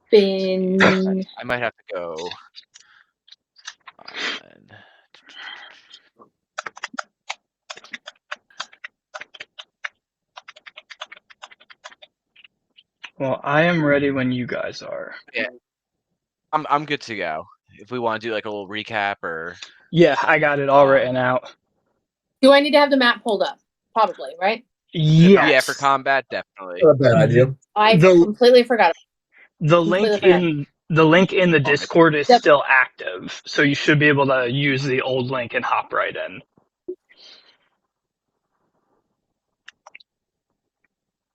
Spin. I might have to go. Well, I am ready when you guys are. Yeah, I'm good to go. If we want to do like a little recap or. Yeah, I got it all written out. Do I need to have the map pulled up? Probably, right? Yes. Yeah, for combat, definitely. Not a bad idea. I completely forgot. The link in the Discord is still active, so you should be able to use the old link and hop right in.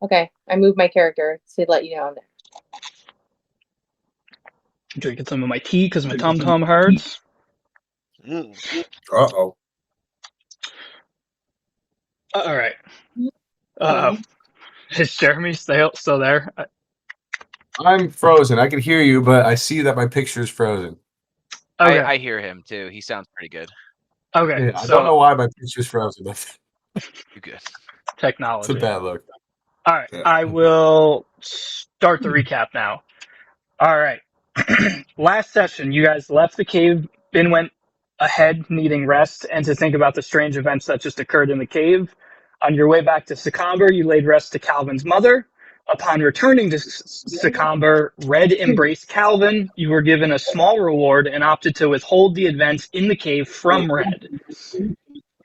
Okay, I moved my character to let you know I'm there. Drinking some of my tea because my tum-tum hurts. Uh-oh. All right. Is Jeremy still there? I'm frozen. I can hear you, but I see that my picture is frozen. Okay. I hear him too. He sounds pretty good. Okay. Yeah, I don't know why my picture is frozen. You're good. Technology. It's a bad look. All right. Yeah. I will start the recap now. All right. Last session, you guys left the cave. Ben went ahead needing rest and to think about the strange events that just occurred in the cave. On your way back to Secomber, you laid rest to Calvin's mother. Upon returning to Secomber, Red embraced Calvin. You were given a small reward and opted to withhold the events in the cave from Red.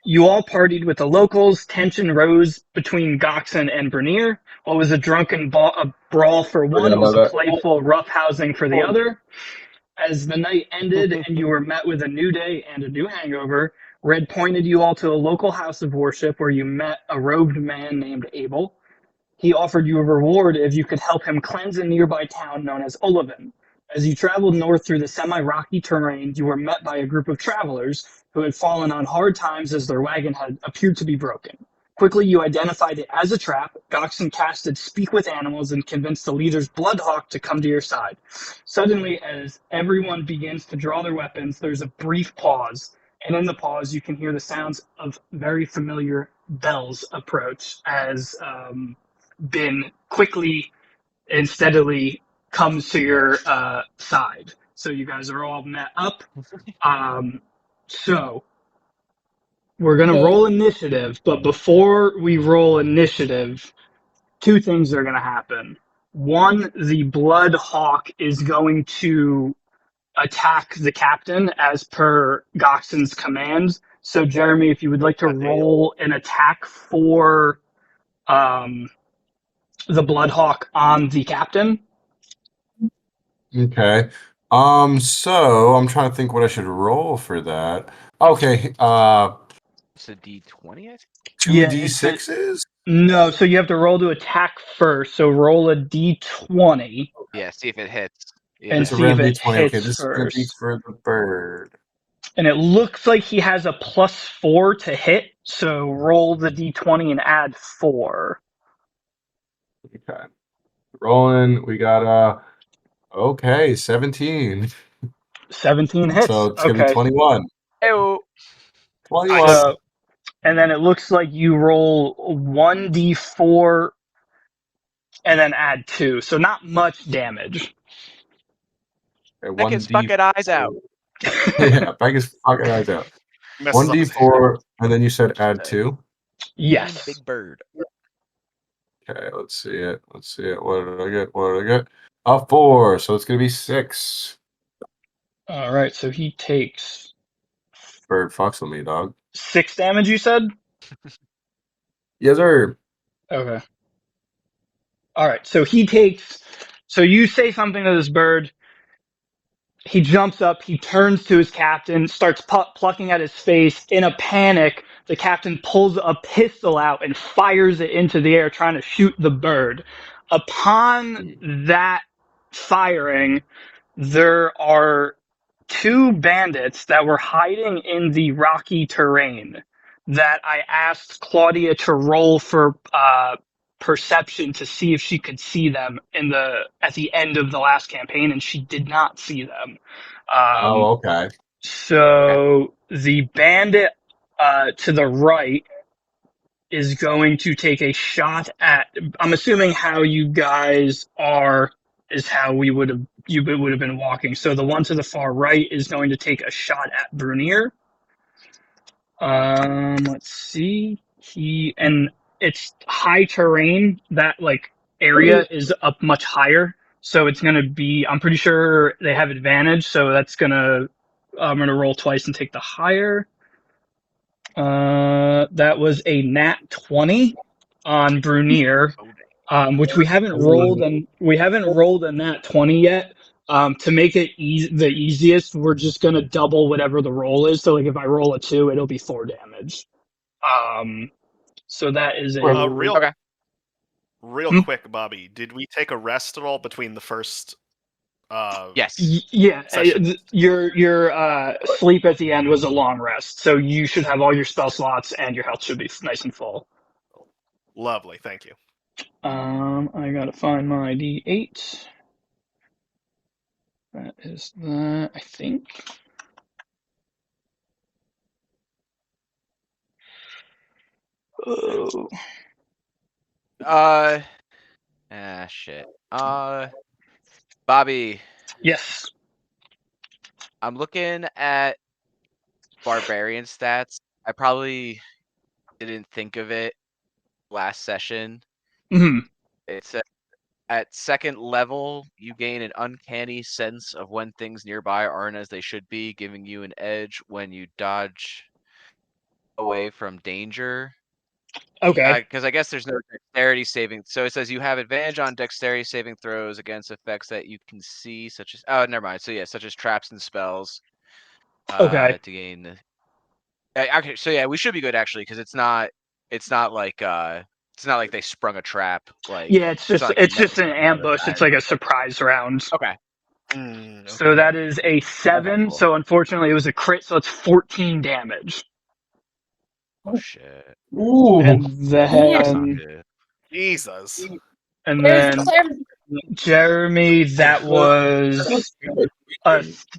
You all partied with the locals. Tension rose between Goxon and Bernier. What was a drunken brawl for one was a playful roughhousing for the other. As the night ended and you were met with a new day and a new hangover, Red pointed you all to a local house of worship where you met a robed man named Abel. He offered you a reward if you could help him cleanse a nearby town known as Oliven. As you traveled north through the semi-rocky terrain, you were met by a group of travelers who had fallen on hard times as their wagon had appeared to be broken. Quickly, you identified it as a trap. Goxon casted Speak with Animals and convinced the leader's Bloodhawk to come to your side. Suddenly, as everyone begins to draw their weapons, there's a brief pause, and in the pause, you can hear the sounds of very familiar bells approach as Ben quickly and steadily comes to your side. So you guys are all met up. So we're going to roll initiative, but before we roll initiative, two things are going to happen. One, the Blood Hawk is going to attack the captain as per Goxon's command. So Jeremy, if you would like to roll an attack for the Bloodhawk on the captain. Okay. So I'm trying to think what I should roll for that. Okay. It's a D20, I think? 2d6s? No, so you have to roll to attack first. So roll a D20. Yeah, see if it hits. Yeah. And see if it hits okay, this first. is going to be for the bird. And it looks like he has a +4 to hit. So roll the D20 and add 4. Okay. Rolling. We got okay, 17. 17 hits. So it's gonna be 21. Ew. 21. And then it looks like you roll 1d4 and then add 2. So not much damage. Okay, Back his fucking eyes out. Yeah, back his fucking eyes out. 1d4, and then you said add 2? Yes. Big bird. Okay, let's see it. What did I get? 4. So it's gonna be 6. All right, so he takes Bird fucks with me, dog. 6 damage, you said? Yes, sir. Okay. All right, so he takes. So you say something to this bird. He jumps up. He turns to his captain, starts plucking at his face. In a panic, the captain pulls a pistol out and fires it into the air, trying to shoot the bird. Upon that firing, there are 2 bandits that were hiding in the rocky terrain that I asked Claudia to roll for perception to see if she could see them at the end of the last campaign, and she did not see them. Okay. So the bandit to the right is going to take a shot at. I'm assuming how you guys are is how you would have been walking. So the one to the far right is going to take a shot at Brunier. Let's see. It's high terrain. That like area is up much higher, so it's gonna be. I'm pretty sure they have advantage, so that's gonna. I'm gonna roll twice and take the higher. That was a nat 20 on Brunier, which we haven't rolled, and we haven't rolled a nat 20 yet. To make it the easiest, we're just gonna double whatever the roll is. So like if I roll a 2, it'll be 4 damage. So that is a Real Okay. quick, Bobby. Did we take a rest at all between the first? Yes. Yeah, Session. your sleep at the end was a long rest, so you should have all your spell slots and your health should be nice and full. Lovely, thank you. I gotta find my D8. That is that, I think. Oh. Shit. Bobby, Yes. I'm looking at barbarian stats. I probably didn't think of it last session. Hmm. It's at second level, you gain an uncanny sense of when things nearby aren't as they should be, giving you an edge when you dodge away from danger. Okay. Because I guess there's no dexterity saving. So it says you have advantage on dexterity saving throws against effects that you can see, such as never mind. So yeah, such as traps and spells. Okay. To gain. Okay, so yeah, we should be good actually, because it's not like they sprung a trap. Like Yeah, it's not like just they an met ambush. that. It's like a surprise round. Okay. So that is a 7. cool. So unfortunately, it was a crit. So it's 14 damage. Oh shit. Ooh. And That's not then good. Jesus. and then Jeremy, that was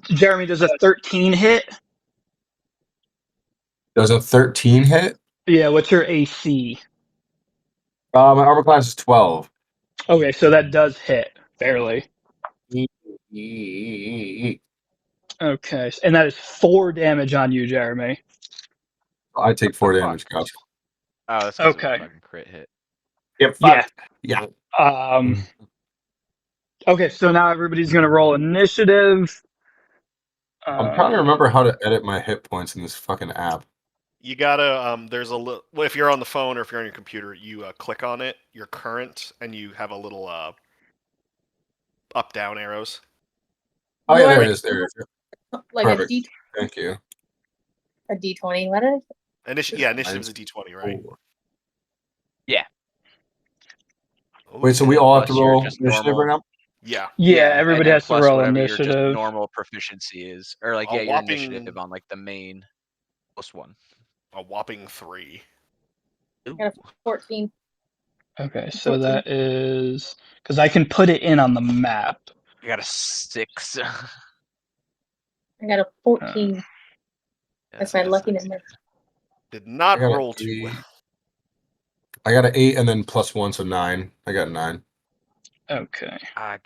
Jeremy does a 13 hit. Does a 13 hit? Yeah, what's your AC? My armor class is 12. Okay, so that does hit barely. Okay, and that is 4 damage on you, Jeremy. I take 4 Fuck. damage, guys. Oh, that's because Okay. of a fucking crit hit. Yep. Yeah. Yeah. Okay, so now everybody's gonna roll initiative. I'm trying to remember how to edit my hit points in this fucking app. You gotta there's a little. Well, if you're on the phone or if you're on your computer, you click on it, your current, and you have a little up down arrows. Oh yeah, there it is. There it is. Like Perfect. a D, Thank you. a D20. What is? Initiative is a D20, right? Yeah. Wait, so we Okay. all have to Plus your roll just initiative normal- right now? Yeah. Yeah, and everybody then has to plus roll whatever your just initiative. normal proficiency is, or like A your whopping- initiative on like the main +1. A whopping 3. I got a 14. Okay, so that is because I can put it in on the map. I got a 6. I got a 14. That's my lucky number. Did not I got a roll too 3. well. I got an 8 and then +1, so 9. I got 9. Okay, I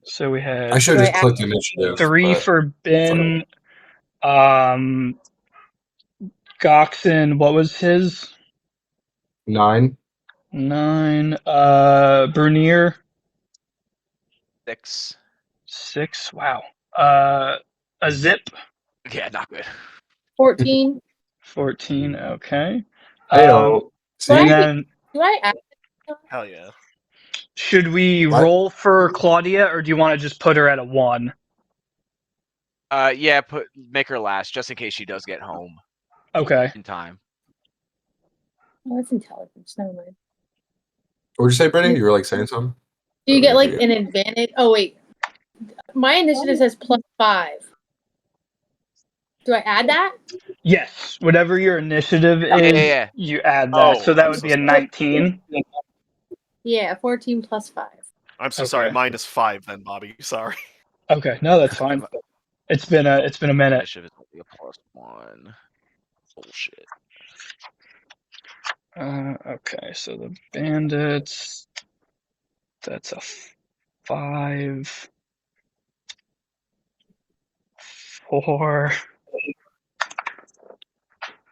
so we had I should have Do I just clicked initiative. 3 but- for Ben. Goxon, what was his? 9. 9. Bernier, 6. 6. Wow. A zip, Yeah, not good. 14. 14. Okay. Heyo. See? And then Do I add? Hell yeah. should we What? roll for Claudia, or do you want to just put her at a 1? Yeah, make her last just in case she does get home Okay. in time. Oh, that's intelligence. Never mind. What would you say, Brittany? You were like saying something? Do you get like an advantage? Oh wait, my initiative says +5. Do I add that? Yes. Whatever your initiative is, yeah. you add that. Oh, so that I'm would so be a sorry. 19. Yeah, 14 + 5. I'm so Okay. sorry. Mine is 5 then, Bobby. Sorry. Okay. No, that's fine. It's been a minute. Initiative is only a +1. Bullshit. Okay, so the bandits. That's a 5. 4.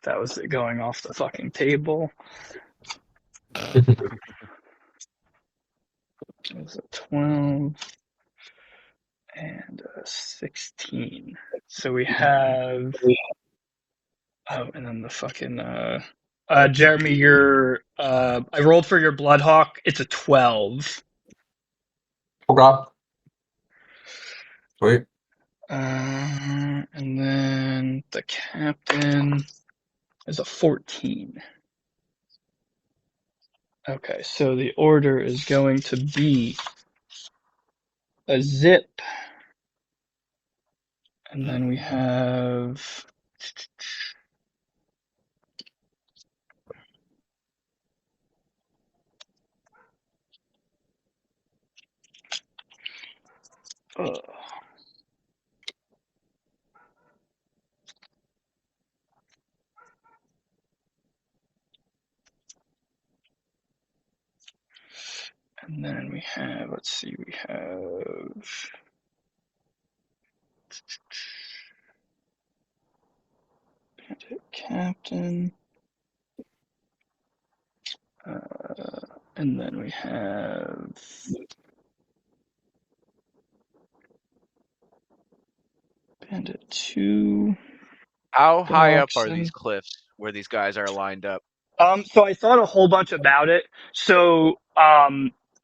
That was it going off the fucking table. It was a 12 and a 16. So we have. Oh, and then the fucking. Jeremy, I rolled for your Bloodhawk. It's a 12. Okay. Wait. And then the captain is a 14. Okay, so the order is going to be a zip. And then we have. And then we have, let's see, we have. Bandit Captain. And then we have. Bandit 2. How high up are Boxing. these cliffs where these guys are lined up? So I thought a whole bunch about it. So,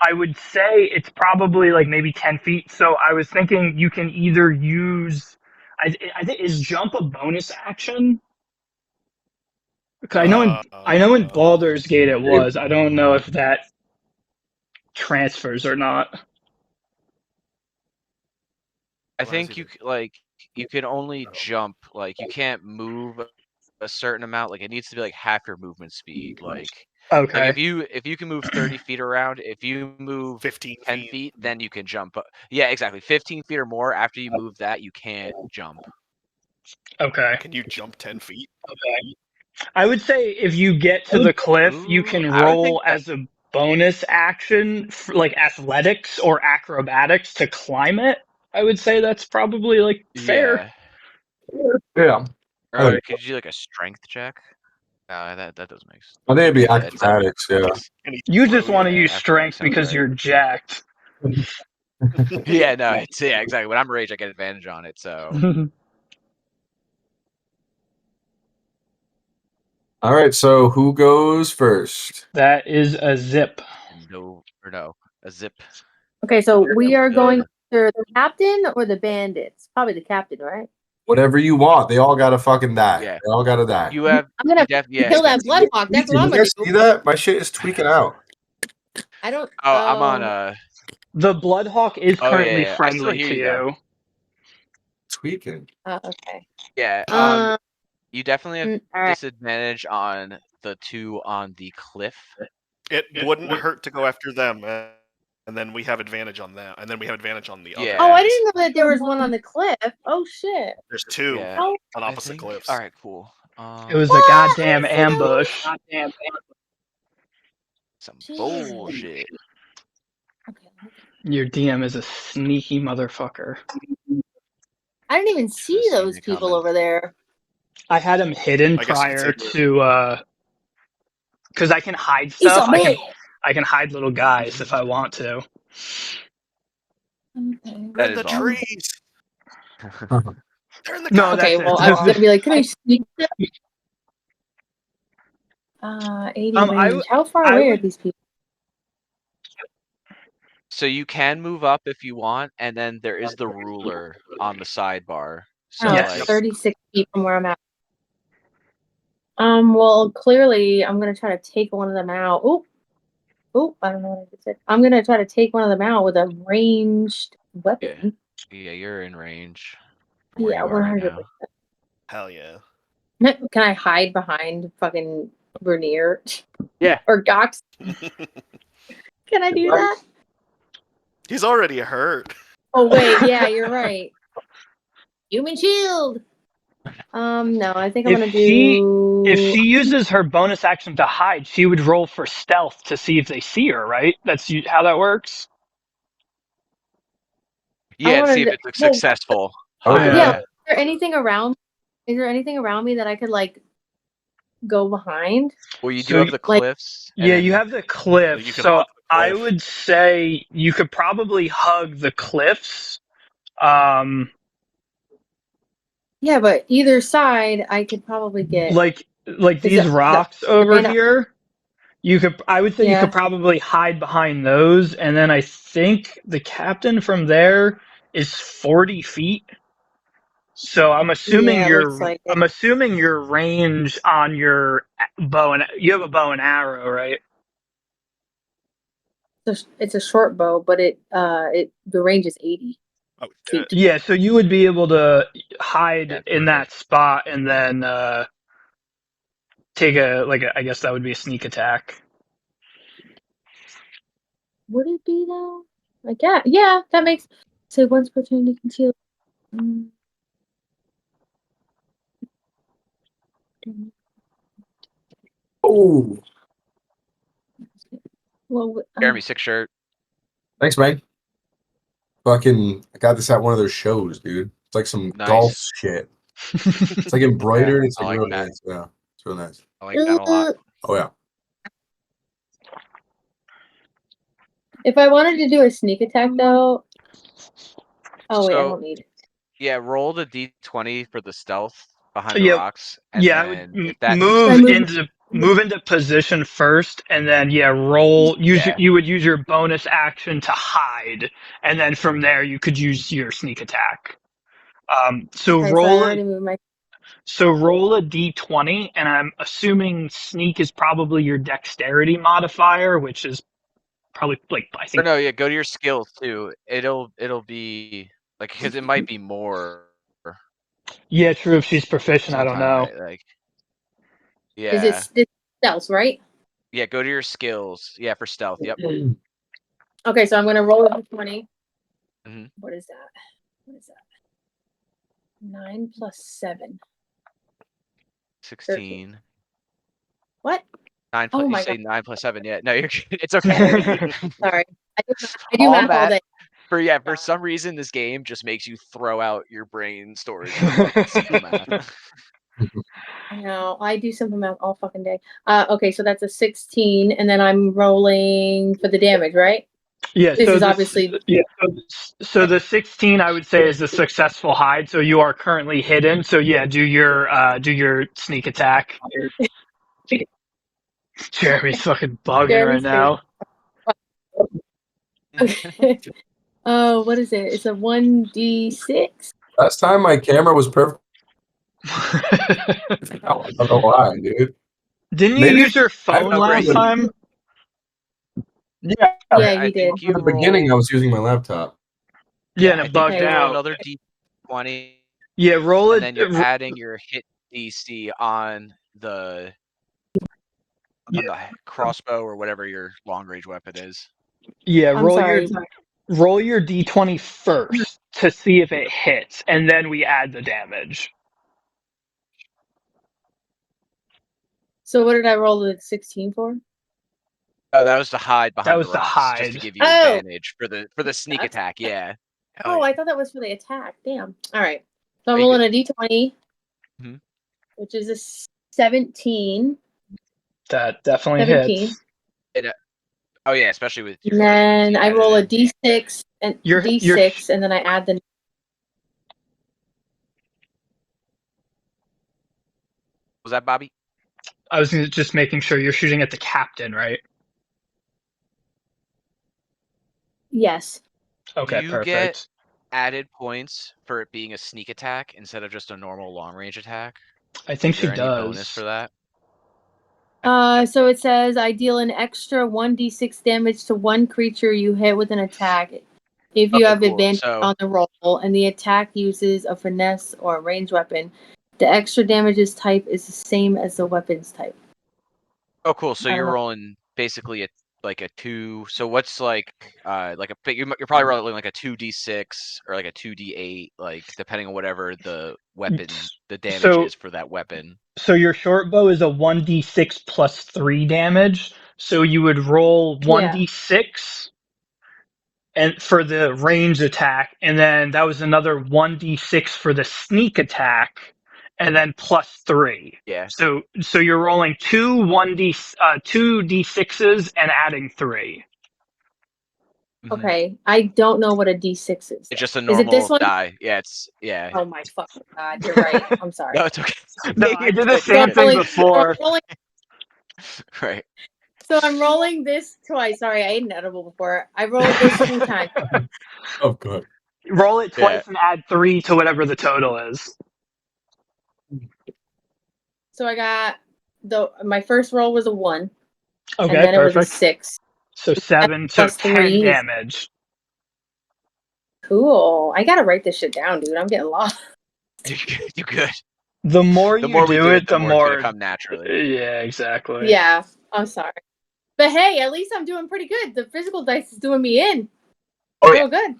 I would say it's probably like maybe 10 feet. So I was thinking you can either use, I think, is jump a bonus action? Because I know in Baldur's Gate it was. I don't know if that transfers or not. I think you can only jump, like you can't move a certain amount. Like it needs to be like half your movement speed. Like Okay. if you can move 30 feet around, if you move 15 10 feet, then you can jump. Yeah, exactly. 15 feet or more. After you move that, you can't jump. Okay. Can you jump 10 feet? Okay. I would say if you get to the cliff, you can I would think roll as a bonus action, like athletics or acrobatics to climb it. I would say that's probably like fair. Yeah. Or could you do like a strength check? That doesn't make sense. I think it'd be Yeah, it's not- acrobatics, yeah. You just want to yeah, use acrobatics strength sounds because right. you're jacked. Yeah, no, it's exactly. When I'm rage, I get advantage on it. So All right, so who goes first? That is a zip. no, a zip. Okay, so we are going to the captain or the bandits? Probably the captain, right? Whatever you want. They all gotta fucking die. Yeah. They all gotta die. You have. I'm gonna Yeah, kill that exactly. Bloodhawk. That's what I'm You gonna guys do. see that? My shit is tweaking out. I don't. Oh, I'm on. The Bloodhawk is Oh, currently yeah, I still friendly hear to you, though. you. Tweaking. Okay. Yeah. You definitely have All right. disadvantage on the two on the cliff. It wouldn't hurt to go after them, and then we have advantage on that, and then we have advantage on the other. Yeah. Oh, I didn't know that there was one on the cliff. Oh shit. There's two Yeah. Oh, on I opposite think. cliffs. All right, cool. It was a What? goddamn I didn't see those. ambush. Some Jeez. bullshit. Okay. Your DM is a sneaky motherfucker. I didn't even see Should've seen those it people coming. over there. I had him hidden I guess you prior could say to because I can hide He's stuff. a man. I can hide little guys if I want to. Okay. They're in is the awesome. trees. They're in the No, Okay, that's well, it. I was gonna be like, can I sneak them? 80 range. How far away are these people? So you can move up if you want, and then there is the ruler on the sidebar. So Oh, Yes. like, 36 feet from where I'm at. Well, clearly, I'm gonna try to take one of them out. Oop, I don't know what I just said. I'm gonna try to take one of them out with a ranged weapon. yeah, you're in range. from where Yeah, you are right 100%. now. Hell yeah. Can I hide behind fucking Vernier? Yeah. Or Gox? Can I do that? He's already hurt. Oh wait, yeah, you're right. Human shield. No, I think I'm If gonna if do. she uses her bonus action to hide, she would roll for stealth to see if they see her, right? That's how that works. Yeah, and see if to. it's Well, successful. Oh, Hide, yeah. yeah. Is there anything around? Is there anything around me that I could like go behind? Well, you do So have the Like- cliffs. Yeah, and you then- have the cliff. You can So hug the I cliff. would say you could probably hug the cliffs. Yeah, but either side, I could probably get. Like Is these rocks over and- here. I would say you Yeah. could probably hide behind those, and then I think the captain from there is 40 feet. So I'm assuming Yeah, it looks like it. your range on your bow, and you have a bow and arrow, right? It's a short bow, but the range is 80 Oh, feet. Yeah, so you would be able to hide Yeah, in that spot and then take I guess that would be a sneak attack. Would it be though? Like yeah, that makes say once per turn to conceal. Oh, Well, Jeremy, 6 shirt. thanks, man. Fucking, I got this at one of their shows, dude. It's like some golf Nice. shit. It's like embroidered. Yeah, It's I like like real that. nice. Yeah, it's real nice. I like that a lot. Oh yeah. if I wanted to do a sneak attack though, oh wait, I So- don't need it. Yeah, roll the d20 for the stealth behind the Yeah, rocks. And yeah, I then would if that move into position first, and then roll. Yeah. You would use your bonus action to hide, and then from there you could use your sneak attack. So Okay, so I roll already moved my. roll a d20, and I'm assuming sneak is probably your dexterity modifier, which is probably I Or think. no, yeah, go to your skills too. It'll be like because it might be more. Yeah, true. If she's proficient, I don't know. Right? Like, Is yeah, it stealth, right? yeah. Go to your skills. Yeah, for stealth. Yep. Okay, so I'm gonna roll a 20. Mhm. What is that? 9 plus 7. 16. What? 9 Oh plus. my You say God. 9 plus 7. Yeah, no, it's okay. Sorry, I do All math all that day. for some reason this game just makes you throw out your brain storage for fucking simple math. I know. I do simple math all fucking day. Okay, so that's a 16, and then I'm rolling for the damage, right? Yeah, This so is obviously. so the 16 I would say is a successful hide. So you are currently hidden. So yeah, do your sneak attack. Jeremy's fucking bugging Jeremy's right now. Oh, what is it? It's a 1d6. Last time my camera was perfect. I don't know why, dude. Didn't you Maybe use your phone no, last great. time? Yeah, Yeah, I you think did. in the beginning I was using my laptop. Yeah, and I it think bugged you roll out. another d20, Yeah, roll and it. then you're adding your hit DC on the crossbow or whatever your long range weapon is. Yeah, I'm sorry. roll your d20 first to see if it hits, and then we add the damage. So what did I roll the 16 for? Oh, that was to hide behind was the to rocks, just to hide. give you Oh! advantage for the sneak That's- attack. Yeah. Oh, I thought that was for the attack. Damn. All right. So I'm Very rolling a d20, Mhm. which is a 17. That definitely 17. hits. Oh yeah, especially with your And then you I added roll a in. d6 and Your- d6, and then I add the. Was that Bobby? I was just making sure you're shooting at the captain, right? Yes. Okay, Do you perfect. get added points for it being a sneak attack instead of just a normal long range attack? I think Is she there any bonus does. for that? So it says I deal an extra 1d6 damage to one creature you hit with an attack if you Okay, have cool. advantage So- on the roll and the attack uses a finesse or a ranged weapon. The extra damages type is the same as the weapon's type. Oh, cool. So I don't you're know. rolling basically like a 2. So what's like a you're probably rolling like a 2d6 or like a 2d8, like depending on whatever the weapon, the damage So is for that weapon. so your short bow is a 1d6 plus 3 damage. So you would roll Yeah. 1d6 and for the range attack, and then that was another 1d6 for the sneak attack, and then plus 3. Yeah. So you're rolling two 2d6s and adding 3. Mhm. Okay. I don't know what a D6 is. It's just a Is it this normal one? die. Yeah, it's yeah. Oh my fucking god! You're right. I'm sorry. No, it's okay. No, You're I did the good, So you're same I'm good. thing rolling. before. Right. So I'm rolling this twice. Sorry, I ate an edible before. I rolled this 2 times. Oh god. Roll it Yeah. twice and add 3 to whatever the total is. So I got my first roll was a 1, Okay, and then it was a perfect. 6. So 7, so Plus 10 3 is damage. cool. I gotta write this shit down, dude. I'm getting lost. You good. The more The you more we do do it, it, the the more it's gonna more. come naturally. Yeah, exactly. Yeah, I'm sorry. But hey, at least I'm doing pretty good. The physical dice is doing me in. Oh yeah, Real good.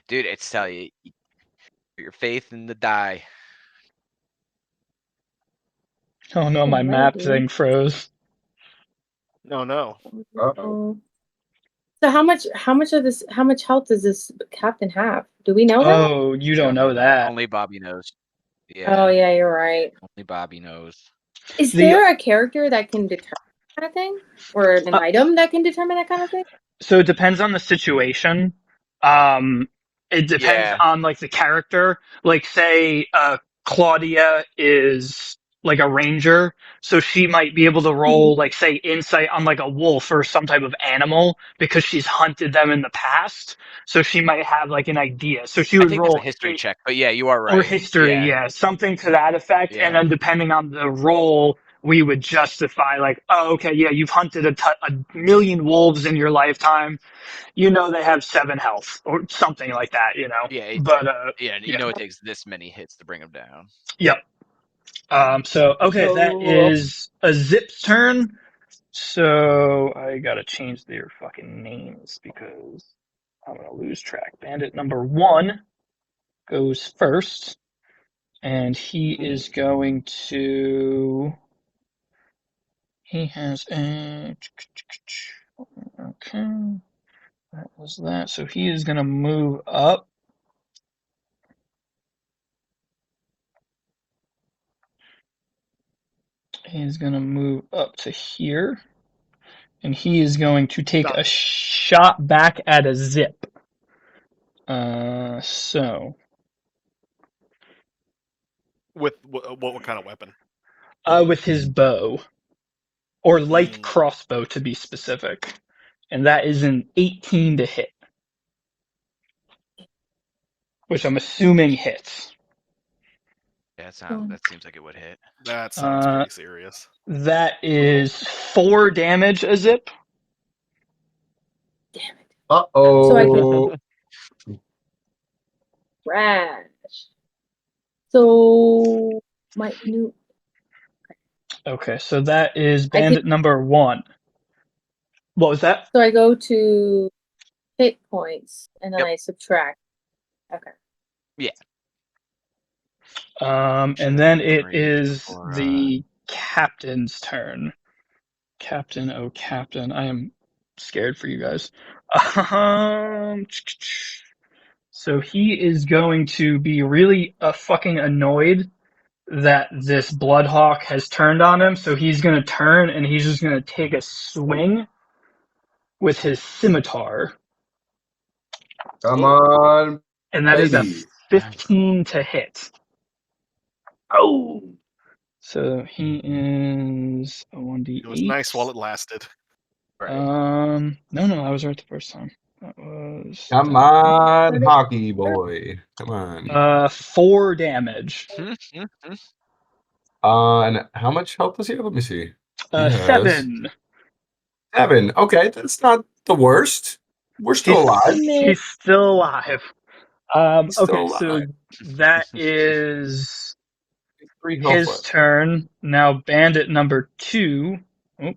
dude. It's tell you, put your faith in the die. Oh no, my map Alrighty. thing froze. No. So how much of this, how much health does this captain have? Do we know that? Oh, you don't know that. that. Only Bobby knows. Yeah. Oh yeah, you're right. Only Bobby knows. Is The there a character that can determine that kind of thing? Or an item that can determine that kind of thing? so it depends on the situation. Um, it depends Yeah. on like the character. Like say, Claudia is like a ranger, so she might be able to roll like say insight on like a wolf or some type of animal because she's hunted them in the past. So she might have like an idea. So she I would think that's a roll history check, but yeah, you are or right. history, yeah, something to that effect. And Yeah. then depending on the role, we would justify like, oh, okay, yeah, you've hunted a million wolves in your lifetime. You know they have 7 health or something like that, you know. Yeah. But Yeah. You yeah, know it takes this many hits to bring him down. yep. So okay, that Oh. is a Zip's turn. So I gotta change their fucking names because I'm gonna lose track. Bandit number 1 goes first. And he is going to. He has a. Okay. That was that. So he is going to move up. He's going to move up to here. And he is going to take a shot back at a Zip. So. With what kind of weapon? With his bow. Or light crossbow to be specific. And that is an 18 to hit. Which I'm assuming hits. Yeah, that seems like it would hit. That sounds pretty serious. That is 4 damage a Zip. Damn it. Uh-oh. So I can crash. So my new. Okay, so that is bandit number 1. What was that? So I go to hit points and then I subtract. Okay. Yeah. And then it is the captain's turn. Captain, oh captain, I am scared for you guys. So he is going to be really fucking annoyed that this Bloodhawk has turned on him. So he's going to turn and he's just going to take a swing with his scimitar. Come on. And that is a Ladies. 15 to hit. Oh! So he is a 1d8. It was nice while it lasted. Right. No, I was right the first time. That was. Come on, hockey boy. Come on. 4 damage. And how much health does he have? Let me see. He has 7. 7. Okay, that's not the worst. We're still alive. He's still alive. He's still Okay, so alive. that is 3 health his left. turn. Now, bandit number 2. Oh,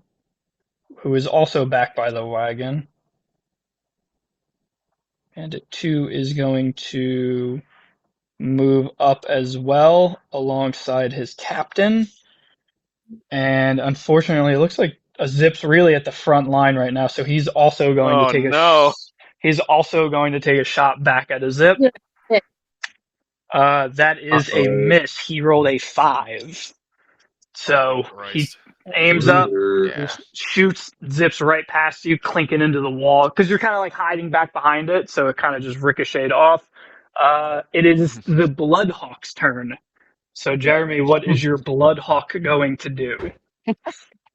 who is also back by the wagon. Bandit 2 is going to move up as well alongside his captain. And unfortunately, it looks like a Zip's really at the front line right now, so he's also going to take he's also going to take a shot back at a Zip. Yeah. That is a miss. He rolled a 5. So he Christ. aims up, Yeah. shoots, zips right past you, clinking into the wall because you're kind of like hiding back behind it, so it kind of just ricocheted off. It is the Bloodhawk's turn. So, Jeremy, what is your Bloodhawk going to do?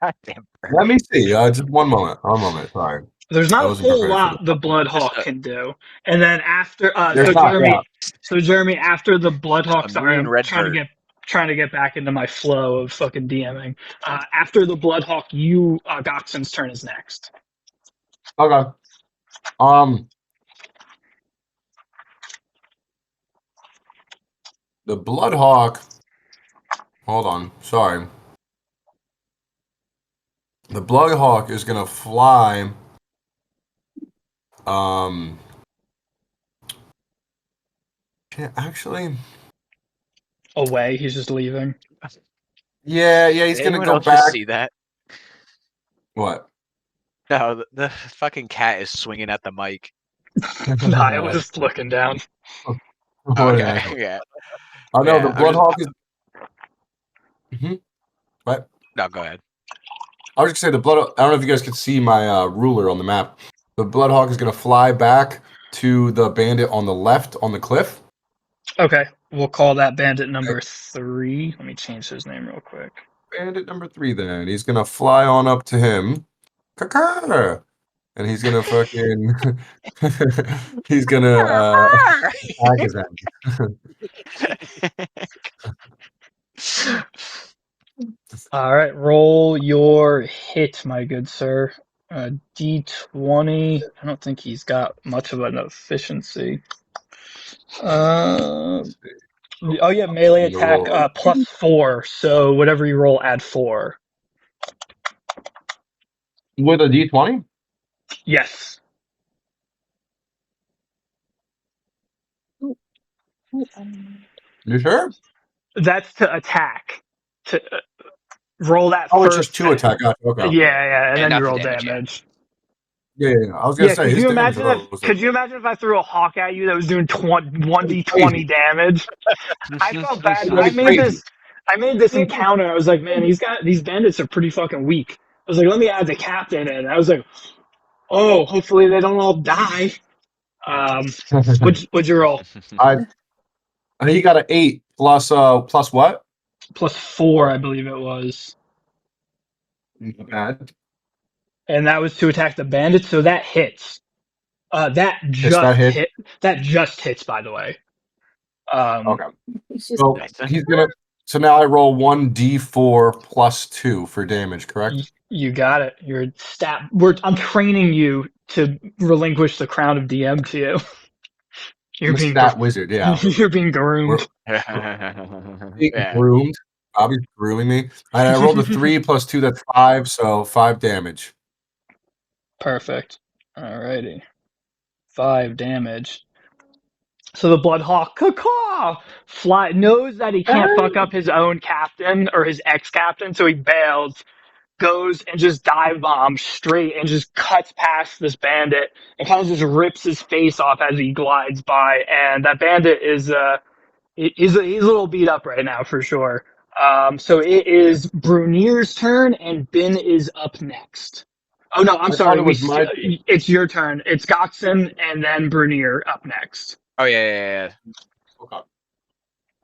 Goddamn. Let me see. Just one moment. One moment. Sorry. There's I not a wasn't whole prepared for lot the Bloodhawk can do. And then after, There's not, yeah. so Jeremy, after the Bloodhawk, sorry, I'm Red trying to get back into my flow of fucking DMing. After the Bloodhawk, you, Goxon's turn is next. Okay. The Bloodhawk. Hold on. Sorry. The Bloodhawk is gonna fly. Actually. Away. He's just leaving. Yeah. He's Did gonna go else back. just see that? What? No, the fucking cat is swinging at the mic. No, I was just looking down. Okay, yeah. I know Yeah, the Bloodhawk is. What? No, go ahead. I was just gonna say the Blood. I don't know if you guys could see my ruler on the map. The Bloodhawk is gonna fly back to the bandit on the left on the cliff. Okay, we'll call that bandit number 3. Let me change his name real quick. Bandit number 3. Then he's gonna fly on up to him. Caca! And he's gonna fucking. He's gonna attack his end. All right, roll your hit, my good sir. D20. I don't think he's got much of an efficiency. Oh yeah, melee attack +4. So whatever you roll, add 4. With a D20? Yes. You sure? That's to attack. To roll that Oh, first. it's just 2 attack. Okay. Yeah, and then not you the roll damage, damage. Yeah. I was gonna say his damage was could you imagine if I threw a hawk at you that was doing 1d20 damage? I felt bad. I made this encounter. I was like, man, these bandits are pretty fucking weak. I was like, let me add the captain in. I was like, oh, hopefully they don't all die. What'd you roll? He got an 8 plus what? +4, I believe it was. Not bad. And that was to attack the bandit, so that hits. That just hits, by the way. Okay. So he's gonna. So now I roll 1d4 plus 2 for damage. Correct? You got it. You're I'm training you to relinquish the crown of DM to you. You're being stat wizard. Yeah. You're being groomed. Groomed. Bobby's grooming me. And I rolled a 3 plus 2. That's 5. So 5 damage. Perfect. Alrighty. 5 damage. So the Bloodhawk knows that he can't fuck up his own captain or his ex-captain, so he bails, goes and just dive bombs straight and just cuts past this bandit and kind of just rips his face off as he glides by. And that bandit is he's a little beat up right now for sure. So it is Brunier's turn and Bin is up next. Oh no, I'm sorry. It's your turn. It's Goxon and then Brunier up next. Oh yeah. Okay.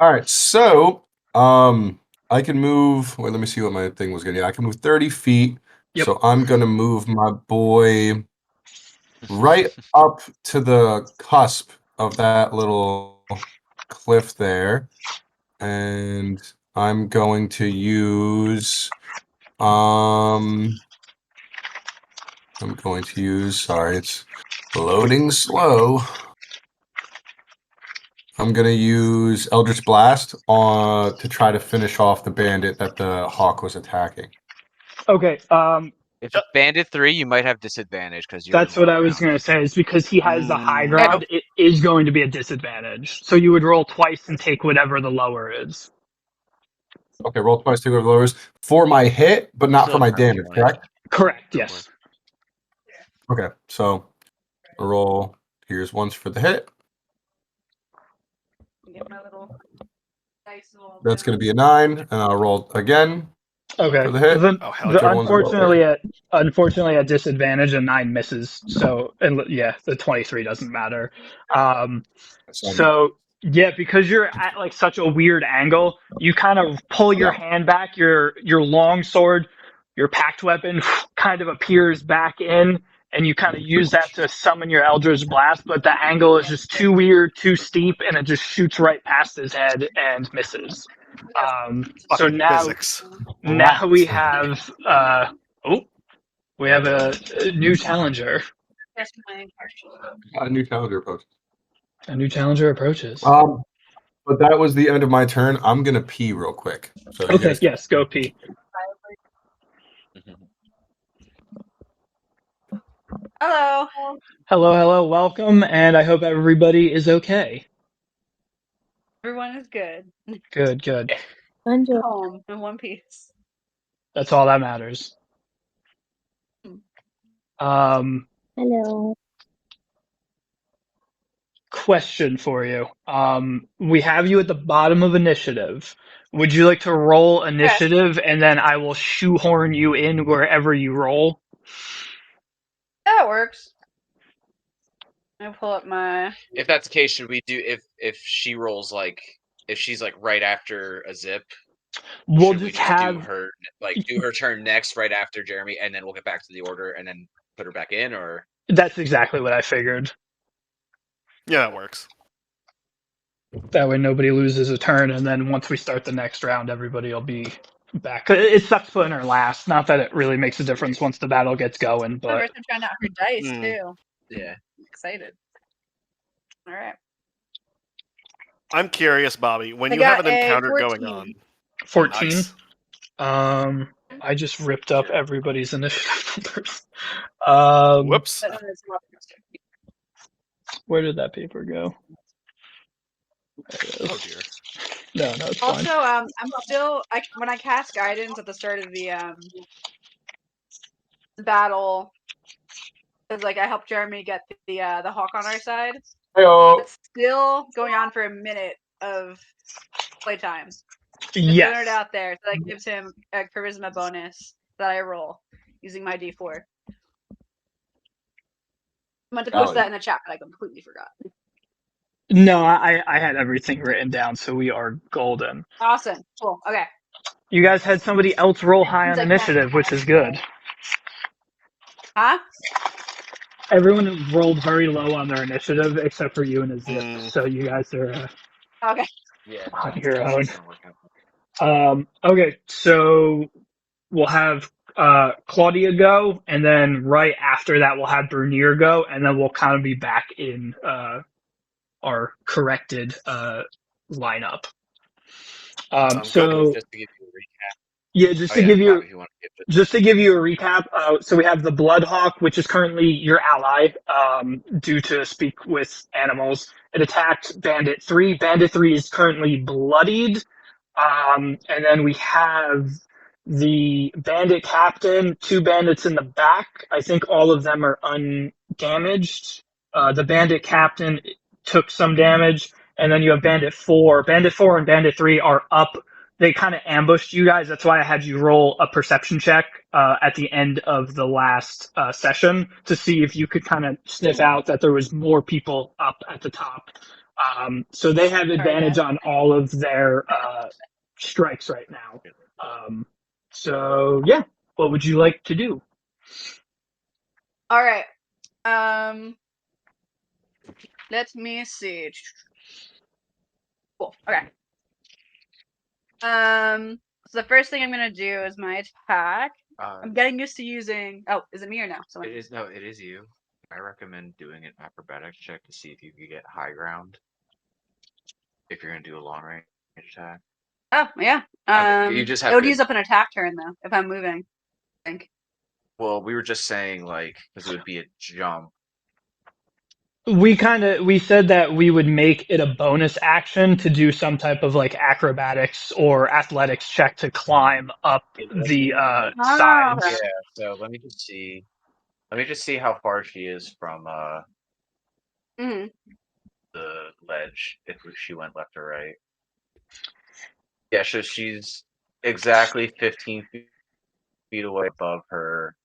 All right. So I can move. Wait, let me see what my thing was getting. I can move 30 feet. Yep. So I'm gonna move my boy right up to the cusp of that little cliff there, and I'm going to use. Sorry, it's loading slow. I'm going to use Eldritch Blast to try to finish off the bandit that the hawk was attacking. Okay. If it's bandit 3, you might have disadvantage because you're That's in what low I was ground. going to say. Is because he has the high Mm. ground, it is going to be a disadvantage. So you would roll twice and take whatever the lower is. Okay, roll twice, take over the lowers for my hit, but not Still for my have time if you damage, wanna- correct? Correct. Go Yes. for Okay, so a roll. Here's once for the hit. Get my little dice roll That's down. going to be a 9, and I'll roll again Okay. for the hit. Oh, hell The yeah. Whichever one's lower. unfortunately at disadvantage, a 9 misses. So and yeah, the 23 doesn't matter. So yeah, because you're at like such a weird angle, you kind of pull your Yeah. hand back. Your long sword, your packed weapon, kind of appears back in, and you kind of use that to summon your Eldritch Blast. But the angle is just too weird, too steep, and it just shoots right past his head and misses. So Fucking now physics. we have we have a new challenger. That's my question. A new challenger approach. A new challenger approaches. But that was the end of my turn. I'm gonna pee real quick. So you Okay, guys yes, go P. Hello. Hello, welcome, and I hope everybody is okay. Everyone is good. Good. Enjoy. Home in one piece. That's all that matters. Hello. Question for you. We have you at the bottom of initiative. Would you like to roll initiative, and then I will shoehorn you in wherever you roll? That works. I pull up my. If that's the case, should we do if she rolls if she's right after a zip? We'll should we just just do have her do her turn next right after Jeremy, and then we'll get back to the order and then put her back in, or That's exactly what I figured. Yeah, that works. That way nobody loses a turn, and then once we start the next round, everybody will be back. It sucks putting her last. Not that it really makes a difference once the battle gets going, My but first time trying out her dice Mm. too. yeah. Excited. All right. I'm curious, Bobby, when I you have got an a encounter 14. going on. 14. Nice. I just ripped up everybody's initiative numbers. Whoops. Where did that paper go? There it Oh is. dear. No, it's fine. Also, I'm still when I cast guidance at the start of the battle, because I helped Jeremy get the hawk on our side. Heyo. It's still going on for a minute of playtime. Just throwing it Yes. out there, so that gives him a charisma bonus that I roll using my D4. I meant to post that in the chat, but I completely forgot. No, I had everything written down, so we are golden. Awesome. Cool. Okay. You guys had somebody else roll high on Seems like initiative, which is good. Huh? Everyone rolled very low on their initiative except for you and Azip, Mm. so you guys are Okay. Yeah. on your own. That's gonna work out. Okay, so we'll have Claudia go, and then right after that we'll have Bernier go, and then we'll kind of be back in our corrected lineup. Sounds good. Just to give you a recap. Yeah, just Oh, to yeah, give you Bobby, if you want to give it. just to give you a recap, so we have the Bloodhawk, which is currently your ally, due to speak with animals. It attacked Bandit 3. Bandit 3 is currently bloodied. And then we have the Bandit Captain, 2 bandits in the back. I think all of them are undamaged. The Bandit Captain took some damage. And then you have Bandit 4. Bandit 4 and Bandit 3 are up. They kind of ambushed you guys. That's why I had you roll a perception check at the end of the last session to see if you could kind of sniff out that there was more people up at the top. So they have advantage on all of their strikes right now. So yeah, what would you like to do? All right. Let me see. Cool. Okay. So the first thing I'm gonna do is my attack. I'm getting used to using. Oh, is it me or no? It is you. I recommend doing an acrobatics check to see if you could get high ground. If you're gonna do a long range attack. Oh yeah. You just have it would to- use up an attack turn though if I'm moving. I think. Well, we were just saying like because it would be a jump. We said that we would make it a bonus action to do some type of like acrobatics or athletics check to climb up the sides. Yeah. So let me just see. Let me just see how far she is from Mm-hmm. the ledge. If she went left or right. Yeah. So she's exactly 15 feet away above her.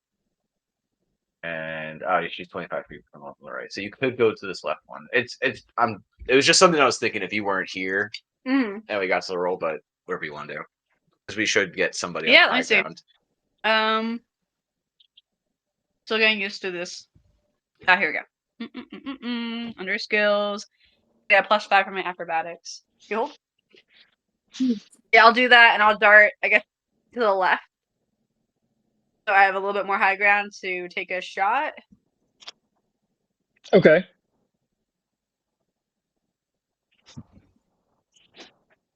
And she's 25 feet from the right. So you could go to this left one. It was just something I was thinking if you weren't here and we got to the roll, but whatever you want to do. Because we should get somebody on high ground. Still getting used to this. Here we go. Under skills. Yeah, +5 for my acrobatics. Cool. Yeah, I'll do that and I'll dart, I guess, to the left. So I have a little bit more high ground to take a shot. Okay.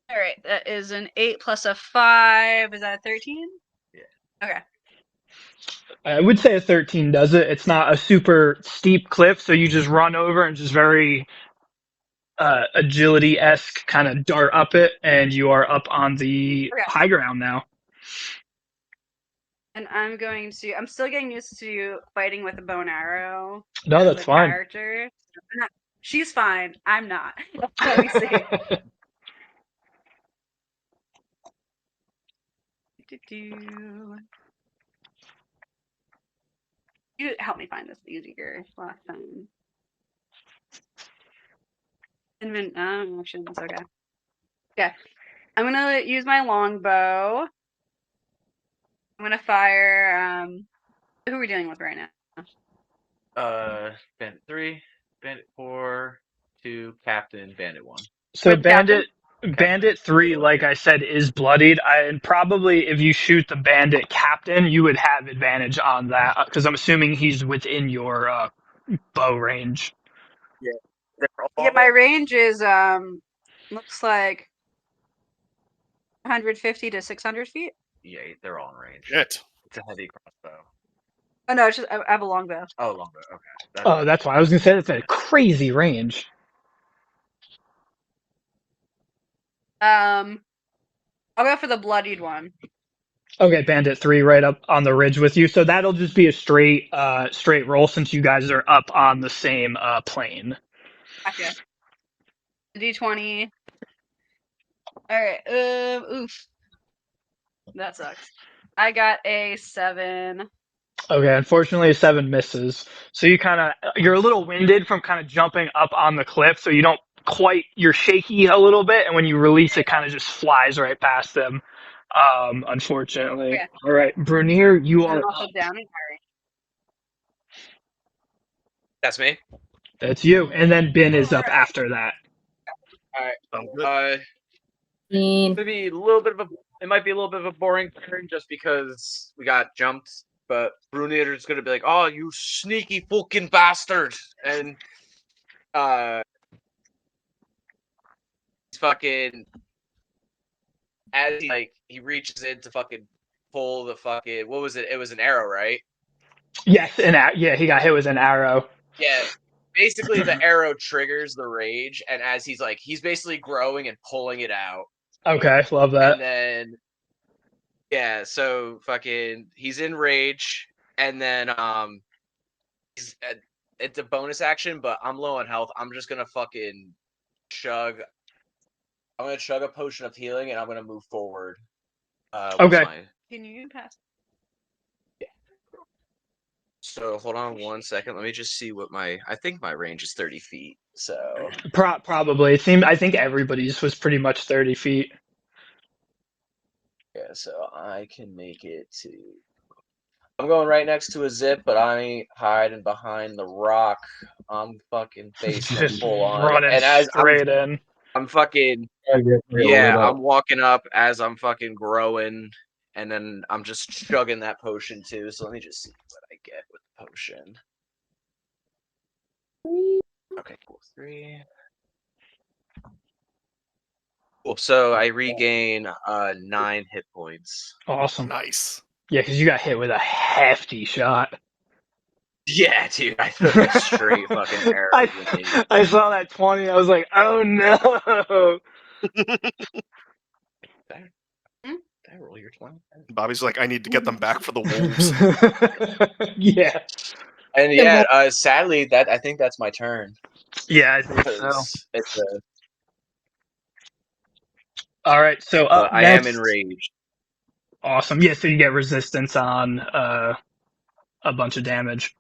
All right, that is an 8 plus a 5. Is that a 13? Yeah. Okay. I would say a 13 does it. It's not a super steep cliff, so you just run over and just very agility-esque kind of dart up it, and you are up on the high ground now. And I'm still getting used to fighting with a bow and arrow. No, that's fine. Character. She's fine. I'm not. Let me see. You help me find this easier last time. Actions. Okay. Okay. I'm gonna use my longbow. I'm gonna fire. Who are we dealing with right now? Bandit 3, Bandit 4, 2, Captain, Bandit 1. So Bandit 3, like I said, is bloodied. And probably if you shoot the Bandit Captain, you would have advantage on that because I'm assuming he's within your bow range. Yeah, my range is looks like 150 to 600 feet. Yeah, they're all in range. Shit. It's a heavy crossbow. Oh no, it's just I have a longbow. Oh, longbow. Okay. Oh, that's why I was gonna say that's a crazy range. I'll go for the bloodied one. Okay, Bandit 3 right up on the ridge with you. So that'll just be a straight roll since you guys are up on the same plane. Okay. D20. Alright, oof. That sucks. I got a 7. Okay, unfortunately, a 7 misses. So you're a little winded from kind of jumping up on the cliff, so you're shaky a little bit, and when you release it, kind of just flies right past them. Unfortunately. Okay. All right, Brunier, you are also up. down in hurry. That's me. That's you, and then Bin is up after that. All right. Maybe a little bit of it might be a little bit of a boring turn just because we got jumped, but Brunier's gonna be like, "Oh, you sneaky fucking bastard!" And he's fucking as he reaches in to fucking pull the fucking what was it? It was an arrow, right? Yes, yeah, he got hit with an arrow. Yeah. Basically, the arrow triggers the rage, and as he's basically growing and pulling it out. Okay, love that. And then, yeah, so fucking, he's in rage, and then it's a bonus action, but I'm low on health. I'm just gonna fucking chug. I'm gonna chug a potion of healing, and I'm gonna move forward. Okay. Can you pass? So hold on 1 second. Let me just see what I think my range is 30 feet. So probably I think everybody's was pretty much 30 feet. Yeah, so I can make it to. I'm going right next to a zip, but I ain't hiding behind the rock. I'm fucking facing full on, running and as straight in. I'm fucking I'm walking up as I'm fucking growing. And then I'm just chugging that potion too. So let me just see what I get with the potion. Okay, cool. 3. Cool. So I regain 9 hit points. Awesome. Nice. Yeah, because you got hit with a hefty shot. Yeah, dude, I took a straight fucking arrow grenade. I saw that 20. I was like, oh no. Did I roll your 20? Bobby's like, I need to get them back for the wolves. Yeah. And Yeah, yeah, sadly, I think that's my turn. Yeah, I think so. Because it's a, All right, so up but I next. am enraged. Awesome. Yeah, so you get resistance on a bunch of damage.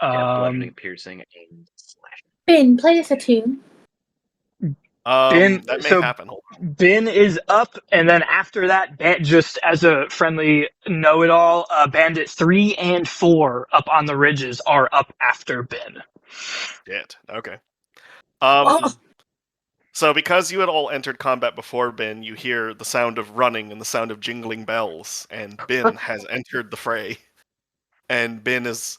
Yeah, bludgeoning, piercing, and slash. Ben, play us a tune. Ben, That may so happen. Hold on. Ben is up, and then after that, just as a friendly know-it-all, Bandit 3 and 4 up on the ridges are up after Ben. Shit. Okay. Oh. So because you had all entered combat before Ben, you hear the sound of running and the sound of jingling bells, and Ben has entered the fray. And Ben is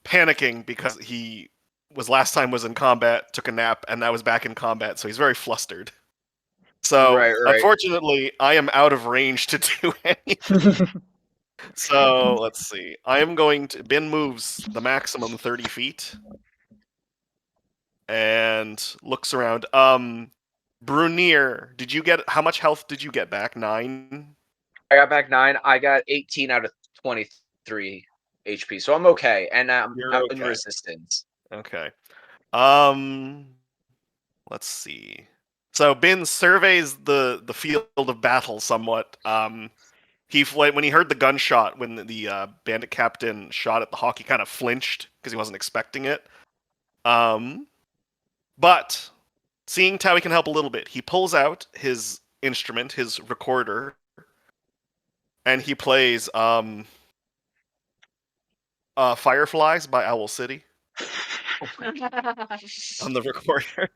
panicking because he last time was in combat, took a nap, and now is back in combat, so he's very flustered. So Right. unfortunately, I am out of range to do anything. So let's see. I am going to Ben moves the maximum 30 feet. And looks around. Brunier, how much health did you get back? 9? I got back 9. I got 18 out of 23 HP, so I'm okay, and I'm You're in okay. resistance. Okay. Let's see. So Ben surveys the field of battle somewhat. When he heard the gunshot, when the bandit captain shot at the hawk, he kind of flinched because he wasn't expecting it. But seeing how he can help a little bit, he pulls out his instrument, his recorder, and he plays Fireflies by Owl City on the recorder.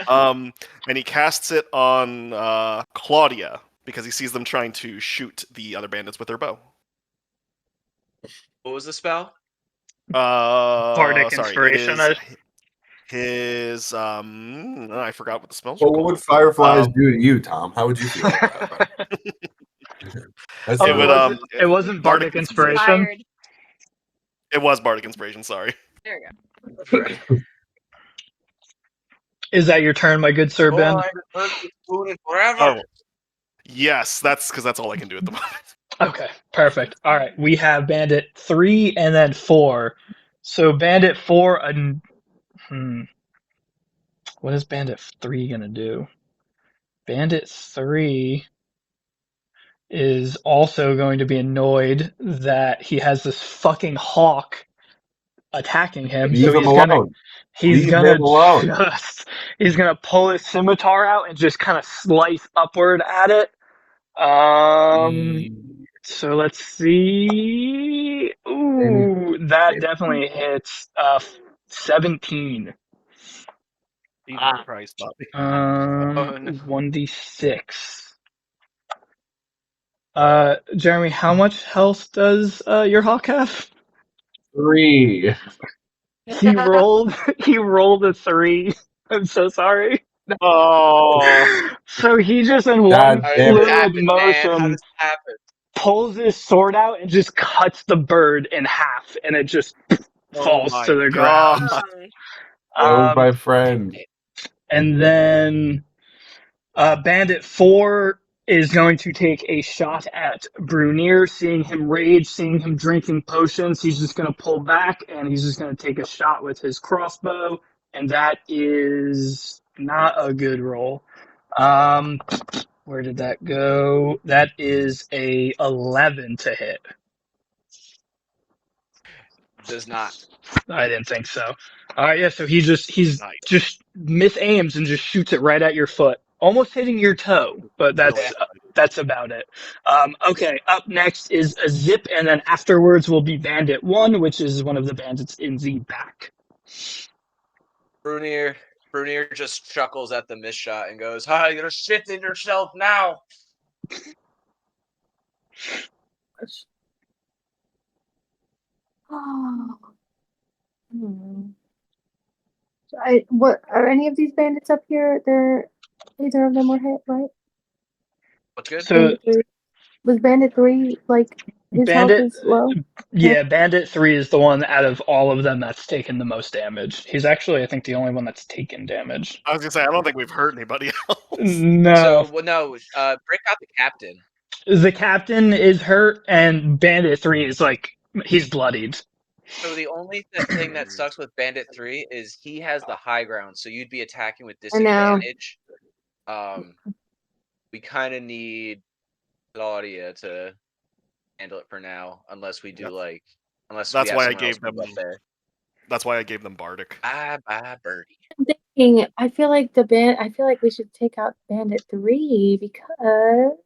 And he casts it on Claudia because he sees them trying to shoot the other bandits with their bow. What was the spell? Bardic Sorry, Inspiration. it is his I forgot what the spell's Well, called. what would fireflies do to you, Tom? How would you feel about that? That's It would, it wasn't Bardic Inspiration. Inspired. It was Bardic Inspiration, sorry. There we go. Is that your turn, my good sir, Ben? I haven't heard this tune in forever. Oh, yes, that's because that's all I can do at the moment. Okay, perfect. All right, we have Bandit 3 and then 4. So Bandit 4, what is Bandit 3 gonna do? Bandit 3 is also going to be annoyed that he has this fucking hawk attacking him. Leave So him alone. he's Leave gonna him alone. he's gonna pull his scimitar out and just kind of slice upward at it. So let's see. Ooh, that definitely hits 17. Jesus Christ, Bobby. 1d6. Jeremy, how much health does your hawk have? 3. He rolled a 3. I'm so sorry. Oh, So he just in God one damn it. fluid Man, how motion does this happen? pulls his sword out and just cuts the bird in half, and it just falls my to the God. ground. Oh, my friend. And then Bandit 4 is going to take a shot at Brunier, seeing him rage, seeing him drinking potions. He's just going to pull back, and he's just going to take a shot with his crossbow, and that is not a good roll. Where did that go? That is a 11 to hit. Does not. I didn't think so. All right, yeah. So he's Nice. just misaims and just shoots it right at your foot, almost hitting your toe, but that's about it. Okay, up next is a zip, and then afterwards will be Bandit 1, which is one of the bandits in the back. Brunier just chuckles at the missed shot and goes, "Ha, you're shitting yourself now." Oh. What are any of these bandits up here? Either of them were hit, right? What's good? So Was Bandit 3 like his health Bandit, is low? yeah, Bandit 3 is the one out of all of them that's taken the most damage. He's actually, I think, the only one that's taken damage. I was gonna say I don't think we've hurt anybody else. No, So well, no, break out the captain. the captain is hurt, and Bandit 3 is like he's bloodied. So the only thing that sucks with Bandit 3 is he has the high ground, so you'd be attacking with I know. disadvantage. We kind of need Claudia to handle it for now, unless we do unless That's we have why I someone else gave them. move up there. That's why I gave them Bardic. Bye bye birdie. I'm thinking, I feel like we should take out Bandit 3 because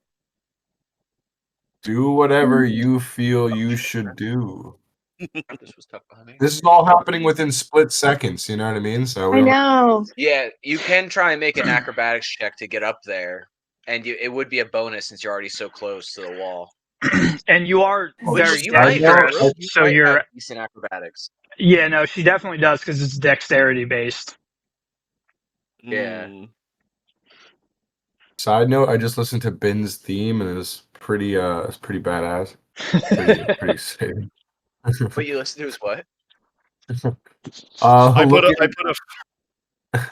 Do whatever you feel you should do. This was tough behind me. This is all happening within split seconds. You know what I mean? So we I don't- know. Yeah, you can try and make an acrobatics check to get up there, and it would be a bonus since you're already so close to the wall. And you are Which very you might dexterous, have, so you're have decent acrobatics. yeah. No, she definitely does because it's dexterity based. Yeah. Side note: I just listened to Ben's theme, and it's pretty badass. Pretty sick. What you listen to is what? I put look a.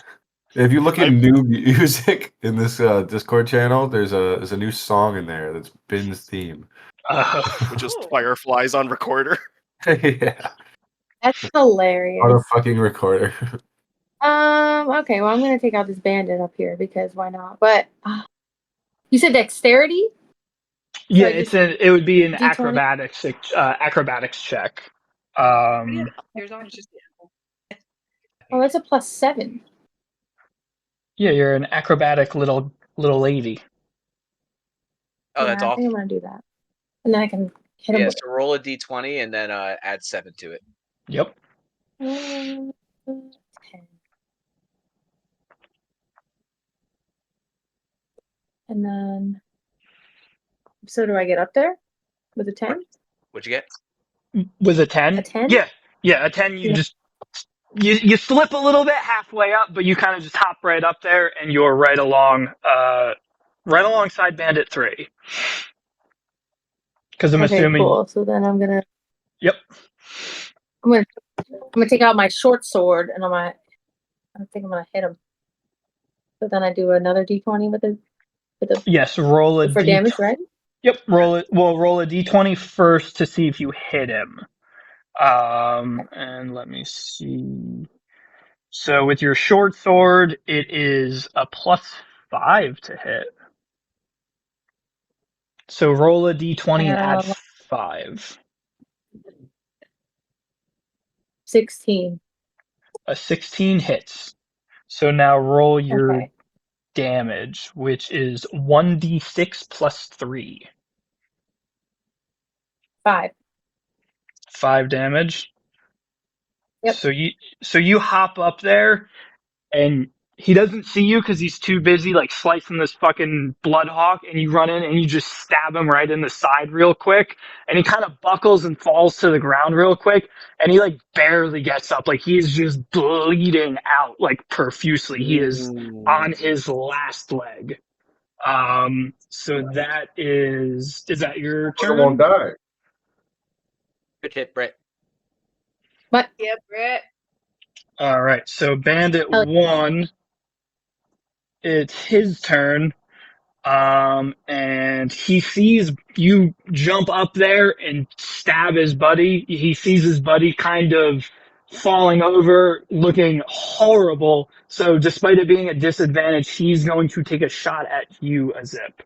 if you look at new music in this Discord channel, there's a new song in there that's Ben's theme. Which is Fireflies on recorder. Yeah, That's hilarious. on a fucking recorder. Okay, well, I'm gonna take out this bandit up here because why not? But you said dexterity? Yeah, So it would be an D20? acrobatics check. Here's on. It's just Oh, that's a +7. Yeah, you're an acrobatic little lady. Oh, Yeah, that's I all. think I'm gonna do that, and then I can hit him Yeah, with so roll a d20 and then add 7 to it. Yep. 10. And then, so do I get up there with a 10? What'd you get? With a 10? A 10? Yeah, a 10 you Yeah. just you slip a little bit halfway up, but you kind of just hop right up there and you're right alongside Bandit 3. Cuz I'm Okay, assuming cool. So then I'm gonna Yep. I'm gonna take out my short sword and I think I'm gonna hit him. So then I do another D20 with the Yes, roll a for damage, right? Yep, roll it. Well, roll a d20 first to see if you hit him. And let me see. So with your short sword, it is a +5 to hit. So roll a d20 and add 5. 16. A 16 hits. So now roll your Okay. damage, which is 1d6 plus 3. 5. 5 damage. Yep. So you hop up there, and he doesn't see you because he's too busy like slicing this fucking bloodhawk, and you run in and you just stab him right in the side real quick, and he kind of buckles and falls to the ground real quick, and he like barely gets up, like he's just bleeding out like profusely. He is on his last leg. So that is that your turn? Won't die. Good hit, Brett. But yeah, Brett. All right, so Bandit Oh. 1, it's his turn. And he sees you jump up there and stab his buddy. He sees his buddy kind of falling over, looking horrible. So despite it being a disadvantage, he's going to take a shot at you, Azip.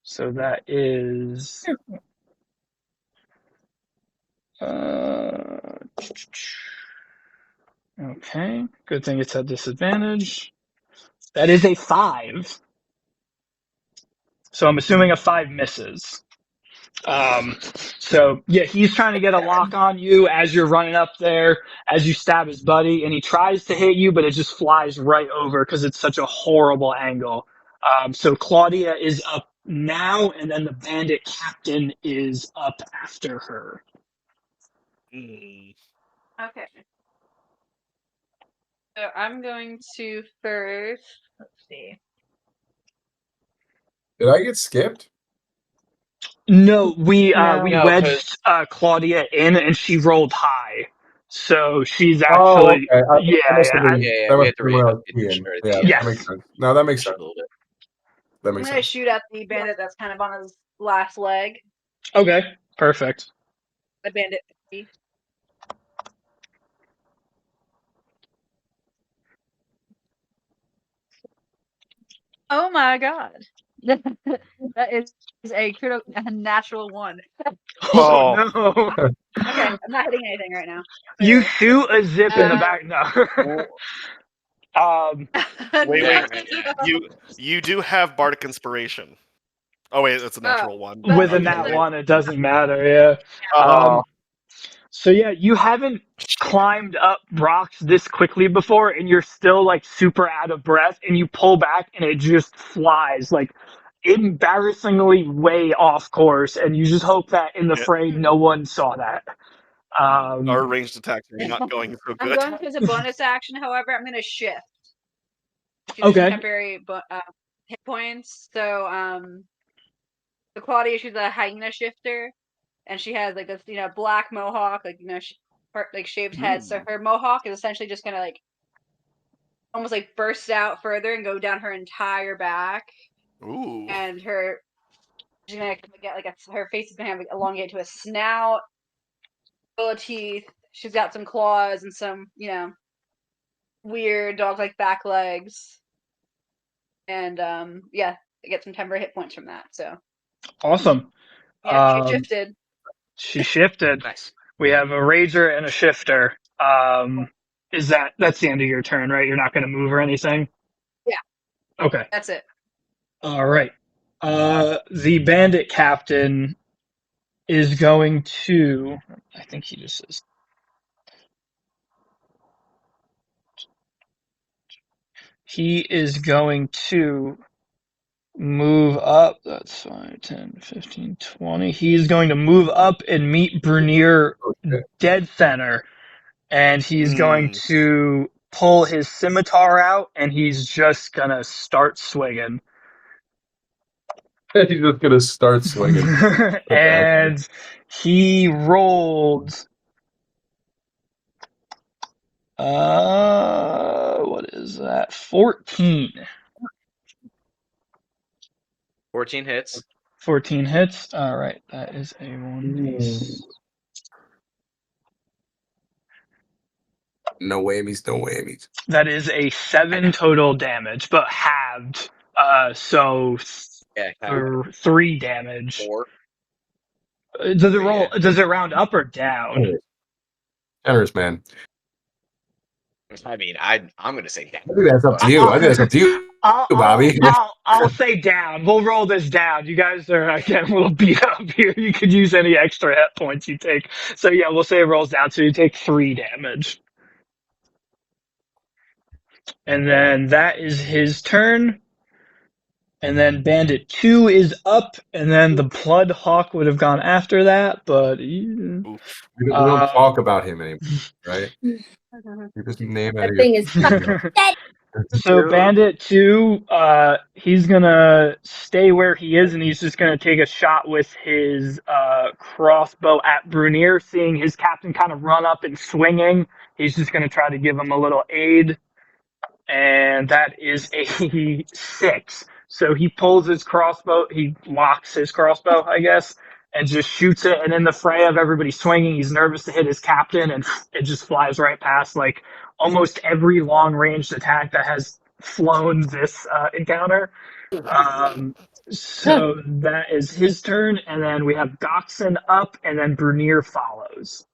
So that is okay. Good thing it's at disadvantage. That is a 5. So I'm assuming a 5 misses. So yeah, he's trying to get a lock on you as you're running up there, as you stab his buddy, and he tries to hit you, but it just flies right over because it's such a horrible angle. So Claudia is up now, and then the bandit captain is up after her. Okay. So I'm going to first. Let's see. Did I get skipped? No, we No. we No, wedged Claudia in, and she rolled high, so she's Oh, actually okay. yeah, That must have yeah. been Yeah, that we must had have to been when I was readjust peeing. the Yeah, that makes Yes. sense. No, that makes a sense. little bit. That I'm makes gonna sense. shoot at the bandit that's kind of on his last leg. Okay, perfect. The bandit. Oh my god. That is a natural one. Oh Oh. no! Okay, I'm not hitting anything right now. You Clearly. shoot a zip in the back. No. Wait. No. You do have bardic inspiration. Oh wait, that's a natural one. With a Okay, nat wait. one, it doesn't matter. Yeah. Oh. So yeah, you haven't climbed up rocks this quickly before, and you're still like super out of breath, and you pull back, and it just flies like embarrassingly way off course, and you just hope that in the Yeah. fray no one saw that. Our ranged attacks are not going so I'm good. going to as a bonus action, however, I'm gonna shift. She's Okay. temporary hit points. So the Claudia, she's a hyena shifter, and she has like this, black mohawk, like her like shaved head. So her mohawk is essentially just gonna like almost like burst out further and go down her entire back, Ooh. and she's gonna get like her face is gonna have like, elongated to a snout, full of teeth. She's got some claws and some, weird dog-like back legs, and yeah, I get some temporary hit points from that. So Awesome. yeah, she shifted. She shifted. Nice. We have a rager and a shifter. That's the end of your turn, right? You're not going to move or anything? Yeah. Okay. That's it. All right. The bandit captain is going to. I think he just says. He is going to move up. That's 5, 10, 15, 20. He's going to move up and meet Brunier Okay. dead center. And he's going to pull his scimitar out, and he's just going to start swinging. He's just gonna start swinging. And he rolled. What is that? 14. 14 hits. 14 hits. All right, that is a 1d6. No whammies, no whammies. That is a 7 total damage, but halved. So Yeah, 3 damage. 4. Does it roll? Does it round up or down? Generous, man. I mean, I'm gonna say that. I think that's up to you. I think that's up to you, Bobby. I'll say down. We'll roll this down. You guys are again a little beat up here. You could use any extra hit points you take. So yeah, we'll say it rolls down. So you take 3 damage. And then that is his turn. And then Bandit 2 is up, and then the Blood Hawk would have gone after that, but Oof. We don't talk about him anymore, right? We just name out That of thing your. is So Bandit 2, he's gonna stay where he is, and he's just gonna take a shot with his crossbow at Brunier, seeing his captain kind of run up and swinging. He's just gonna try to give him a little aid, and that is a 6. So he pulls his crossbow, he locks his crossbow, I guess, and just shoots it. And in the fray of everybody swinging, he's nervous to hit his captain, and it just flies right past like almost every long-ranged attack that has flown this encounter. So that is his turn, and then we have Goxon up, and then Brunier follows.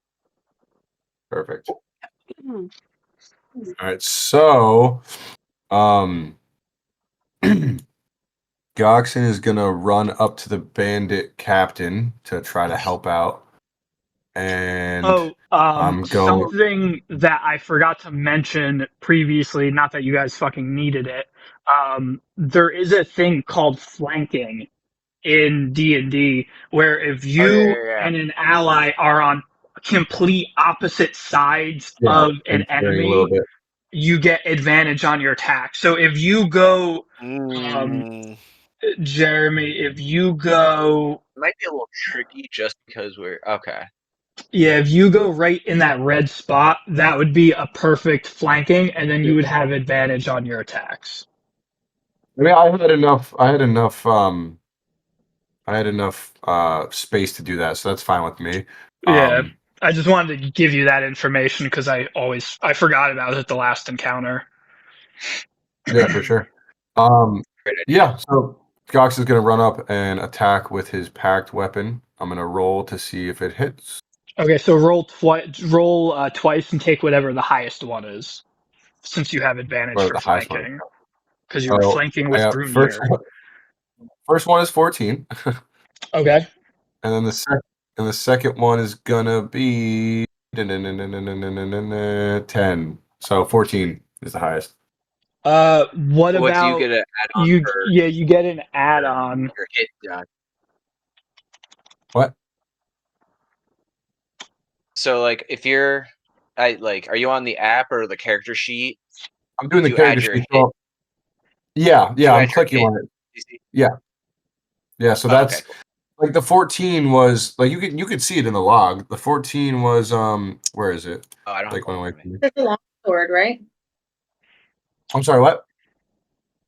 Perfect. All right, so, Goxon is gonna run up to the bandit captain to try to help out, and I'm going. Something that I forgot to mention previously. Not that you guys fucking needed it. There is a thing called flanking in D&D where if you and an ally are on complete opposite sides of an A little enemy, bit. you get advantage on your attack. So if you go Jeremy, if you go, It might be a little tricky just because we're okay. yeah, if you go right in that red spot, that would be a perfect flanking, and then you would have advantage on your attacks. I mean, I had enough space to do that, so that's fine with me. Yeah, I just wanted to give you that information because I forgot about it the last encounter. Yeah, for sure. Great idea. Yeah, so Gox is going to run up and attack with his packed weapon. I'm going to roll to see if it hits. Okay, so roll twice and take whatever the highest one is, since you have advantage Or for the highest one. flanking, because you were So flanking I with got Brunier. first one is 14, Okay. and then the second one is gonna be 10. So 14 is the highest. What What do about you get an add-on you? for Yeah, you get an add-on. your hit die? What? So like if you're are you on the app or the character sheet? I'm doing Do the you add character your sheet. hit? So, yeah, Do you I'm add your clicking hit? on it. DC? Yeah. So Oh, okay, that's cool. like the 14 was like you could see it in the log. The 14 was where is it? Oh, I don't Like have went away it from me. That's a long sword, right? I'm sorry, what?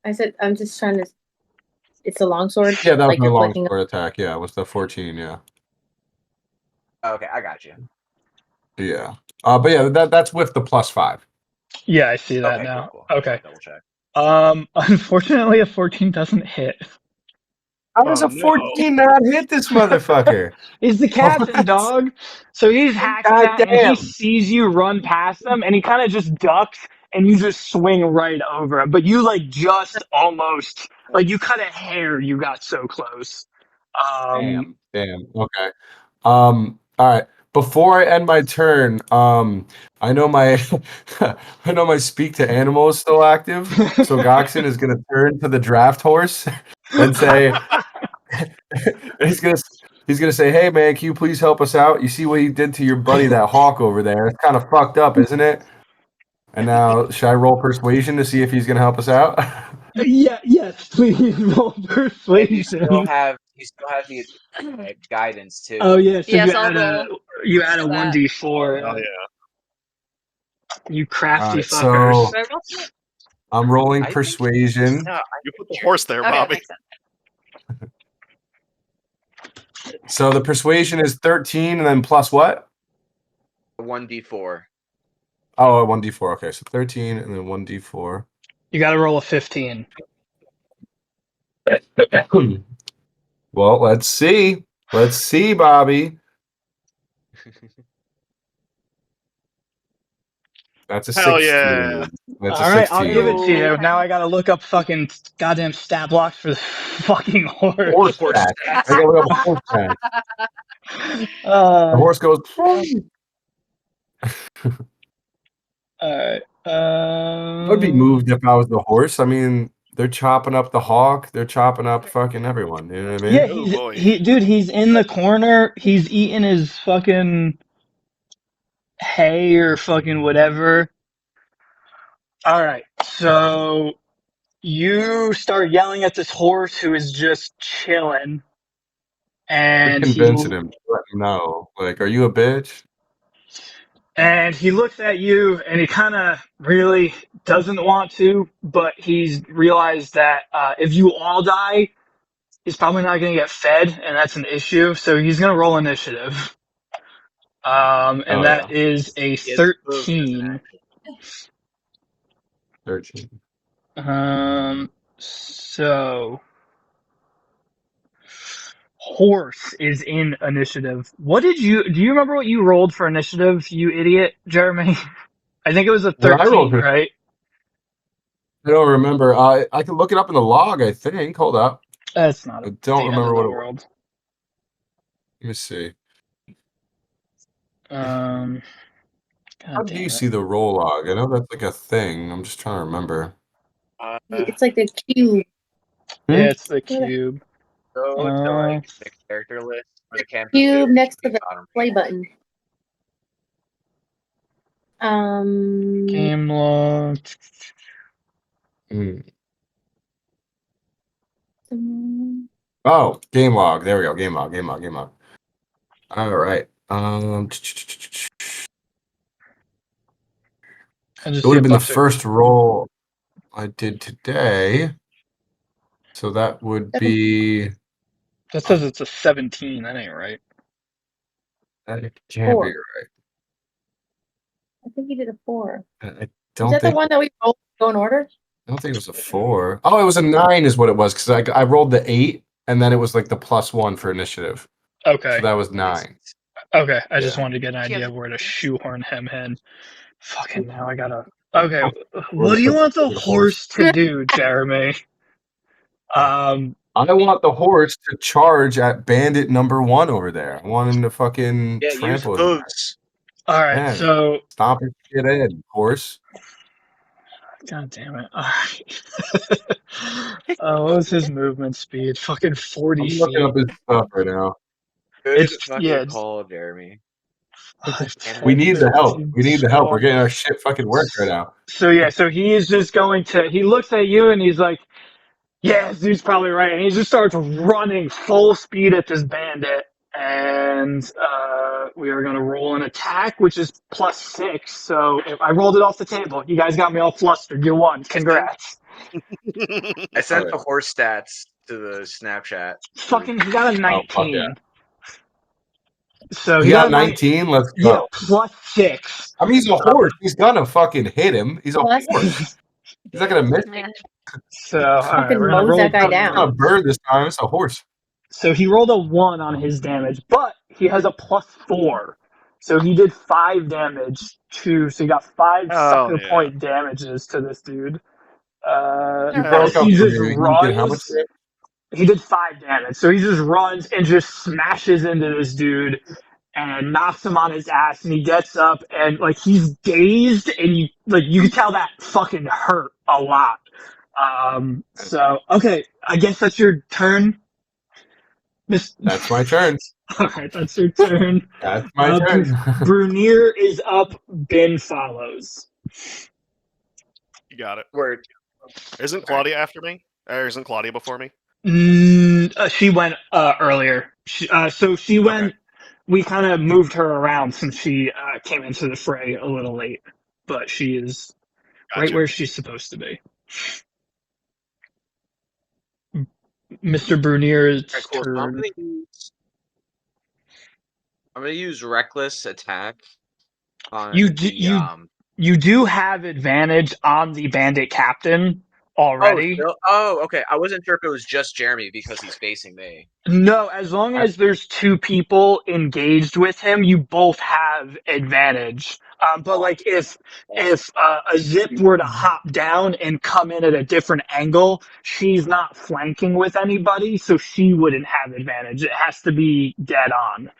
I said I'm just trying to. It's a long sword. Yeah, that was Like my you're long clicking. sword attack. Yeah, it was the 14. Yeah, Okay, I got you. yeah. But yeah, that's with the +5. Yeah, I see that Okay, now. cool. Okay. Double check. Unfortunately, a 14 doesn't hit. How does Oh, a no. 14 not hit this motherfucker? He's the captain, What? dog. So he's hacking God that, and he damn. sees you run past him, and he kind of just ducks, and you just swing right over him. But you like just almost, like you cut a hair. You got so close. Damn. Okay. All right. Before I end my turn, I know my I know my speak to animal is still active. So Goxin is gonna turn to the draft horse and say he's gonna say, "Hey man, can you please help us out? You see what he did to your buddy that hawk over there? It's kind of fucked up, isn't it?" And now, should I roll persuasion to see if he's gonna help us out? Yeah, yes, please roll And persuasion. you still have the guidance too. Oh yeah, so Yes, I'll roll. you add a That. 1d4. Oh, yeah. You All crafty right, fuckers. so Should I roll it? I'm rolling I think persuasion. no, You put the horse there, Okay, that Bobby. makes sense. So the persuasion is 13, and then plus what? 1d4. Oh, 1d4. Okay, so 13 and then 1d4. You got to roll a 15. Well, let's see. Let's see, Bobby. That's a Hell 16. yeah. That's a All right, I'll give it 16. to you. Okay. Now I got to look up fucking goddamn stat blocks for the fucking horse. Horse Horse track. I stats. gotta look up a horse track. The Uh, horse goes. all right. I would be moved if I was the horse. I mean, they're chopping up the hawk. They're chopping up fucking everyone. You know what I Yeah, mean? Oh, boy. he's in the corner. He's eating his fucking hay or fucking whatever. All right, so you start yelling at this horse who is just chilling, You're and convincing him. Let him know. Like, are you a bitch? he looks at you, and he kind of really doesn't want to, but he's realized that if you all die, he's probably not going to get fed, and that's an issue. So he's going to roll initiative. And Oh, that yeah. is a He has moved as an 13. action. 13. So horse is in initiative. Do you remember what you rolled for initiative, you idiot, Jeremy? I think it was a What I rolled 13, for, right? I don't remember. I can look it up in the log, I think. Hold up. That's not I a don't the end of remember the what it was. world. Let me see. God How do you damn it. see the roll log? I know that's like a thing. I'm just trying to remember. It's like the cube. Yeah, it's the What? cube. Go to like the character list for the campaign. Cube next to the bottom play right. button. Game log. Hmm. Oh, game log. There we go. Game log. All right. It would have been the first roll I did today. So that would be. That says it's a 17. That ain't right. That can't 4. be right. I think you did a 4. I Is don't that the think. one that we both go in order? I don't think it was a 4. Oh, it was a 9, is what it was, because I rolled the 8, and then it was like the +1 for initiative. Okay. So that was 9. Okay. I just Yeah. wanted to get an idea Yeah. of where to shoehorn him in. Fucking now I gotta. Okay. What do you want the horse to do, Jeremy? I want the horse to charge at bandit number 1 over there. I want him to fucking Yeah, use trample his ass. boots. All right. Yeah. So. Stomp his shit in, horse. God damn it. All right. What was his movement speed? Fucking 40 I'm feet. looking up his stuff right now. Good It's fucking call, Jeremy. We need the help. 13, We need the help. We're 12. getting our shit fucking worked right now. So yeah, so he is just going to. He looks at you and he's like, "Yeah, this dude's probably right." And he just starts running full speed at this bandit. And we are going to roll an attack, which is +6. So if I rolled it off the table. You guys got me all flustered. You won. Congrats. I sent Alright. the horse stats to the Snapchat. Fucking, he got a 19. fuck yeah. So He got 19. Let's go. Yeah, +6. I mean, he's a horse. He's gonna fucking hit him. He's a Well, that's- horse. He's not gonna miss. Yeah. So all right, Fucking we're gonna mows roll. that guy He's down. not a bird this time. It's a horse. So he rolled a 1 on his damage, but he has a +4. So he did 5 damage to. So he got 5 sucker point damages to this dude. You broke up he for just me. You did how much runs. damage? He did 5 damage. So he just runs and just smashes into this dude and knocks him on his ass. And he gets up and like he's dazed, and you can tell that fucking hurt a lot. So okay, I guess that's your turn. That's my turn. All right, that's your turn. That's my turn. Brunier is up. Ben follows. You got it. Word. Isn't Claudia after me? Or isn't Claudia before me? She went earlier. So she went. Okay. We kind of moved her around since she came into the fray a little late, but she is right Gotcha. where she's supposed to be. Mr. Brunier's Alright, cool. So turn. I'm gonna use reckless attack on You the, do have advantage on the bandit captain already. Okay. I wasn't sure if it was just Jeremy because he's facing me. No, as long as there's 2 people engaged with him, you both have advantage. But like if a zip were to hop down and come in at a different angle, she's not flanking with anybody, so she wouldn't have advantage. It has to be dead on.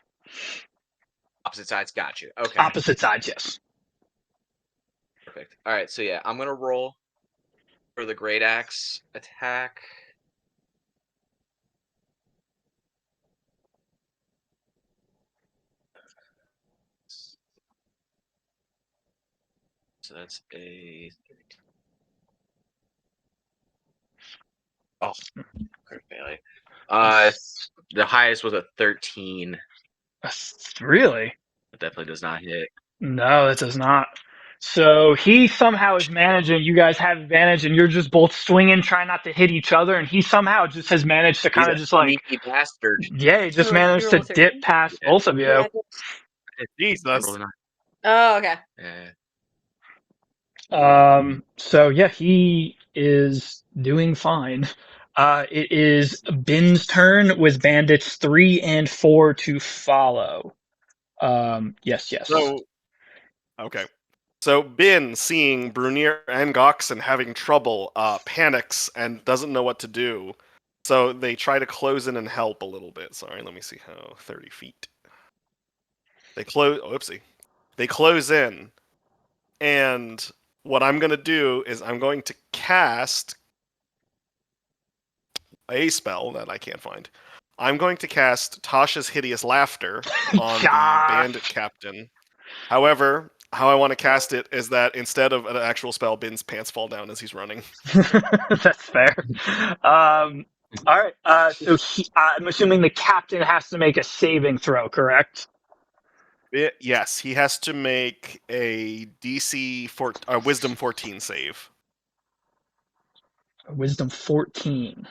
Opposite sides, got you. Okay. Opposite sides, yes. Perfect. Alright, so yeah, I'm gonna roll for the great axe attack. So that's a 13. Oh, failure. The highest was a 13. Really? It definitely does not hit. No, it does not. So he somehow is managing. You guys have advantage, and you're just both swinging, trying not to hit each other. And he somehow just has managed to kind of just like, sneaky bastard. yeah, he just managed to dip past both of you. Yeah. Jesus. Oh, okay. Yeah. So yeah, he is doing fine. It is Bin's turn with bandits 3 and 4 to follow. Yes. So, okay. So Bin, seeing Brunier and Goxon having trouble, panics and doesn't know what to do. So they try to close in and help a little bit. Sorry, let me see how 30 feet. They close. Oopsie. They close in, and what I'm going to do is I'm going to cast a spell that I can't find. I'm going to cast Tasha's Hideous Laughter on the bandit captain. However, how I want to cast it is that instead of an actual spell, Bin's pants fall down as he's running. That's fair. All right. So I'm assuming the captain has to make a saving throw, correct? Yes, he has to make a Wisdom 14 save. Wisdom 14.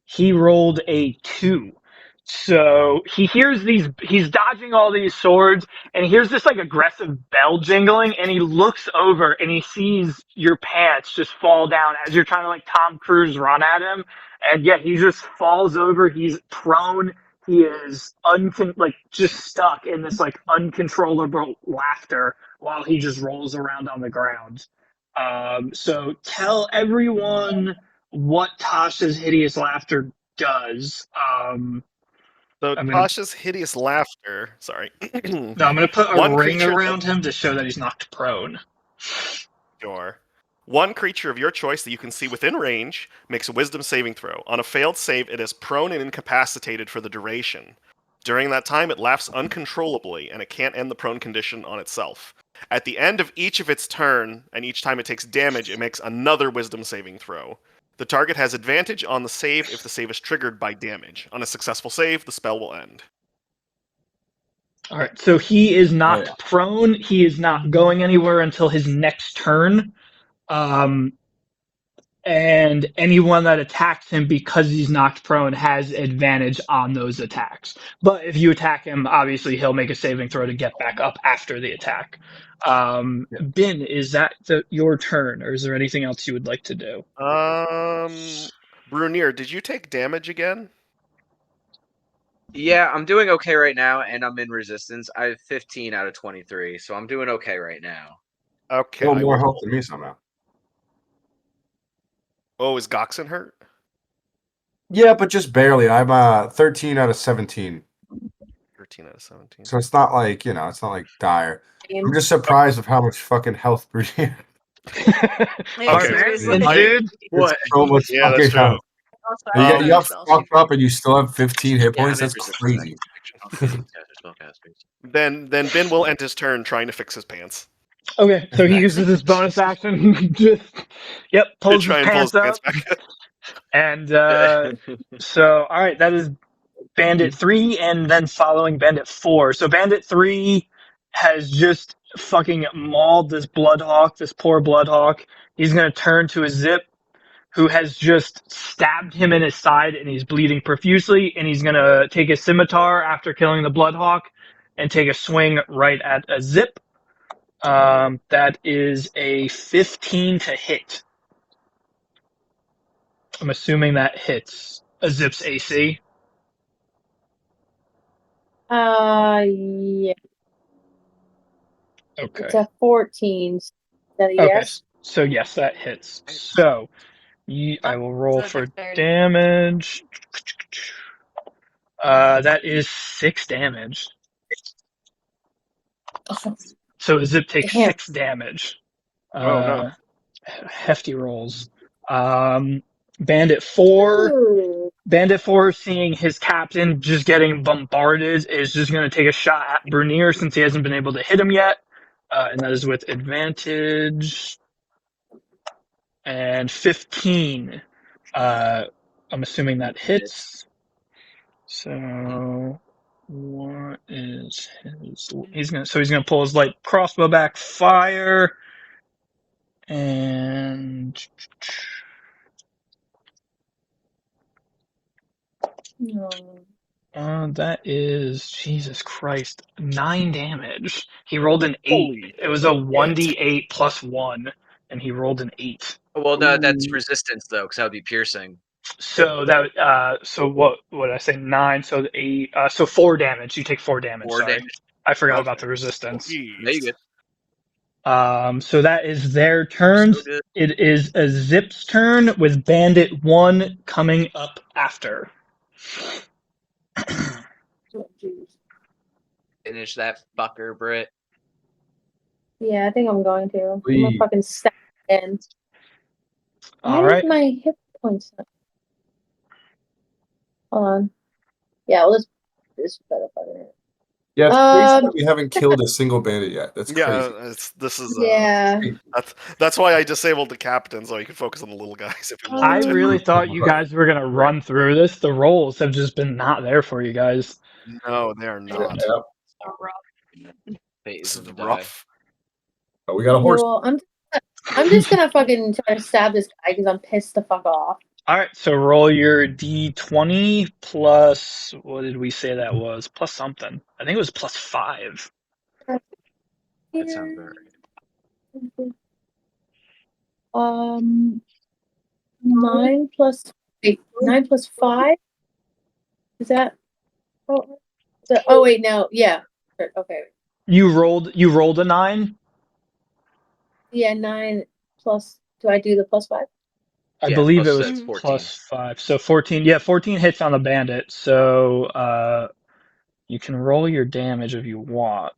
He rolled a 2. So he hears he's dodging all these swords, and he hears this like aggressive bell jingling, and he looks over and he sees your pants just fall down as you're trying to like Tom Cruise run at him. And yeah, he just falls over. He's prone. He is just stuck in this like uncontrollable laughter while he just rolls around on the ground. So tell everyone what Tasha's hideous laughter does. So I'm gonna Tasha's hideous laughter. Sorry. I'm gonna put a One ring creature around him to show that he's knocked prone. Sure. One creature of your choice that you can see within range makes a Wisdom saving throw. On a failed save, it is prone and incapacitated for the duration. During that time, it laughs uncontrollably, and it can't end the prone condition on itself. At the end of each of its turn, and each time it takes damage, it makes another Wisdom saving throw. The target has advantage on the save if the save is triggered by damage. On a successful save, the spell will end. All right, so he is knocked yeah. prone. He is not going anywhere until his next turn. And anyone that attacks him because he's knocked prone has advantage on those attacks. But if you attack him, obviously he'll make a saving throw to get back up after the attack. Yeah. Bin, is that your turn, or is there anything else you would like to do? Brunier, did you take damage again? Yeah, I'm doing okay right now, and I'm in resistance. I have 15 out of 23, so I'm doing okay right now. Okay. Still more health than me somehow. Oh, is Goxen hurt? Yeah, but just barely. I'm 13 out of 17. 13 out of 17. So it's not like, it's not like dire. I'm just surprised of how much fucking health Brunier. Seriously. Dude, What? So much Yeah, fucking that's true. health. Also, You I got have you got spells. fucked up and you still have 15 hit Yeah, I'm points. in That's resistance. crazy. Spellcasters. Then Ben will end his turn trying to fix his pants. Okay, so he uses his bonus action, just pulls his Try and pull his pants up, pants back. and so all right, that is Bandit 3, and then following Bandit 4. So Bandit 3 has just fucking mauled this Bloodhawk, this poor Bloodhawk. He's gonna turn to a Zip, who has just stabbed him in his side, and he's bleeding profusely, and he's gonna take his scimitar after killing the Bloodhawk and take a swing right at a Zip. That is a 15 to hit. I'm assuming that hits a Zip's AC. Yeah. Okay. It's a 14. Is that a Okay. yes? So yes, that hits. So I will roll for damage. That is 6 damage. Oh, So Zip takes damn. 6 damage. Oh, no. Hefty rolls. Bandit 4. Ooh. Bandit 4, seeing his captain just getting bombarded, is just going to take a shot at Brunier since he hasn't been able to hit him yet. And that is with advantage. And 15. I'm assuming that hits. So what is his? He's gonna pull his light crossbow back, fire, and No. that is Jesus Christ, 9 damage. He rolled an 8. Holy It was a 1d8 plus 1, and he rolled an 8. Well, no, that's Ooh. resistance though, because that would be piercing. So that so what did I say? 9. So 8. So 4 damage. You take 4 damage. 4 sorry. damage. I forgot Okay. about the resistance. No, you good. So that is their turns. So good. It is a Zip's turn with Bandit 1 coming up after. Oh, geez. Finish that fucker, Britt. Yeah, I think I'm going to. I'm Please. gonna fucking stab in. Why All did right. my hit points up? Hold on. Yeah, well, this better fucking hurt. Yeah, it's crazy Um, that we haven't killed a single bandit yet. That's crazy. Yeah, this is yeah. that's why I disabled the captain so he could focus on the little guys if he I wanted to. really thought you guys were gonna run through this. The rolls have just been not there for you guys. No, they are Yeah, not. yeah. So rough. Fate This is is in the die. rough. Oh, we got a Okay, horse. well, I'm just gonna fucking try to stab this guy because I'm pissed the fuck off. All right, so roll your d20 plus. What did we say that was? Plus something. I think it was plus 5. That sounds about right. 9 plus wait, 9 plus 5. Is that? Oh wait, no, yeah. Okay, You rolled a 9. yeah, 9 plus. Do I do the plus 5? I Yeah, believe it plus was that's 14. plus 5. So 14. Yeah, 14 hits on the bandit. So you can roll your damage if you want.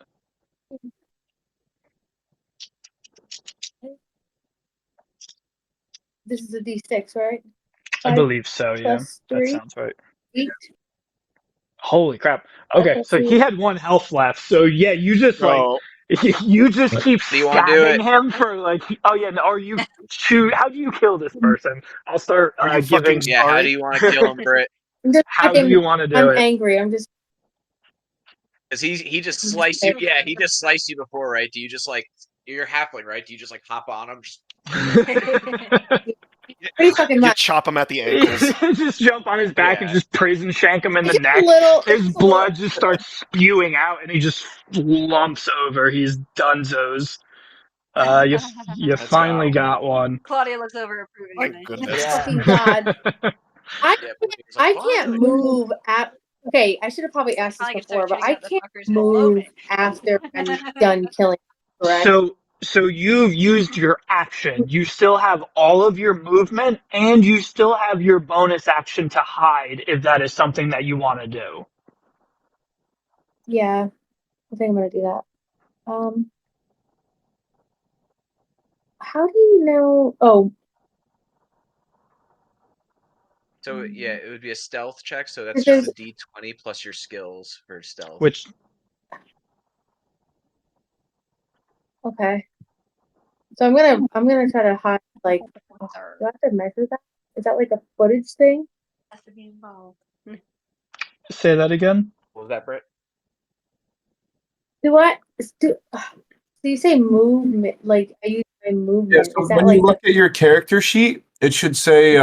This is a D6, right? I 5 believe so. Yeah, plus that 3, sounds right. 8. Holy crap. 5 Okay, plus so 3. he had 1 health left. So yeah, you just like No, you just keep Do you want to do stabbing it? him for like. Oh yeah, no, or you shoot. How do you kill this person? I'll start are you giving. fucking Yeah, how do sorry? you want to kill him, Britt? I'm just How do you want to do I'm it? angry. I'm just. Because he just sliced you. Yeah, he just sliced you before, right? Do you just like you're halfling, right? Do you just like hop on him? Just Pretty fucking You much. chop him at the ankles. Just jump on his back and Yeah. just prison shank him in It's the just a neck. little. His It's a blood little. just starts spewing out, and he just lumps over. He's dunzos. You That's finally wow. got one. Claudia looks over Thank approvingly. goodness. Yeah. Fucking god. I Yeah, can't, he's like, I can't "Finally." move at. Okay, I should have probably asked this Probably gonna start before, but shooting I at the can't fuckers below move me. after I'm done killing. Correct? So you've used your action. You still have all of your movement, and you still have your bonus action to hide if that is something that you want to do. Yeah, I think I'm gonna do that. How do you know? Oh, So yeah, it would be a stealth check. So that's because just a D20 plus your skills for stealth. Which okay. So I'm gonna try to hide. Like, do I have to measure that? Is that like a footage thing? Has to be involved. say that again. What was that, Britt? Do I do? So you say movement? Like I use my Yeah, movement. so Is that when like you look at your character sheet, it should say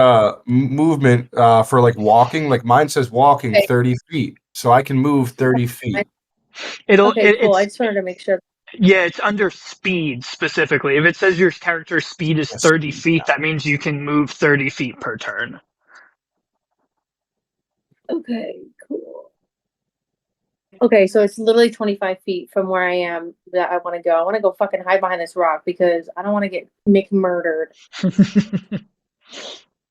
movement for like walking. Like mine says walking Okay. 30 feet. So I can move 30 feet. Okay, cool. I It's just wanted to make sure. yeah, it's under speed specifically. If it says your character's speed is Yes, 30 speed, feet, that means you can move 30 feet per turn. Okay, cool. Okay, so it's literally 25 feet from where I am that I want to go. I want to go fucking hide behind this rock because I don't want to get murdered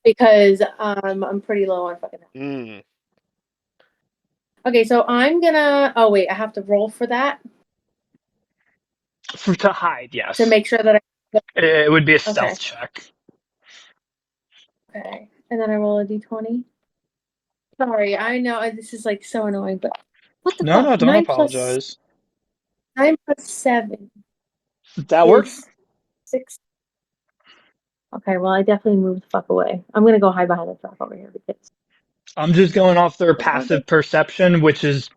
because I'm pretty low on fucking. Mm. Okay, so I'm gonna. Oh wait, I have to roll for that To hide, yes. to make sure that It would be a Okay. stealth check. Okay, and then I roll a d20. Sorry, I know this is like so annoying, but what the No, fuck? don't 9 apologize. 7 That works. is 6. Okay, well I definitely moved the fuck away. I'm gonna go hide behind the truck over here because. I'm just going off their passive perception, which is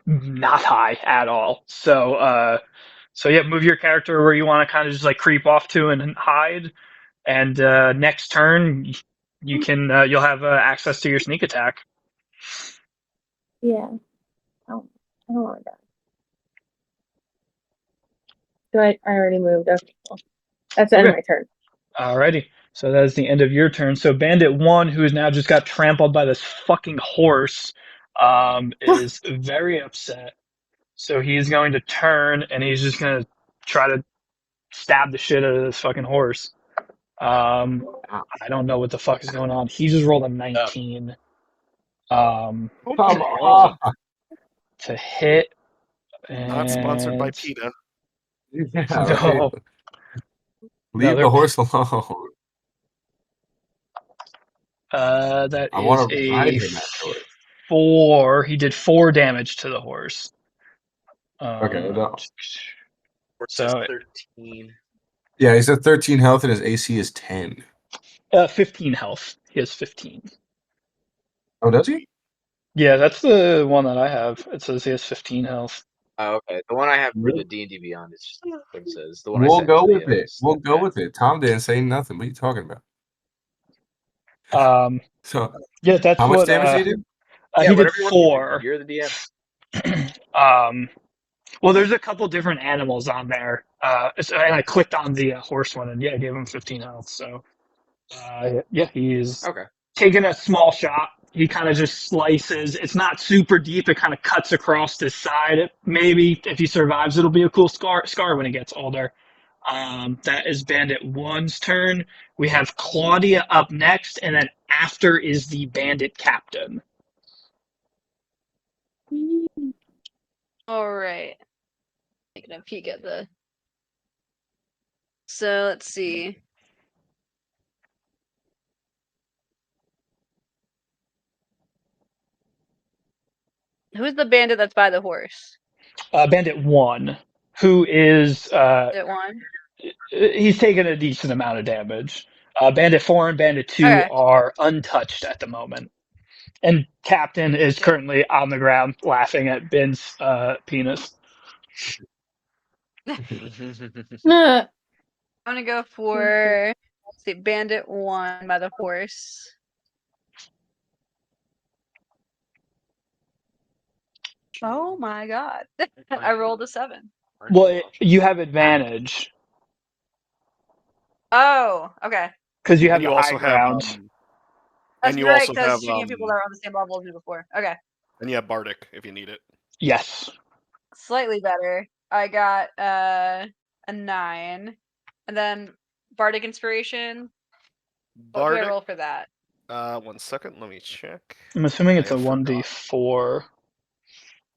not high at all. So yeah, move your character where you want to kind of just like creep off to and hide. And next turn, you can you'll have access to your sneak attack. Yeah. I don't want that. So I already moved. Okay, cool. That's the end of my turn. Alrighty. So that is the end of your turn. So Bandit 1, who has now just got trampled by this fucking horse, is very upset. So he's going to turn and he's just going to try to stab the shit out of this fucking horse. I don't know what the fuck is going on. He just rolled a 19. Come Okay. on. To hit. Not sponsored by And PETA. Yeah, no, right. Leave they're- the horse alone. that I is want to ride a him afterwards. 4. He did 4 damage to the horse. Okay, no. Or says So 13. Yeah, he's at 13 health and his AC is 10. 15 health. He has 15. Oh, does he? Yeah, that's the one that I have. It says he has 15 health. Oh, okay. The one I have for the Really? D&D Beyond is just what it says. The one I We'll sent go to with the, it. We'll go with it. Tom didn't say nothing. What are you talking about? So, Yeah, that's how much what damage did he do? Yeah, he did whatever you want to do. 4. You're the DM. Well, there's a couple different animals on there. And I clicked on the horse one, and yeah, I gave him 15 health. So, yeah, he's Okay. taking a small shot. He kind of just slices. It's not super deep. It kind of cuts across his side. Maybe if he survives, it'll be a cool scar when he gets older. That is Bandit 1's turn. We have Claudia up next, and then after is the Bandit Captain. All right. Taking a peek at the. So let's see. Who's the bandit that's by the horse? Bandit 1, who is Is it one? he's taken a decent amount of damage. Bandit 4 and Bandit 2 Okay. are untouched at the moment. And Captain is Okay. currently on the ground laughing at Ben's penis. Nah. I'm gonna go for let's see, Bandit 1 by the horse. Oh my god. I rolled a 7. Well, you have advantage Oh, okay. because you have And the you high also have ground. That's and you right, also have because shooting at people that are on the same level as me before. Okay. and you have Bardic if you need it. Yes. Slightly better. I got a 9. And then Bardic Inspiration. What do I Bardic. roll for that? 1 second. Let me check. I'm assuming I it's a have forgotten. 1d4.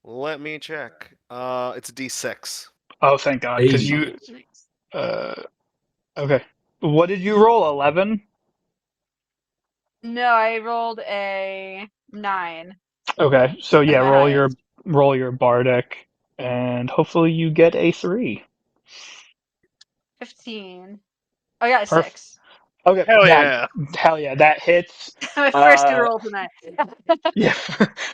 Let me check. It's a D6. Oh, thank God. Because you. Okay. What did you roll? 11? No, I rolled a 9. Okay. So yeah, my highest. roll your bardic, and hopefully you get a 3. 15. Oh, I got a Perf. 6. Okay. Hell Yeah. yeah! Hell yeah. That hits. My first good roll tonight. Yeah.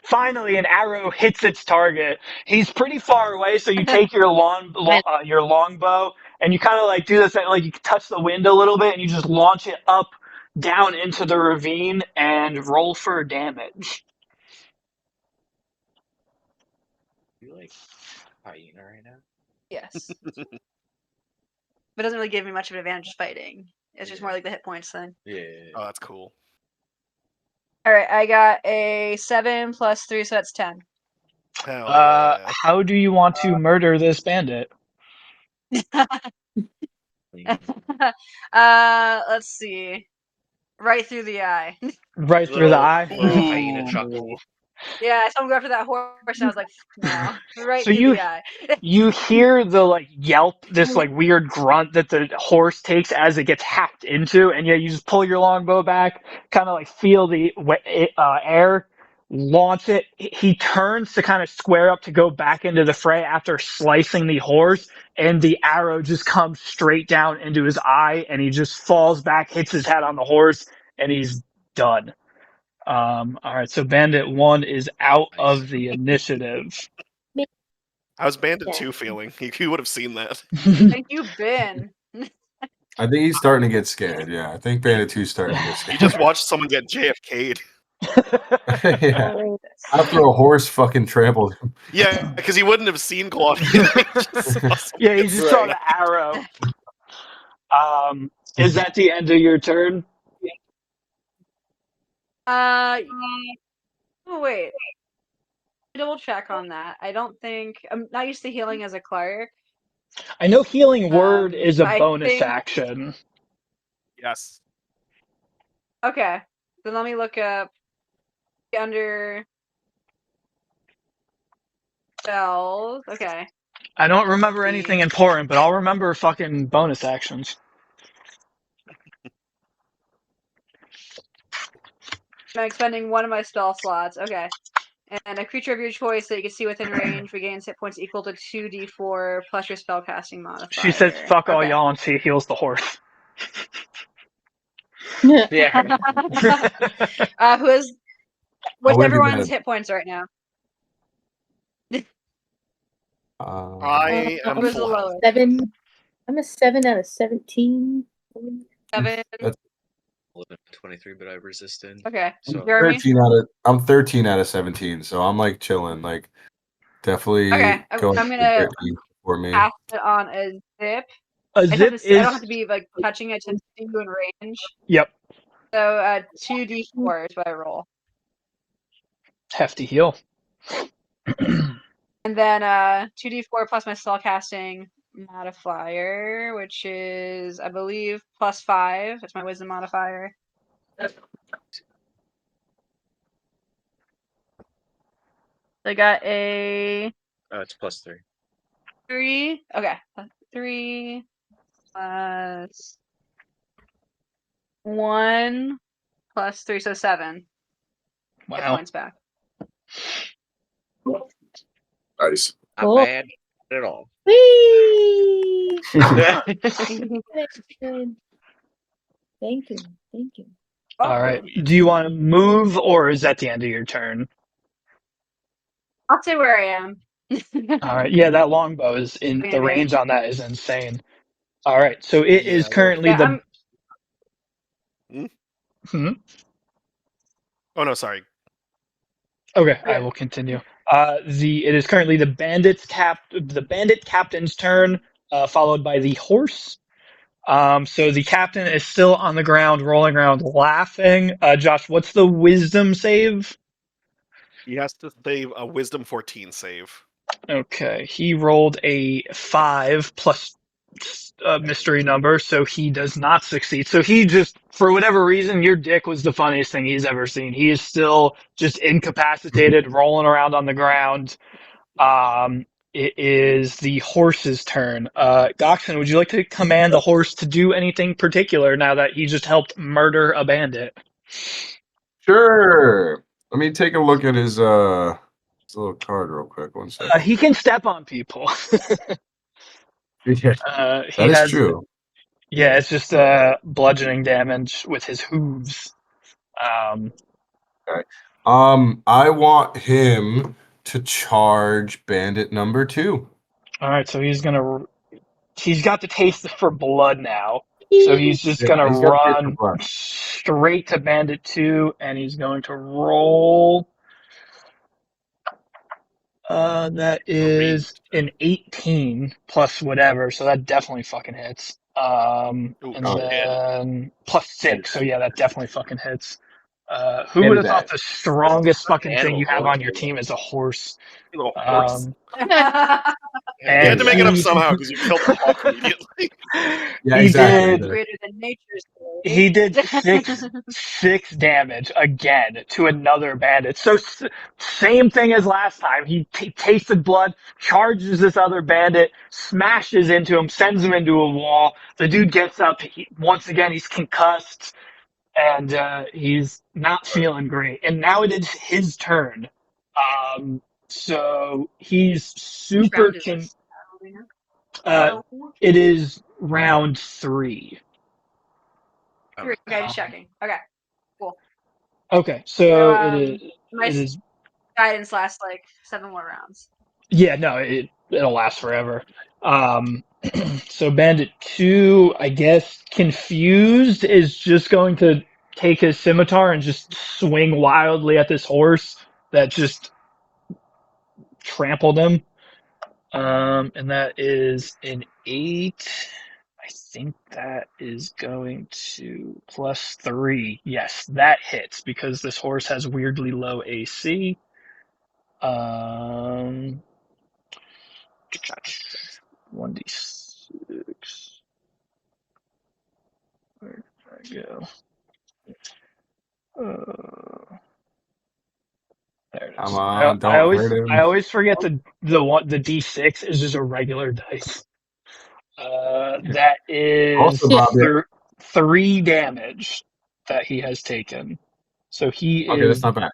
Finally, an arrow hits its target. He's pretty far away, so you take your longbow and you kind of like do this, like you touch the wind a little bit, and you just launch it up down into the ravine and roll for damage. You like hyena right now? Yes. But it doesn't really give me much of an advantage fighting. It's just more like the hit points then. Yeah. Oh, that's cool. Alright, I got a 7 plus 3, so that's 10. Hell yeah! How do you want to murder this bandit? Let's see. Right through the eye. Right through the eye. Little hyena Ooh. chuckle. Yeah, I saw him go after that horse, and I was like, no. Right So through you the eye. you hear the like yelp, this like weird grunt that the horse takes as it gets hacked into, and yeah, you just pull your longbow back, kind of like feel the air, launch it. He turns to kind of square up to go back into the fray after slicing the horse, and the arrow just comes straight down into his eye, and he just falls back, hits his head on the horse, and he's done. All right, so Bandit 1 is out Nice. of the initiative. How's Bandit Yeah. 2 feeling? He would have seen that. Thank you, Ben. I think he's starting to get scared. Yeah, I think Bandit 2's starting to get scared. He just watched someone get JFK'd. Yeah, Oh, after a horse fucking trampled him. Yeah, because he wouldn't have seen Claudia. He just saw someone Yeah, you get just saw Right. the arrow. Is that the end of your turn? Oh, wait. Double check on that. I don't think. I'm not used to healing as a cleric. I know Healing Word is a but I bonus think- action. Yes. Okay. Then let me look up under spells. Okay. I don't remember anything important, but I'll remember fucking bonus actions. I'm expending one of my spell slots. Okay. And a creature of your choice that you can see within range regains hit points equal to 2d4 plus your spellcasting modifier. She says, "Fuck all Okay. y'all," and she heals the horse. Yeah. Who is? What's wouldn't be everyone's mad. hit points right now? I am Who's the full health. lowest? 7. I'm a 7 out of 17. 7. Well, 23, but I resisted. Okay. So Jeremy. I'm 13 out of 17, so I'm like chilling. Like definitely Okay, going I'm gonna 13 for me. pass it on a zip. A I just have zip to see, I is. don't have to be like touching it to see you in range. Yep. So 2d4 is what I roll. Hefty heal. And then 2d4 plus my spellcasting modifier, which is, I believe, +5. That's my wisdom modifier. I got a it's +3. 3. Okay. 3 plus 1 plus 3, so 7. Hit Wow. points back. Nice. Not Cool. bad at all. Whee! Alright. Good. Thank you. Thank you. All right. Do you want to move, or is that the end of your turn? I'll stay where I am. All right. Yeah, that longbow is in the range on that is insane. All right. So it is Yeah, currently the. Hmm? Oh no, sorry. Okay, I will continue. It is currently the bandit captain's turn, followed by the horse. So the captain is still on the ground, rolling around, laughing. Josh, what's the wisdom save? He has to save a wisdom 14 save. Okay, he rolled a 5 plus a mystery number, so he does not succeed. So he just, for whatever reason, your dick was the funniest thing he's ever seen. He is still just incapacitated, rolling around on the ground. It is the horse's turn. Goxon, would you like to command the horse to do anything particular now that he just helped murder a bandit? Sure. Let me take a look at his little card real quick. One second. He can step on people. Yeah, He that is has, true. yeah, it's just bludgeoning damage with his hooves. Okay. I want him to charge bandit number 2. All right, so he's got the taste for blood now. So he's just Yeah, gonna he's got to get the run blood. straight to bandit 2, and he's going to roll. That is an 18 plus whatever, so that definitely fucking hits. And then plus 6, so yeah, that definitely fucking hits. Who would have thought the strongest fucking thing you have on your team is a horse? Horse. You And had to make it up somehow because you killed the hawk immediately. Yeah, he exactly. did. Greater than nature's. He did six damage again to another bandit. So same thing as last time. He tasted blood, charges this other bandit, smashes into him, sends him into a wall. The dude gets up. Once again, he's concussed, and he's not feeling great. And now it is his turn. So he's super. It is round 3. Okay, just checking. Okay, cool. Okay, so it My is. guidance lasts like 7 more rounds. Yeah, no, it'll last forever. So Bandit 2, I guess, confused, is just going to take his scimitar and just swing wildly at this horse that just trampled him. And that is an 8. I think that is going to +3. Yes, that hits because this horse has weirdly low AC. 1d6. Where did I go? There it is. Come on, don't hurt him. I always forget the d6 is just a regular dice. That is Also, Bobby. 3 damage that he has taken. So he Okay, is that's not bad.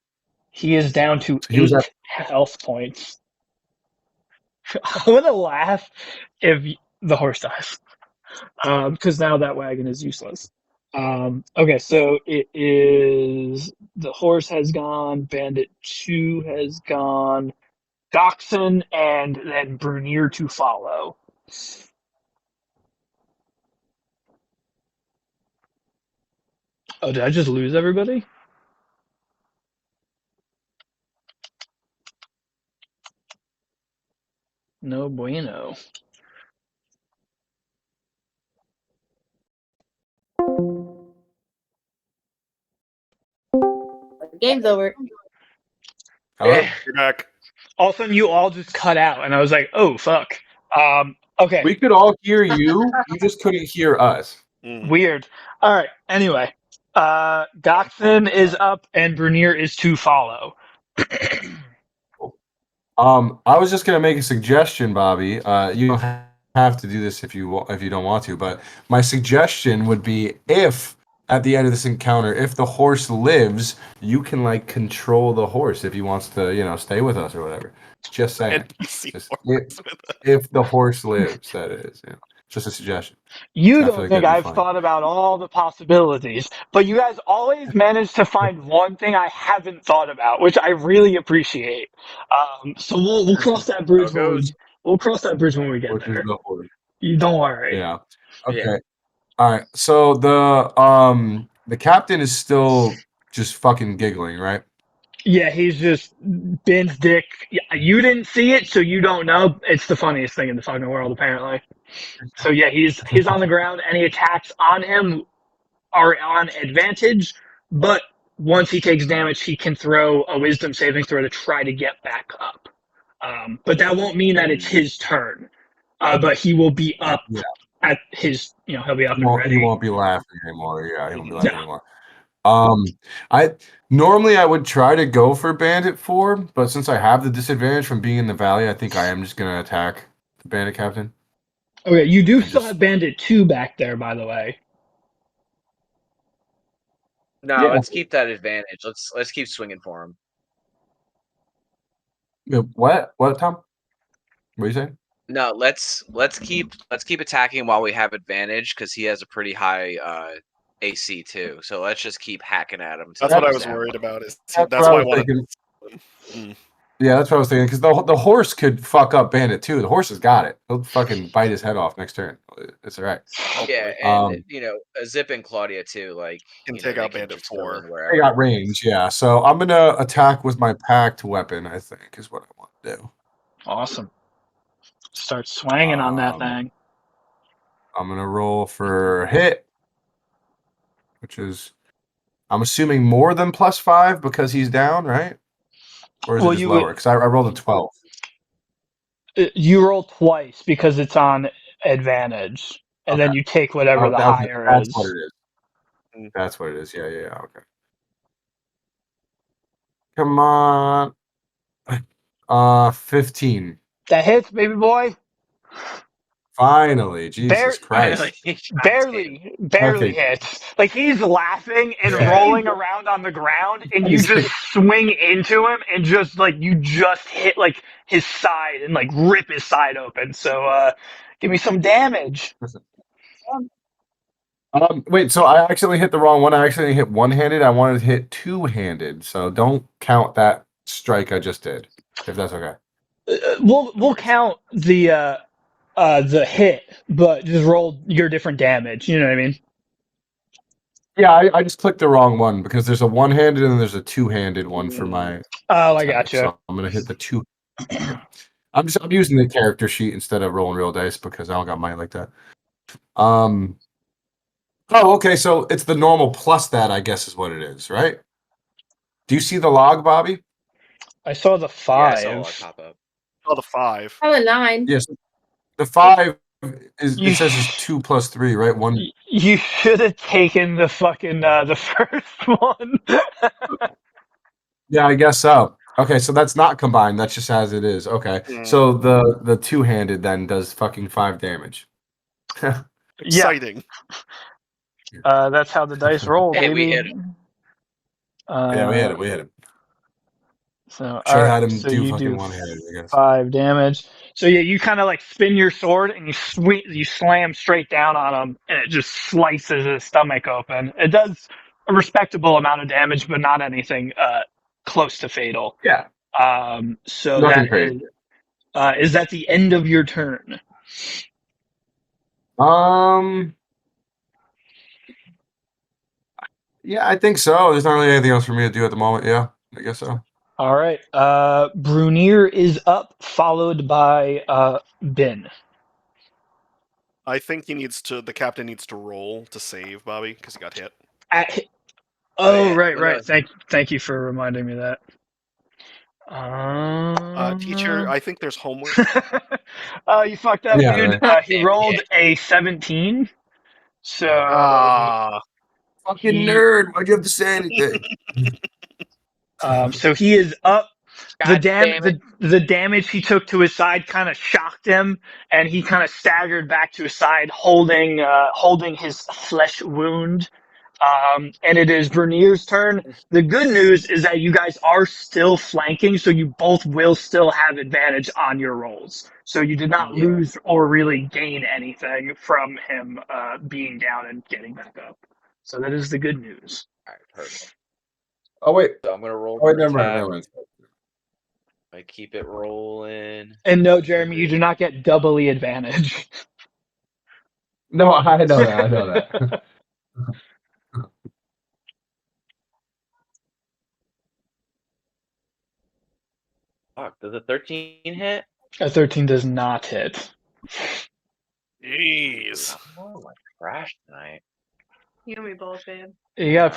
He is down to He was 8 at- health points. I'm gonna laugh if the horse dies, because now that wagon is useless. Okay, so it is the horse has gone, Bandit 2 has gone, Dachshund, and then Brunier to follow. Oh, did I just lose everybody? No bueno. Game's over. Hello? You're back. All of a sudden, you all just cut out, and I was like, "Oh fuck." Okay, We could all hear you. You just couldn't hear us. Mm. weird. All right. Anyway, Dachshund is up, and Brunier is to follow. I was just gonna make a suggestion, Bobby. You don't have to do this if you don't want to, but my suggestion would be if at the end of this encounter, if the horse lives, you can like control the horse if he wants to, stay with us or whatever. Just saying. NPC Just works with it. if the horse lives, that is. Just a suggestion. You I feel don't like think that'd be I've funny. thought about all the possibilities, but you guys always manage to find one thing I haven't thought about, which I really appreciate. So we'll cross that bridge How it goes. we'll cross that bridge when we get Which is there. the horse. You don't worry. Yeah. Okay. Yeah. All right. So the captain is still just fucking giggling, right? Yeah, he's just Ben's dick. You didn't see it, so you don't know. It's the funniest thing in the fucking world, apparently. So yeah, he's on the ground. Any attacks on him are on advantage, but once he takes damage, he can throw a wisdom saving throw to try to get back up. But that won't mean that it's his turn. But he will be up Yeah. at his, he'll be up He and won't, ready. he won't be laughing anymore. Yeah, he won't be laughing Yeah. anymore. I normally I would try to go for Bandit 4, but since I have the disadvantage from being in the valley, I think I am just gonna attack the Bandit Captain. Okay, you do And still just- have Bandit 2 back there, by the way. No, Yeah. let's keep that advantage. Let's keep swinging for him. What? What, Tom? What are you saying? No, let's keep attacking while we have advantage because he has a pretty high AC too. So let's just keep hacking at him. That's what I was Sam. worried about. That's what why I was wanted. thinking. Yeah, that's what I was thinking. Because the horse could fuck up Bandit too. The horse has got it. He'll fucking bite his head off next turn. It's all right. Yeah, and Zip and Claudia too. Like Can you take know, out they can Bandit just go 4. in I wherever. got range. Yeah, so I'm gonna attack with my packed weapon. I think is what I want to do. Awesome. Start swanging on that thing. I'm gonna roll for hit, which is I'm assuming more than +5 because he's down, right? Or is Well, it just you lower? Because I rolled a 12. You roll twice because it's on advantage, and then Okay. you take whatever the higher that's is. what it is. Mm. That's what it is. Yeah. Okay. Come on. 15. That hits, baby boy. Finally, Jesus Christ. Barely Okay. hits. Like he's laughing and Yeah. rolling around on the ground, and you He's just swing into him, and just like you just hit like his side and like rip his side open. So give me some damage. Wait, so I accidentally hit the wrong one. I accidentally hit one-handed. I wanted to hit two-handed. So don't count that strike I just did, if that's okay. We'll count the hit, but just roll your different damage. You know what I mean? Yeah, I just clicked the wrong one because there's a one-handed and there's a two-handed one for my. Oh, I attack, gotcha. So I'm gonna hit the two. Yeah. I'm using the character sheet instead of rolling real dice because I don't got mine like that. Oh, okay. So it's the normal plus that, I guess, is what it is, right? Do you see the log, Bobby? I saw the Yeah, 5. I saw it pop up. Oh, the 5. Oh, a 9. Yes. The 5 is You- it says it's 2 + 3, right? One. You should have taken the fucking the first one. Yeah, I guess so. Okay, so that's not combined. That's just as it is. Okay, so the two-handed then does fucking 5 damage. Exciting. That's how the dice roll, Hey, baby. we hit Yeah, we hit it. So Should have alright, had him so do you fucking do one handed, I guess. 5 damage. So yeah, you kind of like spin your sword and you slam straight down on him, and it just slices his stomach open. It does a respectable amount of damage, but not anything close to fatal. Yeah. So Nothing that crazy. is that the end of your turn? Yeah, I think so. There's not really anything else for me to do at the moment. Yeah, I guess so. All right. Brunier is up, followed by Bin. I think the captain needs to roll to save Bobby because he got hit. Oh, yeah. right. Thank you for reminding me that. Teacher, I think there's homework. You fucked up, Yeah, dude. right. He rolled a 17. So Ah, Fucking he, nerd. Why'd you have to say anything? so he is up. God damn it. The damage he took to his side kind of shocked him, and he kind of staggered back to his side, holding his flesh wound. And it is Bernier's turn. The good news is that you guys are still flanking, so you both will still have advantage on your rolls. So you did not Yeah. lose or really gain anything from him being down and getting back up. So that is the good news. Alright, perfect. Oh wait. So I'm gonna roll Oh wait, for never mind. attack. Never mind. I keep it rolling. And no, Jeremy, you do not get doubly advantage. No, I know that. I know that. Fuck, does a 13 hit? A 13 does not hit. jeez. Oh my crash tonight. You and me both, babe. You gotta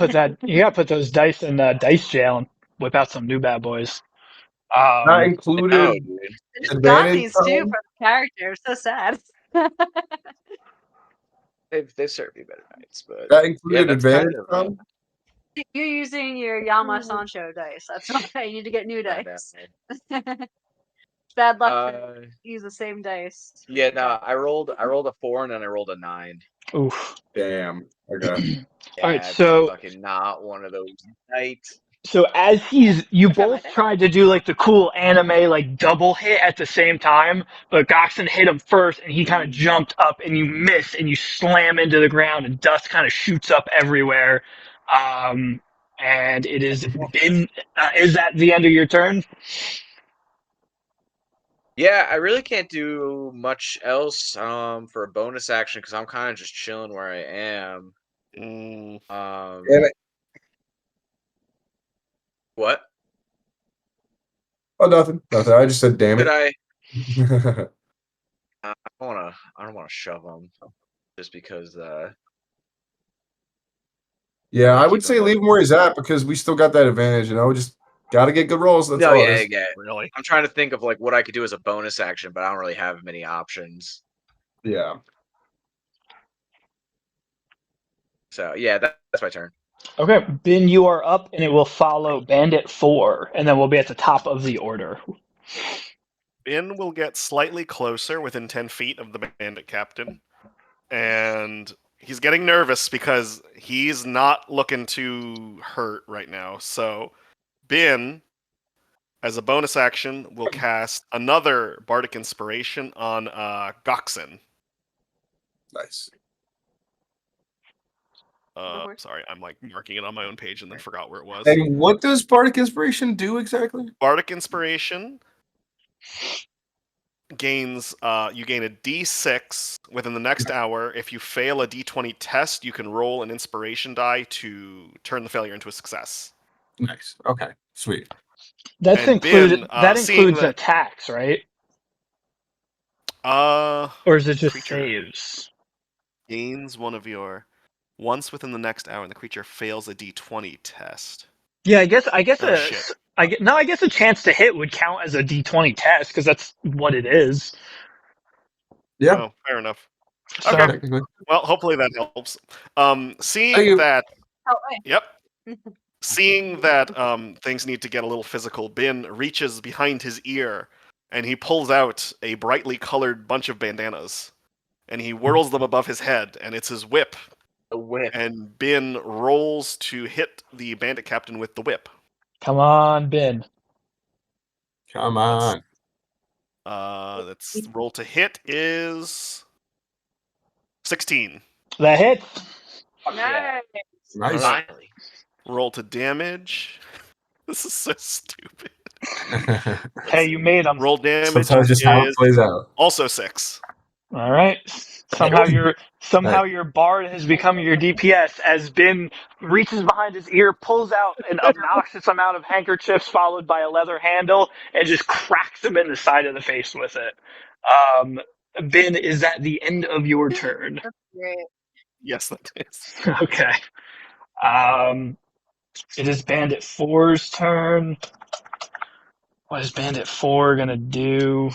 put those dice in dice jail and whip out some new bad boys. Not No, included dude. I just got advantage. these too Tom? for the character. So sad. They've served me better nights, but That yeah, included that's advantage. kind of Tom? You're using your Yama Sancho dice. That's why you need to get new I know. dice. Bad luck to Uh, use the same dice. yeah, no, I rolled a 4 and then I rolled a 9. Oof. Damn. Okay. All right, Yeah, it's so fucking not one of those nights. as you I tried my both best. tried to do like the cool anime like double hit at the same time, but Goxon hit him first and he kind of jumped up and you miss and you slam into the ground and dust kind of shoots up everywhere. And it is been is that the end of your turn? Yeah, I really can't do much else for a bonus action because I'm kind of just chilling where I am. Mm, Damn it. What? Oh, nothing. Nothing. I just said damn Did it. I don't wanna shove him just because Yeah, wanna I would keep say him leave him where he's at because we still got that advantage. Just gotta get good rolls. That's No, all it yeah, is. yeah. really? I'm trying to think of like what I could do as a bonus action, but I don't really have many options. Yeah. So yeah, that's my turn. Okay, Ben, you are up, and it will follow Bandit 4, and then we'll be at the top of the order. Bin will get slightly closer within 10 feet of the bandit captain. And he's getting nervous because he's not looking too hurt right now. So Bin, as a bonus action, will cast another Bardic Inspiration on Goxon. Nice. Sorry, I'm like marking it on my own page and then forgot where it was. And what does Bardic Inspiration do exactly? Bardic Inspiration gains you gain a D6 within the next hour. If you fail a D20 test, you can roll an inspiration die to turn the failure into a success. Nice. Okay. Sweet. That's And included. Ben, That seeing includes that- attacks, right? Or Or is it just creature saves? gains one of your once within the next hour, and the creature fails a D20 test. Yeah, I guess Oh, shit. I guess a chance to hit would count as a D20 test because that's what it is. Yeah. Oh, fair enough. So, Okay. Technically. Well, hopefully that helps. Thank Seeing you. that, Oh, wait. yep. Seeing that things need to get a little physical, Bin reaches behind his ear and he pulls out a brightly colored bunch of bandanas and he whirls them above his head, and it's his whip. The whip. And Bin rolls to hit the bandit captain with the whip. come on, Ben. Come on. That's roll to hit is 16. That hits. Fuck yeah. Nice. Nice. Finally. Roll to damage. This is so stupid. Hey, you made them. Roll damage Sometimes just how it is plays out. also 6. All right. Somehow your bard has become your DPS as Bin reaches behind his ear, pulls out an obnoxious amount of handkerchiefs followed by a leather handle, and just cracks him in the side of the face with it. Bin, is that the end of your turn? That's great. Yes, that is. Okay. It is Bandit 4's turn. What is Bandit 4 gonna do?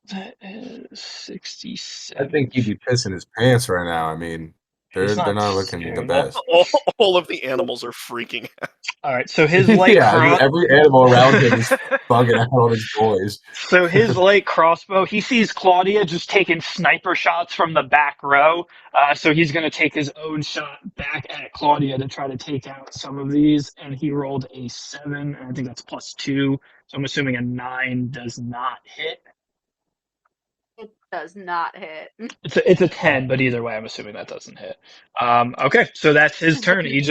That is 67. I think he'd be pissing his pants right now. I mean, they're He's not not looking the scared. best. All of the animals are freaking out. All right, so his light Yeah, every animal around him is bugging out on his boys. So his light crossbow, he sees Claudia just taking sniper shots from the back row. So he's going to take his own shot back at Claudia to try to take out some of these. And he rolled a 7, and I think that's +2. So I'm assuming a 9 does not hit. It does not hit. It's a 10, but either way, I'm assuming that doesn't hit. Okay, so that's his turn. He's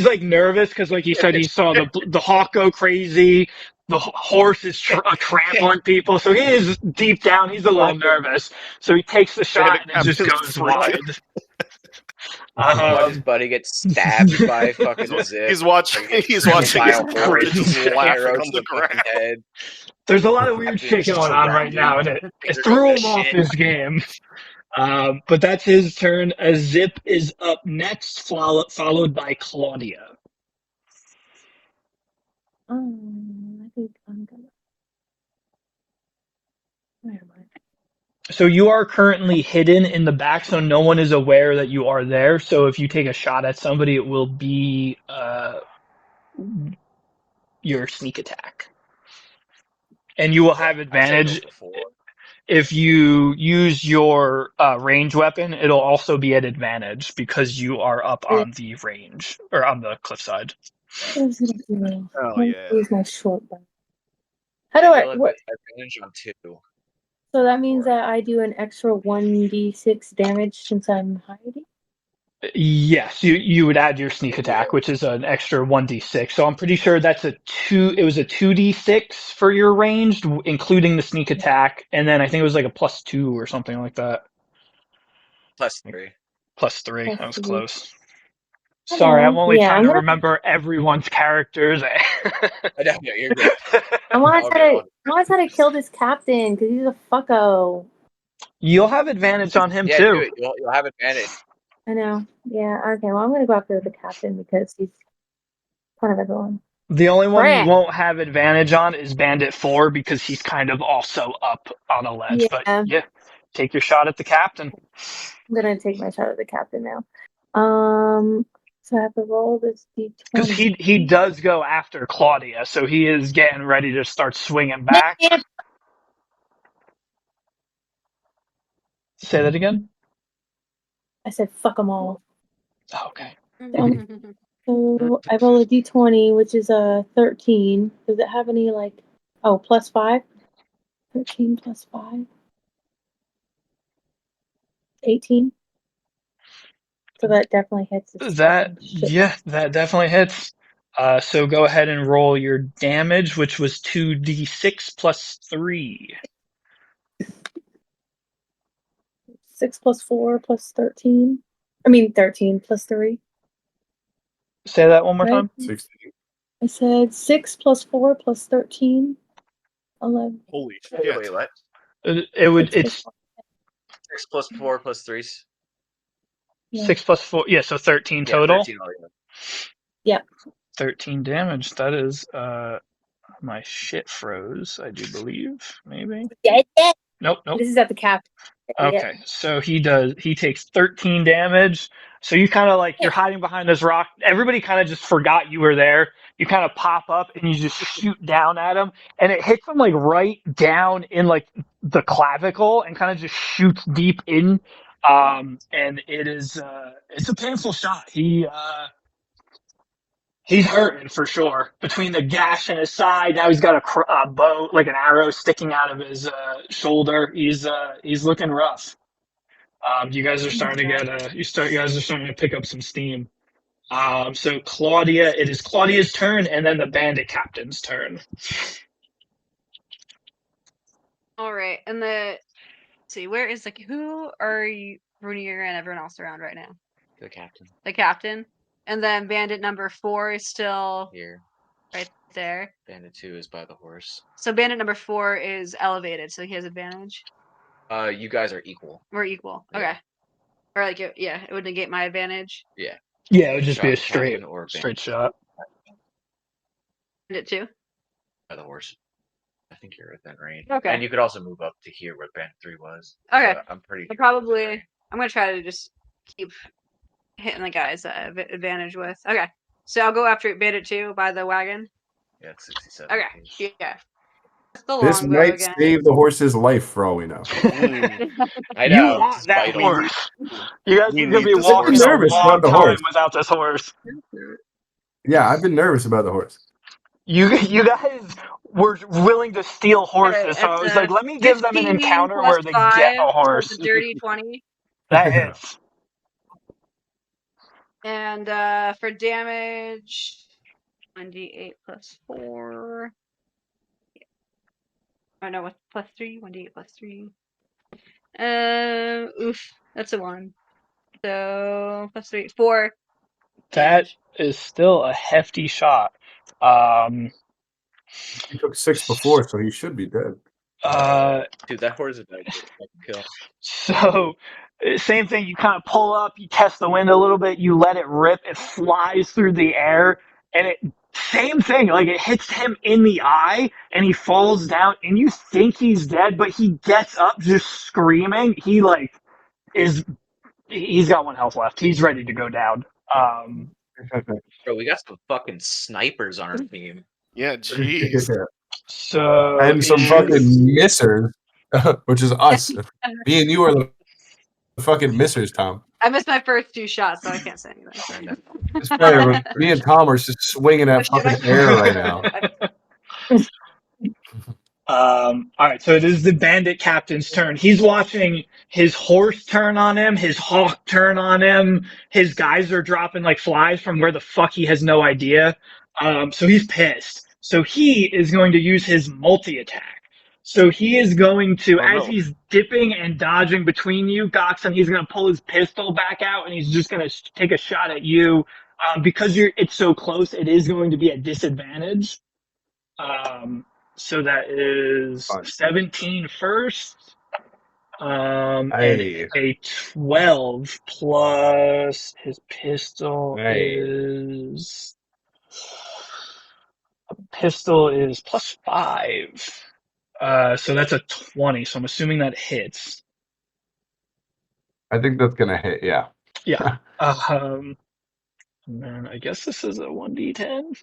like nervous because, like he said, he saw the hawk go crazy. The horse is trampling people, so he is deep down. He's a little nervous, so he takes the shot and it just goes wide. Watch his buddy get stabbed by fucking Zip. He's watching. He's watching his bridge just laughing on the ground. Head. There's a lot of weird shit going on right now, and it threw him off his game. But that's his turn. Zip is up next, followed by Claudia. I think I'm gonna. Where am I? So you are currently hidden in the back, so no one is aware that you are there. So if you take a shot at somebody, it will be your sneak attack. And you will have advantage if you use your range weapon. It'll also be at advantage because you are up on the range or on the cliffside. I was gonna do. Oh yeah. Use my short bow. How do I? What? Advantage on 2. So that means that I do an extra 1d6 damage since I'm hiding. Yes, you would add your sneak attack, which is an extra 1d6. So I'm pretty sure that's a 2. It was a 2d6 for your ranged, including the sneak attack, and then I think it was like a +2 or something like that. +3. +3. That was close. Sorry, I'm only trying to remember everyone's characters. I know, you're good. I want to try to kill this captain because he's a fucko. You'll have advantage on him Yeah, too. do it. You'll have advantage. I know. Yeah. Okay. Well, I'm gonna go after the captain because he's kind of everyone. The only one you won't have advantage on is Bandit 4 because he's kind of also up on a ledge. Yeah. But yeah, take your shot at the captain. I'm gonna take my shot at the captain now. So I have to roll this d20. Because he does go after Claudia, so he is getting ready to start swinging back. Say that again? I said fuck them all. Oh, okay. So I roll a d20, which is a 13. Does it have any like? Oh, +5. 13 + 5. 18. So that definitely hits. That definitely hits. So go ahead and roll your damage, which was 2d6 + 3. 6 + 4 + 13. I mean 13 + 3. Say that one more time. 16. I said 6 + 4 + 13. 11. Holy shit! Wait, what? It's 6 + 4 + 3. Yeah. 6 + 4. Yeah, so 13 total. 13 altogether. Yeah. 13 damage. That is my shit froze, I do believe. Maybe. Nope. This is at the captain. Okay, so he takes 13 damage. So you kind of like, you're hiding behind this rock. Everybody kind of just forgot you were there. You kind of pop up and you just shoot down at him, and it hits him like right down in like the clavicle and kind of just shoots deep in. And it's a painful shot. He's hurting for sure. Between the gash in his side, now he's got a bow, like an arrow, sticking out of his shoulder. He's looking rough. You guys are starting to get you guys are starting to pick up some steam. So Claudia, it is Claudia's turn, and then the bandit captain's turn. All right, and let's see, where is who are you, Brunier and everyone else around right now? The captain The captain, and then bandit number 4 is still here. right there. Bandit 2 is by the horse. So bandit number 4 is elevated, so he has advantage. You guys are equal. We're equal. Yeah. Okay. Or it would negate my advantage. Yeah. Yeah, it would just Shot be a at captain straight or straight shot. Bandit 2. By the horse. I think you're within range. Okay. And you could also move up to here where Bandit 3 was. Okay. So I'm pretty. I'm gonna try to just keep hitting the guys that I have advantage with. Okay. So I'll go after bandit 2 by the wagon. Yeah, it's 67. Okay. Yeah. The This longbow might again. save the horse's life for all we know. I You know. want that despite all- horse. You guys We are gonna need be this walking horse. a Nervous long about the time horse. without this horse. Yeah, I've been nervous about the horse. You guys were willing to steal horses, so I was like, let me give them an 15 encounter plus where they get 5, a so horse. it's a dirty 20. That hits. And for damage, 1d8 plus 4. Oh no, what's plus 3? 1d8 plus 3. Oof, that's a 1. So plus 3, 4. That damage. is still a hefty shot. He took 6 before, so he should be dead. Dude, that horse is a fucking kill. So, same thing. You kind of pull up, you test the wind a little bit, you let it rip, it flies through the air, and same thing. Like it hits him in the eye, and he falls down, and you think he's dead, but he gets up just screaming. He's got 1 health left. He's ready to go down. Bro, we got some fucking snipers on our team. Yeah, jeez. So And some it fucking is- missers, which is us. Me and you are the fucking missers, Tom. I missed my first 2 shots, so I can't say anything. I know. It's better, but me and Tom are just swinging at fucking air right now. All right, so it is the bandit captain's turn. He's watching his horse turn on him, his hawk turn on him. His guys are dropping like flies from where the fuck he has no idea. So he's pissed. So he is going to use his multi-attack. So he is going to, as he's dipping and dodging between you, Goxon, he's going to pull his pistol back out and he's just going to take a shot at you. Because it's so close, it is going to be a disadvantage. So that is 17 first. And a 12 plus his pistol is plus 5. So that's a 20. So I'm assuming that hits. I think that's gonna hit, yeah. Yeah. And then I guess this is a 1d10.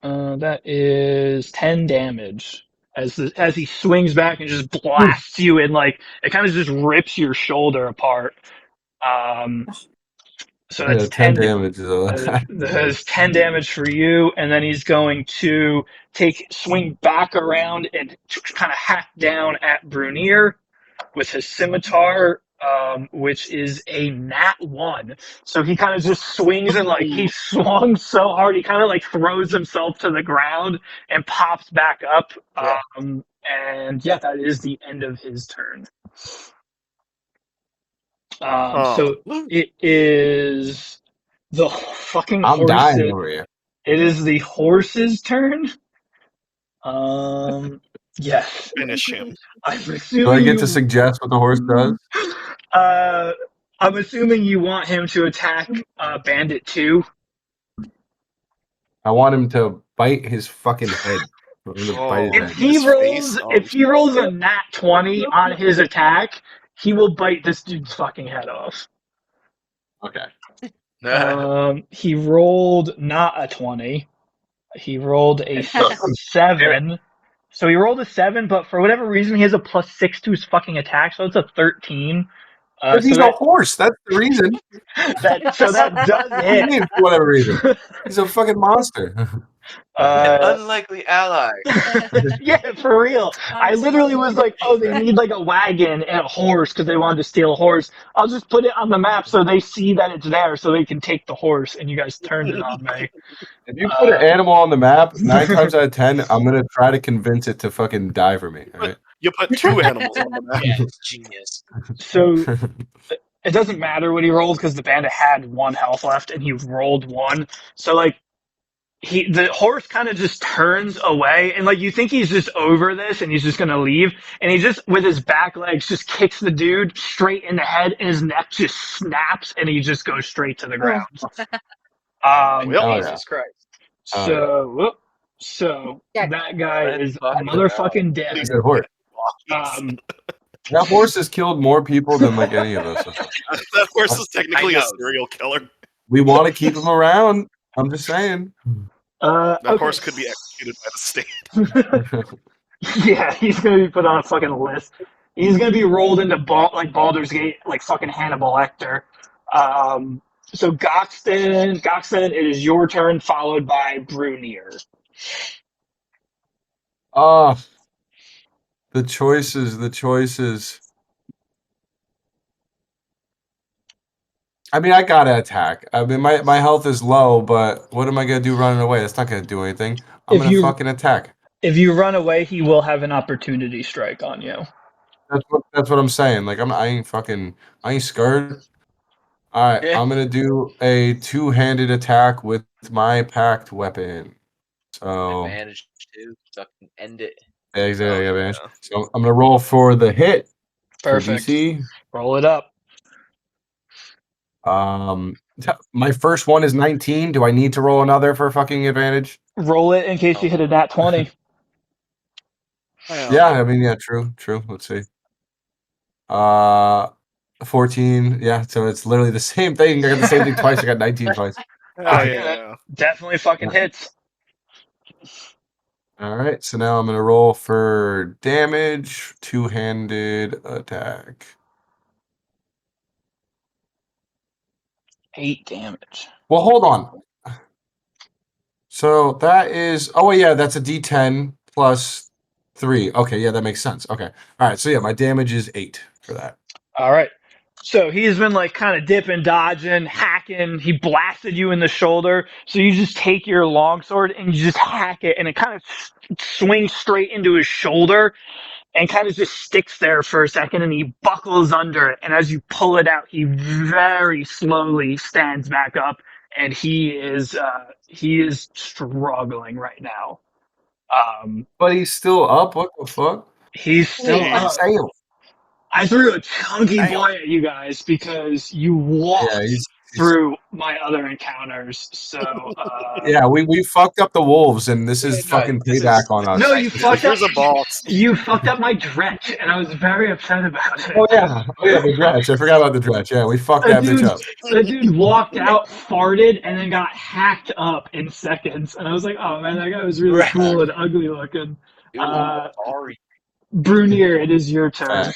That is 10 damage as he swings back and just blasts you in, like it kind of just rips your shoulder apart. So that's 10 damage. That's 10 damage for you, and then he's going to swing back around and kind of hack down at Brunier with his scimitar, which is a nat 1. So he kind of just swings and he swung so hard he kind of throws himself to the ground and pops back up. And yeah, that is the end of his turn. So it is the fucking I'm dying over here. It is the horse's turn. Yes. Finish him. I'm assuming Do I get to suggest what the horse does? I'm assuming you want him to attack Bandit 2. I want him to bite his fucking head. If he rolls a nat 20 on his attack, he will bite this dude's fucking head off. Okay. He rolled not a 20. He rolled a 7. So he rolled a 7, but for whatever reason, he has a +6 to his fucking attack, so it's a 13. Because he's a horse. That's the reason. that does What do you hit. mean, for whatever reason? He's a fucking monster. An unlikely ally. Yeah, for real. I literally was like, oh, they need like a wagon and a horse because they wanted to steal a horse. I'll just put it on the map so they see that it's there so they can take the horse, and you guys turned it on me. If you put an animal on the map, 9 times out of 10, I'm gonna try to convince it to fucking die for me. All right? You put 2 animals on the map. Yeah, it's genius. So it doesn't matter what he rolled because the bandit had 1 health left and he rolled 1. So like the horse kind of just turns away and like you think he's just over this and he's just gonna leave, and he just with his back legs just kicks the dude straight in the head and his neck just snaps and he just goes straight to the ground. Well, Jesus Christ. So Yeah. that guy Red is fucking motherfucking He's dead. a good horse. That horse has killed more people than like any of us. that horse is technically I a know. serial killer. We want to keep him around. I'm just saying. That horse could be executed by the state. Yeah, he's gonna be put on a fucking list. He's gonna be rolled into like Baldur's Gate, like fucking Hannibal Lecter. So Goxton, it is your turn, followed by Brunier. The choices. I mean, I gotta attack. I mean, my health is low, but what am I gonna do running away? That's not gonna do anything. I'm gonna fucking attack. If you run away, he will have an opportunity strike on you. That's what I'm saying. Like I ain't scared. All right, Yeah. I'm gonna do a 2-handed attack with my packed weapon. So Advantage too. Fucking end it. yeah, exactly. Oh, Advantage. yeah. So I'm gonna roll for the hit. For Perfect. DC. Roll it up. My first one is 19. Do I need to roll another for fucking advantage? Roll it in case you hit a nat 20. Well, Yeah, I mean, yeah, true. Let's see. 14. Yeah, so it's literally the same thing. I got the same thing twice. I got 19 twice. Oh, yeah. Definitely fucking hits. All right, so now I'm gonna roll for damage. 2-handed attack. 8 damage. Well, hold on. So that is. Oh, yeah, that's a D10 plus 3. Okay, yeah, that makes sense. Okay, all right. So yeah, my damage is 8 for that. All right. So he's been like kind of dipping, dodging, hacking. He blasted you in the shoulder. So you just take your longsword and you just hack it, and it kind of swings straight into his shoulder and kind of just sticks there for a second, and he buckles under it. And as you pull it out, he very slowly stands back up, and he is struggling right now. But he's still up. What the fuck? He's still Jeez. up. Damn. I threw a chunky boy at you guys because you walked Yeah, he's through my other encounters. So yeah, we fucked up the wolves, and this is fucking payback on us. no, you fucked up. Here's a boss. You fucked up my dretch, and I was very upset about it. Oh yeah, the dredge. I forgot about the dredge. Yeah, we fucked that bitch up. The dude walked out, farted, and then got hacked up in seconds. And I was like, oh man, that guy was really Right. cool and ugly looking. Dude, sorry. Brunier, it is your turn.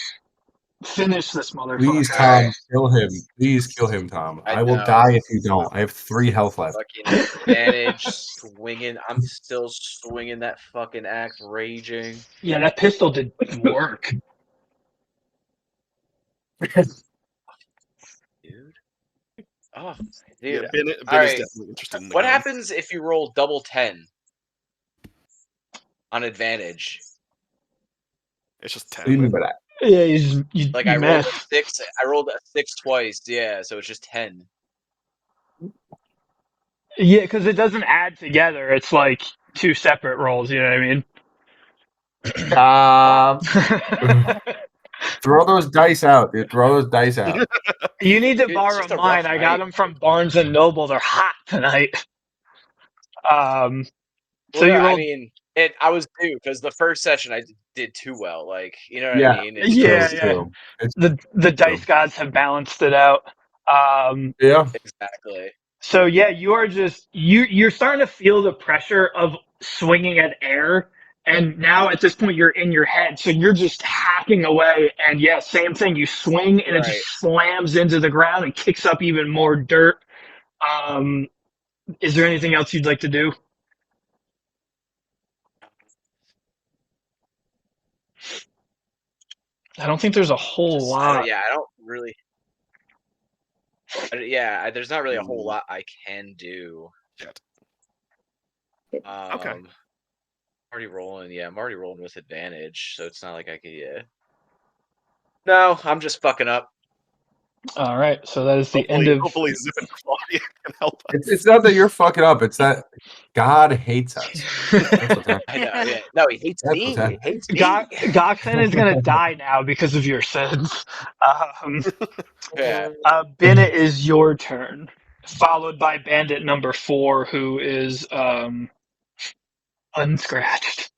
Finish this motherfucker. Please, Tom, kill him. Please kill him, Tom. I I will know. die if you don't. I have 3 health left. Fucking advantage, swinging. I'm still swinging that fucking axe, raging. Yeah, that pistol did work. Dude. Oh, Yeah, dude. Ben is Alright. definitely interested in the What gun. happens if you roll double 10 on advantage? It's just What do you 10. mean by that? Yeah, you Like I rolled a mess. 6. I rolled a 6 twice. Yeah, so it's just 10. Yeah, because it doesn't add together. It's like 2 separate rolls. You know what I mean? Throw those dice out, dude. Throw those dice out. You need to Dude, it's borrow just a mine. rough I got night. them from Barnes and Noble. They're hot tonight. So Well, you I rolled. mean, I was due because the first session I did too well. Like, you know what Yeah. I mean? It's Yeah, just- yeah. The dice gods have balanced it out. Yeah. exactly. So yeah, you are just you're starting to feel the pressure of swinging at air, And now at this point you're in your head, so you're just hacking away. And yeah, same thing. You swing and it Right. just slams into the ground and kicks up even more dirt. Is there anything else you'd like to do? I don't think there's a whole lot. I don't really. There's not really a whole lot I can do. Shit. I'm already rolling. Yeah, I'm already rolling with advantage, so it's not like I could. Yeah. No, I'm just fucking up. All right, so that is the end of. Hopefully, Zip and Claudia can help us. It's not that you're fucking up. It's that God hates us. That's what's happening. I know. Yeah. No, he hates That's me. what's He happening. hates me. Goxen is gonna die now because of your sins. Yeah. Ben, it is your turn, followed by Bandit number 4, who is unscratched.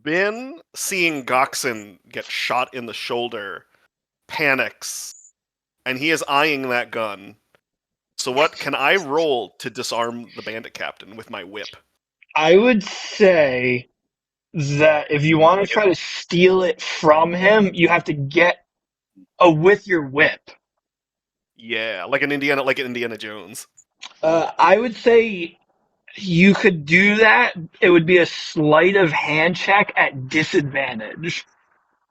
Bin, seeing Goxen get shot in the shoulder, panics, and he is eyeing that gun. So what can I roll to disarm the bandit captain with my whip? I would say that if you want to try to steal it from him, you have to get with your whip. Yeah, like an Indiana Jones. I would say you could do that. It would be a sleight of hand check at disadvantage.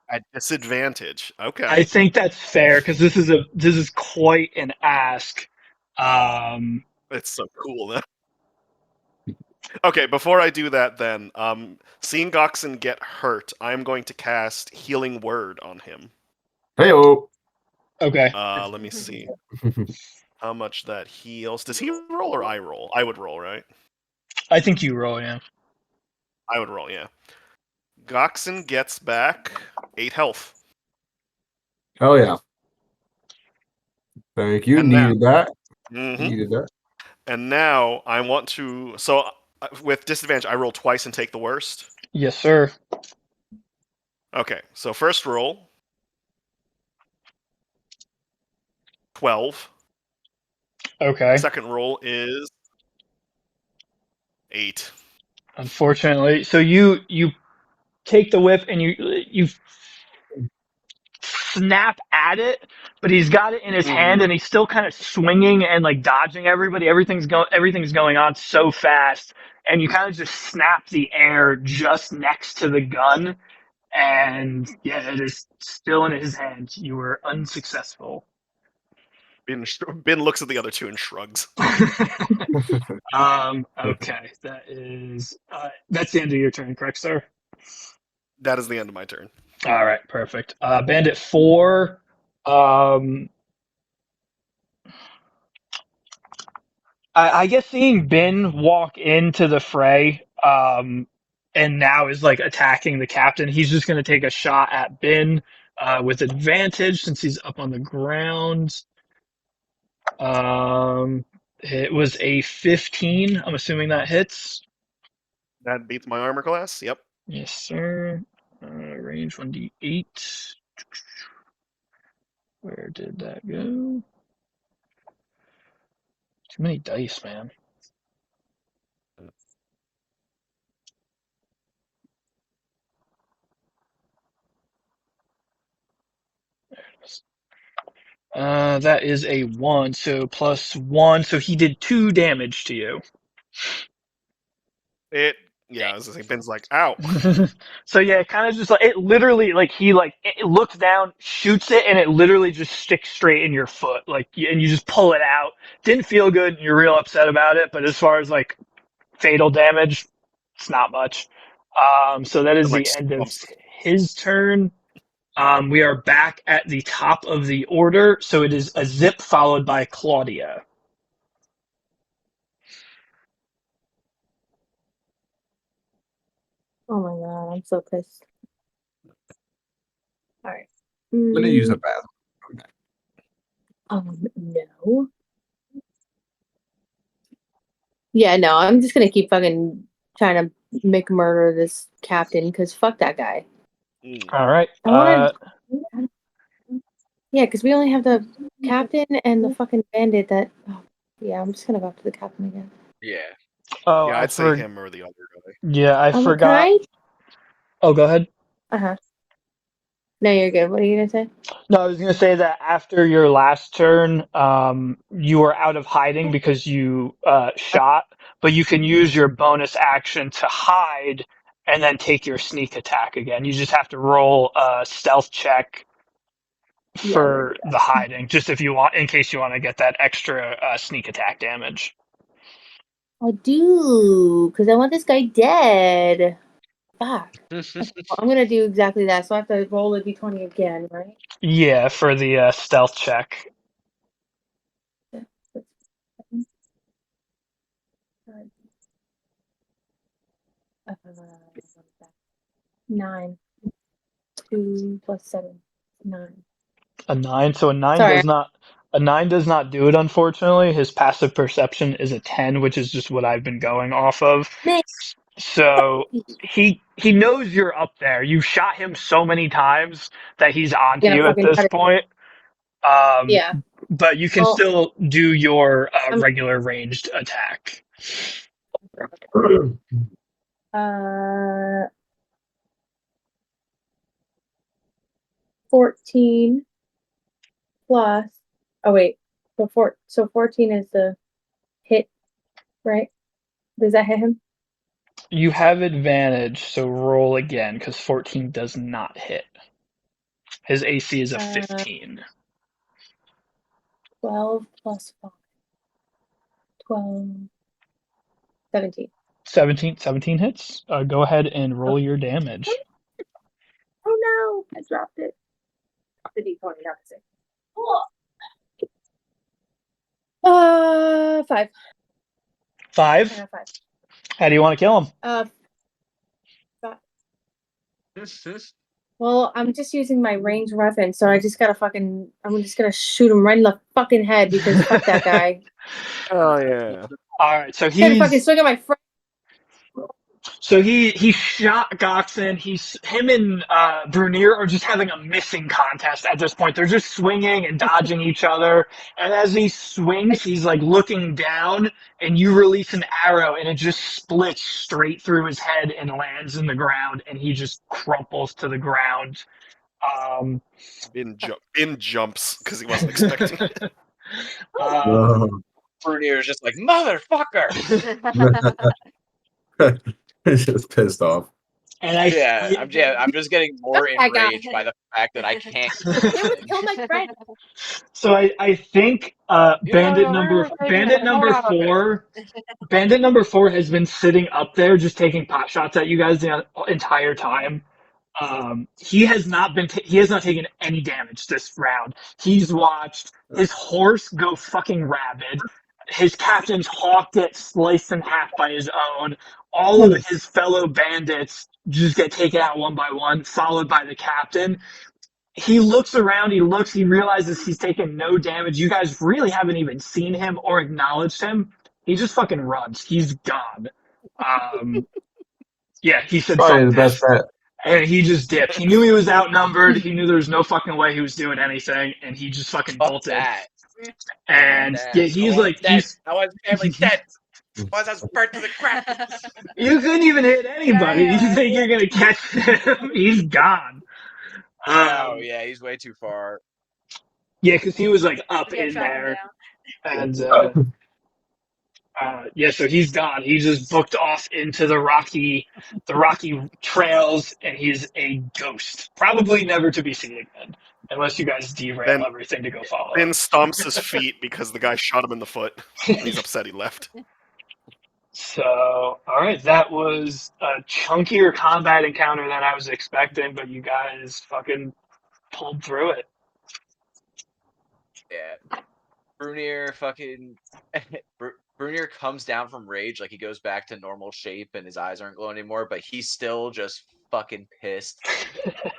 At disadvantage. Okay. I think that's fair because this is quite an ask. It's so cool though. Okay, before I do that then, seeing Goxen get hurt, I'm going to cast Healing Word on him. Hey-o. Okay. Let me see. How much that heals. Does he roll or I roll? I would roll, right? I think you roll, yeah. I would roll, yeah. Goxen gets back 8 health. Oh yeah. Thank you. And now- Needed that. Mhm. Needed that. And now I want to. So with disadvantage, I roll twice and take the worst. Yes, sir. Okay, so first roll 12. Okay. Second roll is 8. Unfortunately, so you take the whip and you snap at it, but he's got it in his hand and he's still kind of swinging and like dodging everybody. Everything's going on so fast, and you kind of just snap the air just next to the gun, and yeah, it is still in his hand. You were unsuccessful. Ben looks at the other two and shrugs. Okay, that's the end of your turn, correct, sir? That is the end of my turn. All right, perfect. Bandit 4. I guess seeing Ben walk into the fray, and now is like attacking the captain. He's just going to take a shot at Ben with advantage since he's up on the ground. It was a 15. I'm assuming that hits. That beats my armor class. Yep. Yes, sir. Range 1d8. Where did that go? Too many dice, man. There it is. That is a 1, so plus 1, so he did 2 damage to you. Yeah, I was gonna say, Ben's like, ow. So yeah, it kind of just like it literally like he like it looks down, shoots it, and it literally just sticks straight in your foot, like, and you just pull it out. Didn't feel good, and you're real upset about it. But as far as like fatal damage, it's not much. So that is Like, the end of bumps. his turn. We are back at the top of the order, so it is a Zip followed by Claudia. Oh my god, I'm so pissed. All right. I'm gonna use a bathroom. No. Yeah, no, I'm just gonna keep fucking trying to make murder this captain because fuck that guy. All right. I wanna. Yeah, because we only have the captain and the fucking bandit. Yeah, I'm just gonna go up to the captain again. Yeah. Oh, Yeah, I I'd say forgot. him or the other guy. Yeah, I Can forgot. I? Oh, go ahead. Uh-huh. No, you're good. What are you gonna say? No, I was gonna say that after your last turn, you were out of hiding because you shot, but you can use your bonus action to hide and then take your sneak attack again. You just have to roll a stealth check Yeah, I'm gonna for do the that. hiding, just if you want, in case you want to get that extra sneak attack damage. I do, because I want this guy dead. Fuck. I'm gonna do exactly that. So I have to roll a d20 again, right? Yeah, for the stealth check. Uh, 9. 2 plus 7. 9. A 9, so Sorry. a 9 does not do it, unfortunately. His passive perception is a 10, which is just what I've been going off of. Man, So he knows you're up there. You've shot him so many times that he's onto gonna you at fucking this try to. point. Yeah. But you can Well, still do your I'm. regular ranged attack. 14 plus. Oh wait. So 14 is the hit, right? Does that hit him? You have advantage, so roll again because 14 does not hit. His AC is a 15. 12 plus 5. 12. 17. 17 hits. Go ahead and roll your damage. Oh no! I dropped it. The d20, not the 6. 5. 5. 5. How do you want to kill him? 5. Well, I'm just using my ranged weapon, so I just gotta fucking. I'm just gonna shoot him right in the fucking head because fuck that guy. Oh yeah. All right, so Trying to fucking swing at my friend. he shot Goxen. Him and Brunier are just having a missing contest at this point. They're just swinging and dodging each other. And as he swings, he's like looking down, and you release an arrow, and it just splits straight through his head and lands in the ground, and he just crumples to the ground. Bin jumps because he wasn't expecting it. Brunier is just like, motherfucker! Just pissed off. And I'm just getting more Fuck that guy. enraged by the fact that I can't kill It was him. kill my friend. So I think bandit number 4 Bandit number 4 has been sitting up there just taking pot shots at you guys the entire time. He has not taken any damage this round. He's watched his horse go fucking rabid. His captain's hawk get sliced in half by his own. All of his fellow bandits just get taken out one by one, followed by the captain. He looks around, he realizes he's taken no damage. You guys really haven't even seen him or acknowledged him. He just fucking runs. He's gone. Yeah, he said Probably fuck the best this. bet. And he just dipped. He knew he was outnumbered. He knew there was no fucking way he was doing anything, and he just fucking Fuck bolted. that. And yeah, he's like, dead. I want his family dead. I want us burnt to the ground. you couldn't even hit anybody. Yeah. You think you're gonna catch him? He's gone. Oh yeah, he's way too far. Yeah, because he was like up Yeah, in track him there, down. and yeah, so he's gone. He just booked off into the rocky trails, and he's a ghost. Probably never to be seen again, unless you guys derail Then everything to go follow Bin him. stomps his feet because the guy shot him in the foot. And he's upset he left. So, all right, that was a chunkier combat encounter than I was expecting, but you guys fucking pulled through it. Yeah. Brunier fucking Brunier comes down from rage, like he goes back to normal shape and his eyes aren't glowing anymore, but he's still just fucking pissed.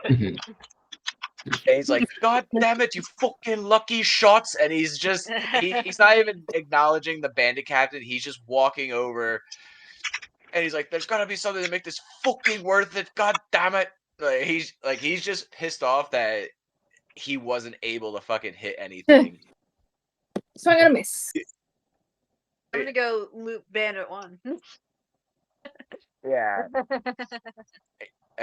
And he's like, God damn it, you fucking lucky shots! And he's just he's not even acknowledging the bandit captain, he's just walking over and he's like, there's gotta be something to make this fucking worth it, god damn it. He's just pissed off that he wasn't able to fucking hit anything. So I'm gonna miss. I'm gonna go loop Bandit 1. Yeah.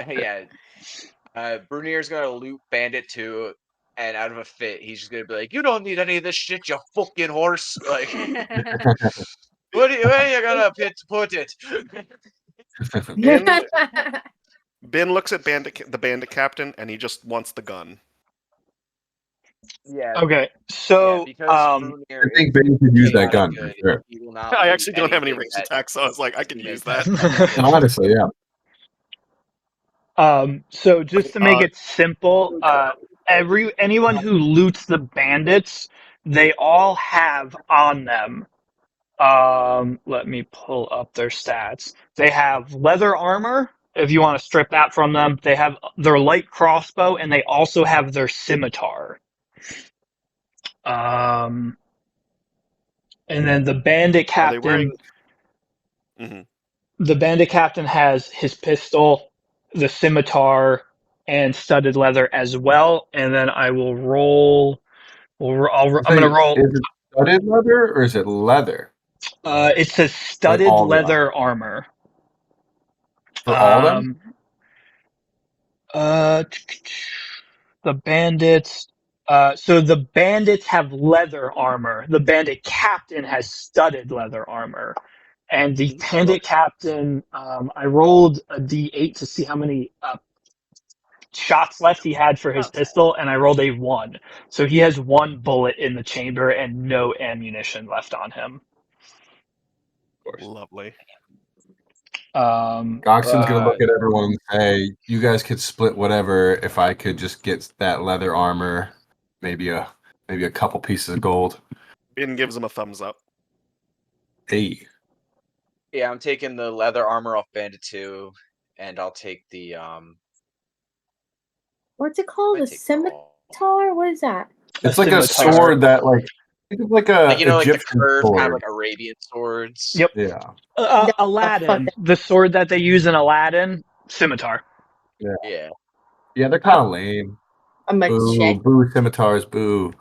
Yeah. Brunier's gonna loot Bandit 2, and out of a fit, he's just gonna be like, "You don't need any of this shit, you fucking horse!" Like, where are you gonna put it? Ben looks at the bandit captain, and he just wants the gun. Yeah. Okay, Yeah, so because Brunier I think is Ben could use that chaotic gun for good, sure. he will not I loot actually don't have any anything ranged that attacks, so I was like, I can he use makes that. Honestly, yeah. So just to make it simple, anyone who loots the bandits, they all have on them. Let me pull up their stats. They have leather armor. If you want to strip that from them, they have their light crossbow, and they also have their scimitar. And then the bandit Are they captain. wearing? hmm The bandit captain has his pistol, the scimitar, and studded leather as well. And then I will roll. I'm going to roll. Is it studded leather or is it leather? It says studded all the leather armor. For all of them? The bandits. So the bandits have leather armor. The bandit captain has studded leather armor. And the bandit captain, I rolled a d8 to see how many shots left he had for his pistol, and I rolled a 1. So he has 1 bullet in the chamber and no ammunition left on him. Lovely. Goxon's gonna look at everyone and say, "You guys could split whatever if I could just get that leather armor, maybe a couple pieces of gold." Ben gives him a thumbs up. Hey, Yeah, I'm taking the leather armor off Bandit 2, and I'll take the What's it called? A scimitar? What is that? it's like a scimitar. sword that like it's like a like, you know, like the Egyptian curved sword. kind of like Arabian swords. Yep. Yeah, Aladdin, the sword that they use in Aladdin, scimitar. Yeah. yeah, they're kind of lame. A Boo, machete. boo, scimitars, boo.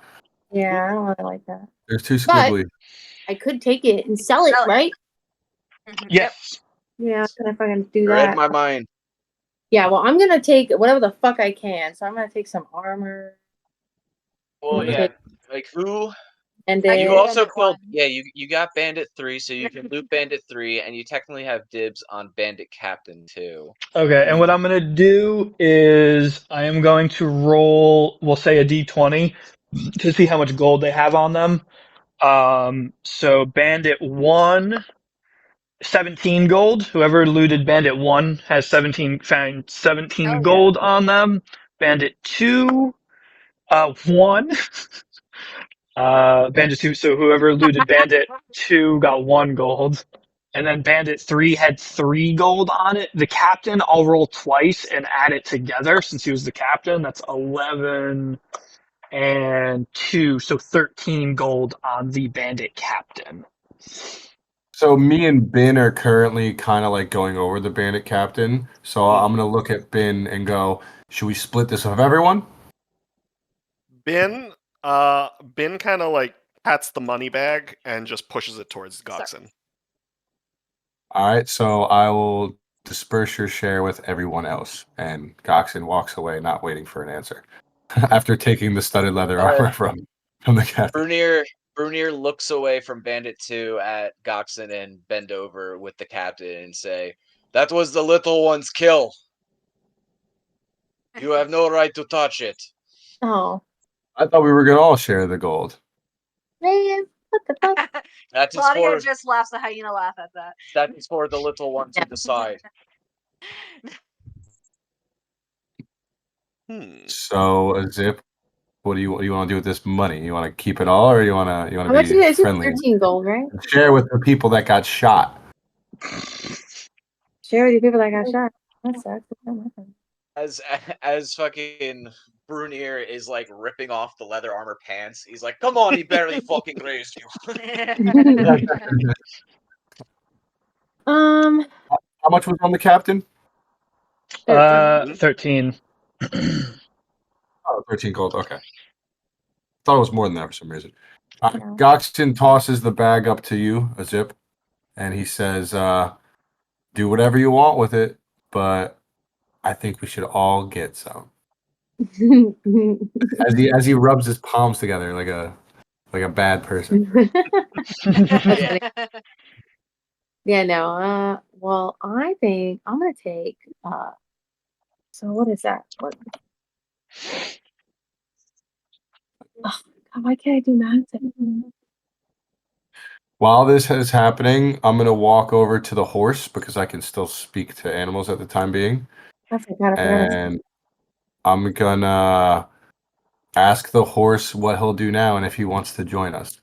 Yeah, I don't really like that. They're too But- squiggly. I could take it and sell it, right? Yes. Yeah, can I fucking do Read that? my mind. Yeah, well, I'm gonna take whatever the fuck I can. So I'm gonna take some armor. Well, Okay. yeah. Like who? And You then also killed. Yeah, you got Bandit 3, so you can loot Bandit 3, and you technically have dibs on Bandit Captain 2. Okay, and what I'm going to do is I am going to roll, we'll say a d20 to see how much gold they have on them. So Bandit 1, 17 gold. Whoever looted Bandit 1 has 17 gold on them. Bandit 2, 1. Bandit 2, so whoever looted Bandit 2 got 1 gold. And then Bandit 3 had 3 gold on it. The captain, I'll roll twice and add it together since he was the captain. That's 11 and 2, so 13 gold on the Bandit captain. So me and Ben are currently kind of like going over the bandit captain. So I'm gonna look at Ben and go, "Should we split this with everyone?" Ben kind of like pats the money bag and just pushes it towards Goxon. All right, so I will disperse your share with everyone else, and Goxon walks away, not waiting for an answer. After taking the studded leather armor from the captain. Brunier looks away from Bandit 2 at Goxon and bend over with the captain and say, "That was the little one's kill. You have no right to touch it." oh I thought we were gonna all share the gold. man, what the fuck? That is Claudia for just laughs a hyena laugh at that. that is for the little one to decide. So Zip, what do you want to do with this money? You want to keep it all, or you want How much to is be it? It's friendly? 13 gold, right? Share with the people that got shot. Share with the people that got shot. That sucks. As fucking Brunier is like ripping off the leather armor pants, he's like, "Come on, he barely fucking raised you." How much was on the captain? 13. Oh, 13 gold. Okay. Thought it was more than that for some reason. No. Goxton tosses the bag up to you, a zip, and he says, "Do whatever you want with it, but I think we should all get some." As he rubs his palms together like a bad person. Yeah. Yeah, no. Well, I think I'm gonna take. So what is that? What? Oh, God, why can't I do math? While this is happening, I'm gonna walk over to the horse because I can still speak to animals at the time being, I forgot. and I'm gonna ask the horse what he'll do now and if he wants to join us.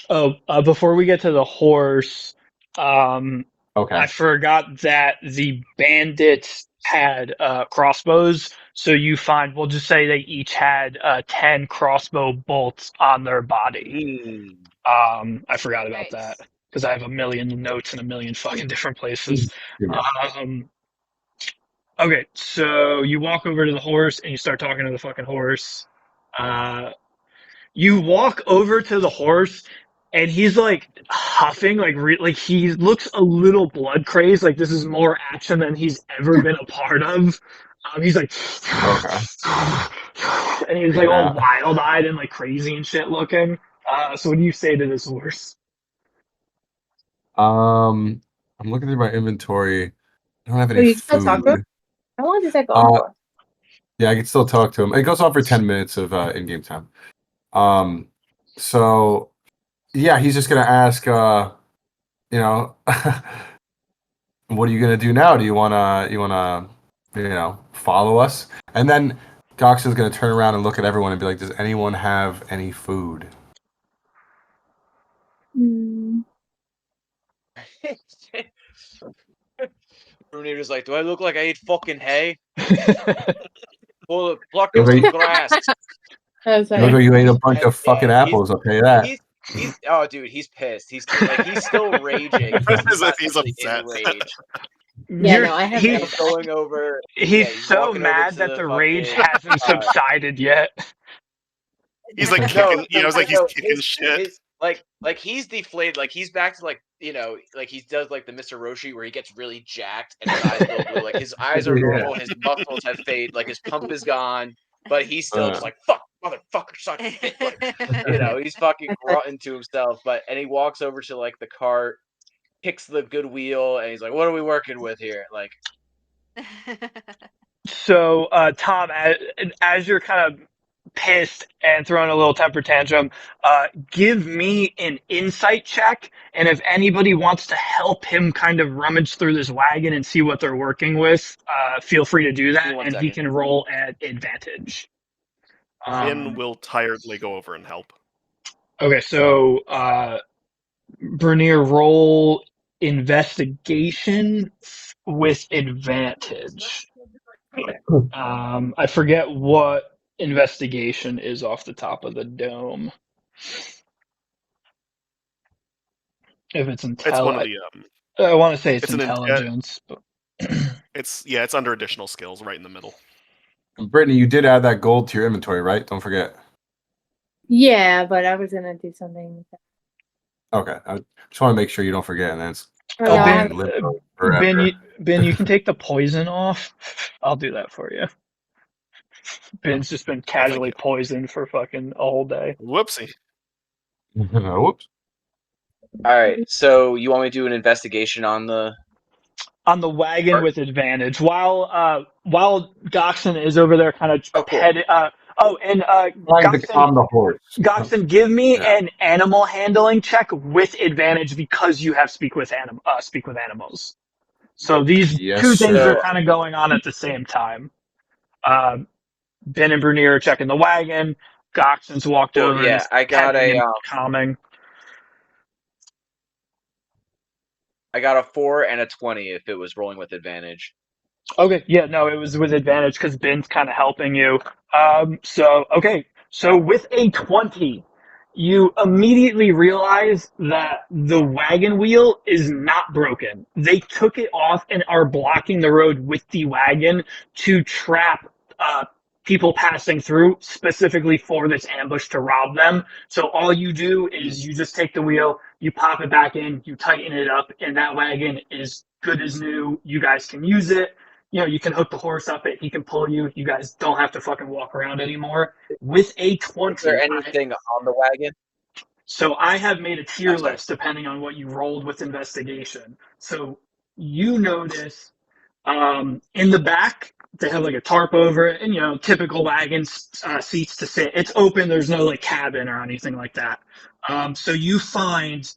Oh, before we get to the horse, I Okay. forgot that the bandits had crossbows. So you find, we'll just say they each had 10 crossbow bolts on their body. I forgot about that Nice. because I have a million notes in a million fucking different places. Um, okay, so you walk over to the horse and you start talking to the fucking horse. You walk over to the horse and he's like huffing, like he looks a little blood crazed. Like this is more action than he's ever been a part of. He's like, Okay. and he's like all Yeah. wild eyed and like crazy and shit looking. So what do you say to this horse? I'm looking through my inventory. I don't have Oh, any you can still talk to him? food. How long does that go on for? Yeah, I can still talk to him. It goes on for 10 minutes of in-game time. So yeah, he's just gonna ask, you know, what are you gonna do now? Do you wanna follow us? And then Gox is gonna turn around and look at everyone and be like, "Does anyone have any food?" Mm. Brunir is like, do I look like I ate fucking hay? Pluck Look some like, grass. That's look right. like you ate a bunch of fucking Yeah, apples. I'll tell you that. He's oh dude, he's pissed. He's still raging. He's As not if he's actually in upset. rage. Yeah, no, I have He, He's going over. he's yeah, he's so walking over mad to that the the rage fucking, hasn't subsided yet. He's like No, kicking. You know, it's like he's no, kicking shit. his like he's deflated. Like he's back to like like he does like the Mr. Roshi where he gets really jacked and his eyes go blue. Like his eyes are Yeah. normal, his muscles have faded, like his pump is gone, but he's still just like fuck, motherfucker, suck. Like, he's fucking grunting to himself. And he walks over to like the cart, kicks the good wheel, and he's like, "What are we working with here?" Like, So, Tom, as you're kind of pissed and throwing a little temper tantrum, give me an insight check, and if anybody wants to help him kind of rummage through this wagon and see what they're working with, feel free to do give that, me 1 and he second. can roll at advantage. Finn will tiredly go over and help. Okay, so Bernier, roll investigation with advantage. I forget what investigation is off the top of the dome. If it's It's one of the. I want to say it's It's an intelligence, but It's under additional skills, right in the middle. Brittany, you did add that gold to your inventory, right? Don't forget. Yeah, but I was gonna do something with that. Okay, I just want to make sure you don't forget, and then it's Oh, oh, no, I Ben, haven't. forever. Ben, you can take the poison off. I'll do that for you. Ben's just been thank casually you. poisoned for fucking a whole day. Whoopsie. Whoops. All right, so you want me to do an investigation on the? On the wagon Art? with advantage, while Goxon is over there kind of Oh, cool. headed. And Trying to calm the horse. Goxon, give me Yeah. an animal handling check with advantage because you have speak with animals. So these Yes, two things sir. are kind of going on at the same time. Ben and Bernier are checking the wagon. Goxon's walked Cool, over. yeah, And is I got petting a and calming. I got a 4 and a 20 if it was rolling with advantage. Okay, yeah, no, it was with advantage because Ben's kind of helping you. So with a 20, you immediately realize that the wagon wheel is not broken. They took it off and are blocking the road with the wagon to trap people passing through specifically for this ambush to rob them. So all you do is you just take the wheel, you pop it back in, you tighten it up, and that wagon is good as new. You guys can use it. You know, you can hook the horse up, he can pull you. You guys don't have to fucking walk around anymore. With a 20, Is there anything on the wagon? so I have made a tier I'm sorry. list depending on what you rolled with investigation. So you notice in the back they have like a tarp over it, and you know, typical wagons, seats to sit. It's open. There's no like cabin or anything like that. So you find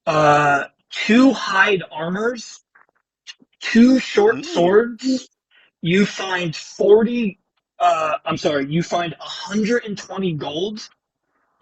2 hide armors, 2 short swords. You find 40. You find 120 gold.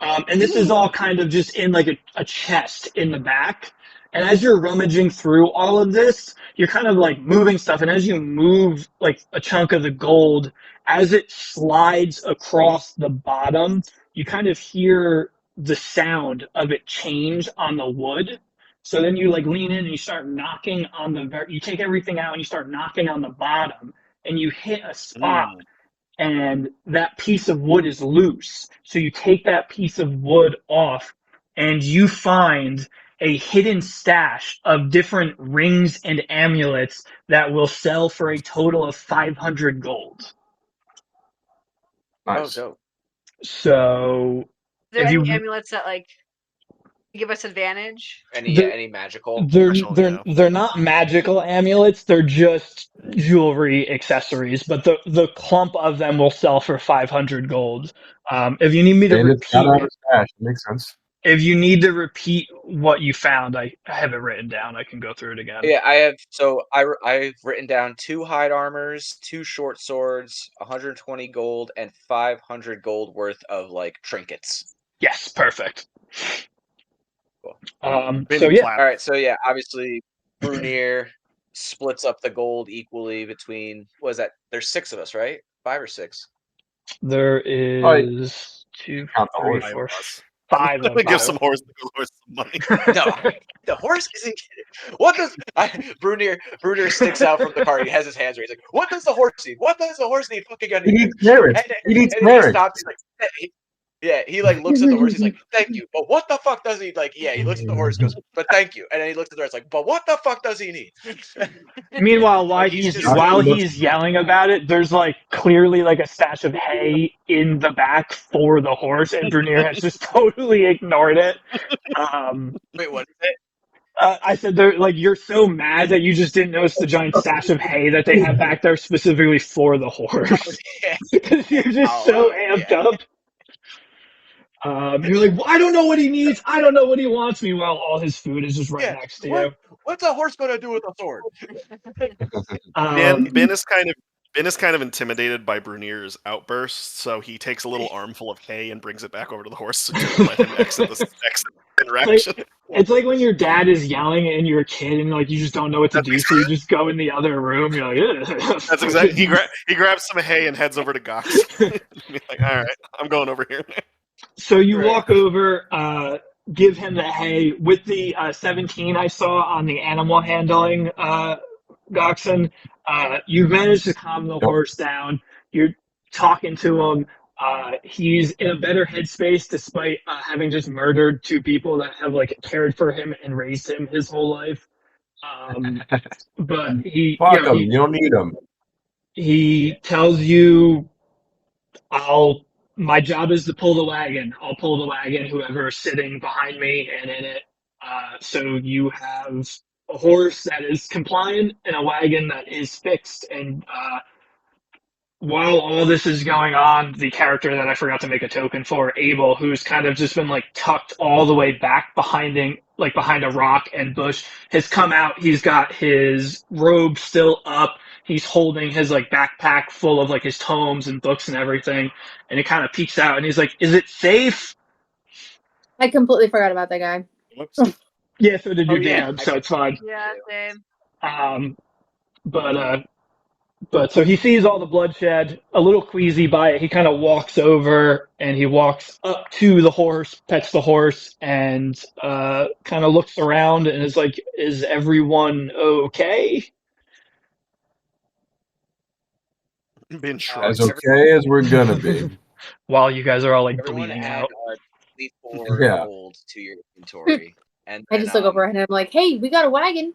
And this is all kind of just in like a chest in the back. And as you're rummaging through all of this, you're kind of like moving stuff. And as you move like a chunk of the gold, as it slides across the bottom, you kind of hear the sound of it change on the wood. So then you like lean in and you start knocking on you take everything out and you start knocking on the bottom and you hit a spot and that piece of wood is loose. So you take that piece of wood off and you find a hidden stash of different rings and amulets that will sell for a total of 500 gold. Nice. Oh, dope. So Is there if any you- amulets that like give us advantage? Any magical? they're not magical amulets, they're just jewelry accessories, but the clump of them will sell for 500 gold. If you need me to And it's got repeat out of stash. Makes sense. if you need to repeat what you found, I have it written down. I can go through it again. Yeah, I have. So I've written down 2 hide armors, 2 short swords, 120 gold, and 500 gold worth of like trinkets. Yes, perfect. Cool. So yeah, All right. So yeah, obviously Brunier splits up the gold equally between. What is that? There's 6 of us, right? 5 or 6. there is 2, Count the 3, horse. 4, Us. 5 of Give you. some horse some money. No, the horse isn't. What does Brunier sticks out from the car? He has his hands raised. Like, what does the horse need? What does the horse need? Fucking He anything. needs marriage. He needs And then he marriage. stops. He's like, he like looks at the horse. He's like, "Thank you, but what the fuck does he like?" Yeah, he looks at the horse, goes, "But thank you," and then he looks at the horse like, "But what the fuck does he need?" Meanwhile, while Like, he's he's just- while he's yelling about it, there's like clearly like a stash of hay in the back for the horse, and Brunier has just totally ignored it. Wait, what is it? I said they're like you're so mad that you just didn't notice the giant stash of hay that they have back there specifically for the horse Yeah. because you're just so amped up. You're like, well, I don't know what he needs. I don't know what he wants. Meanwhile, all his food is just right next to you. What's a horse gonna do with a sword? Ben is kind of intimidated by Brunier's outburst, so he takes a little armful of hay and brings it back over to the horse to let him exit the interaction. It's like when your dad is yelling and you're a kid and like you just don't know what to do, so you just go in the other room. You're like, ugh. That's exactly. He grabs some hay and heads over to Gox. Like, all right, I'm going over here. So you walk over, give him the hay with the 17 I saw on the animal handling, Goxon. You've managed to calm the horse down. You're talking to him. He's in a better headspace despite having just murdered 2 people that have like cared for him and raised him his whole life. But Fuck him. You don't need him. he tells you, my job is to pull the wagon. I'll pull the wagon, whoever is sitting behind me and in it. So you have a horse that is compliant and a wagon that is fixed. And while all this is going on, the character that I forgot to make a token for, Abel, who's kind of just been like tucked all the way back behind a rock and bush, has come out. He's got his robe still up. He's holding his like backpack full of like his tomes and books and everything, and he kind of peeks out and he's like, "Is it safe?" I completely forgot about that guy. Yeah, so did your yeah. dad, so it's fine. Yeah, same. But so he sees all the bloodshed, a little queasy by it. He kind of walks over and he walks up to the horse, pets the horse, and kind of looks around and is like, "Is everyone okay?" Bin As shrugs. okay as we're gonna be. While you guys are all like Everyone bleeding add out. 24 Yeah. gold to your inventory. And I then, just look over and I'm like, hey, we got a wagon.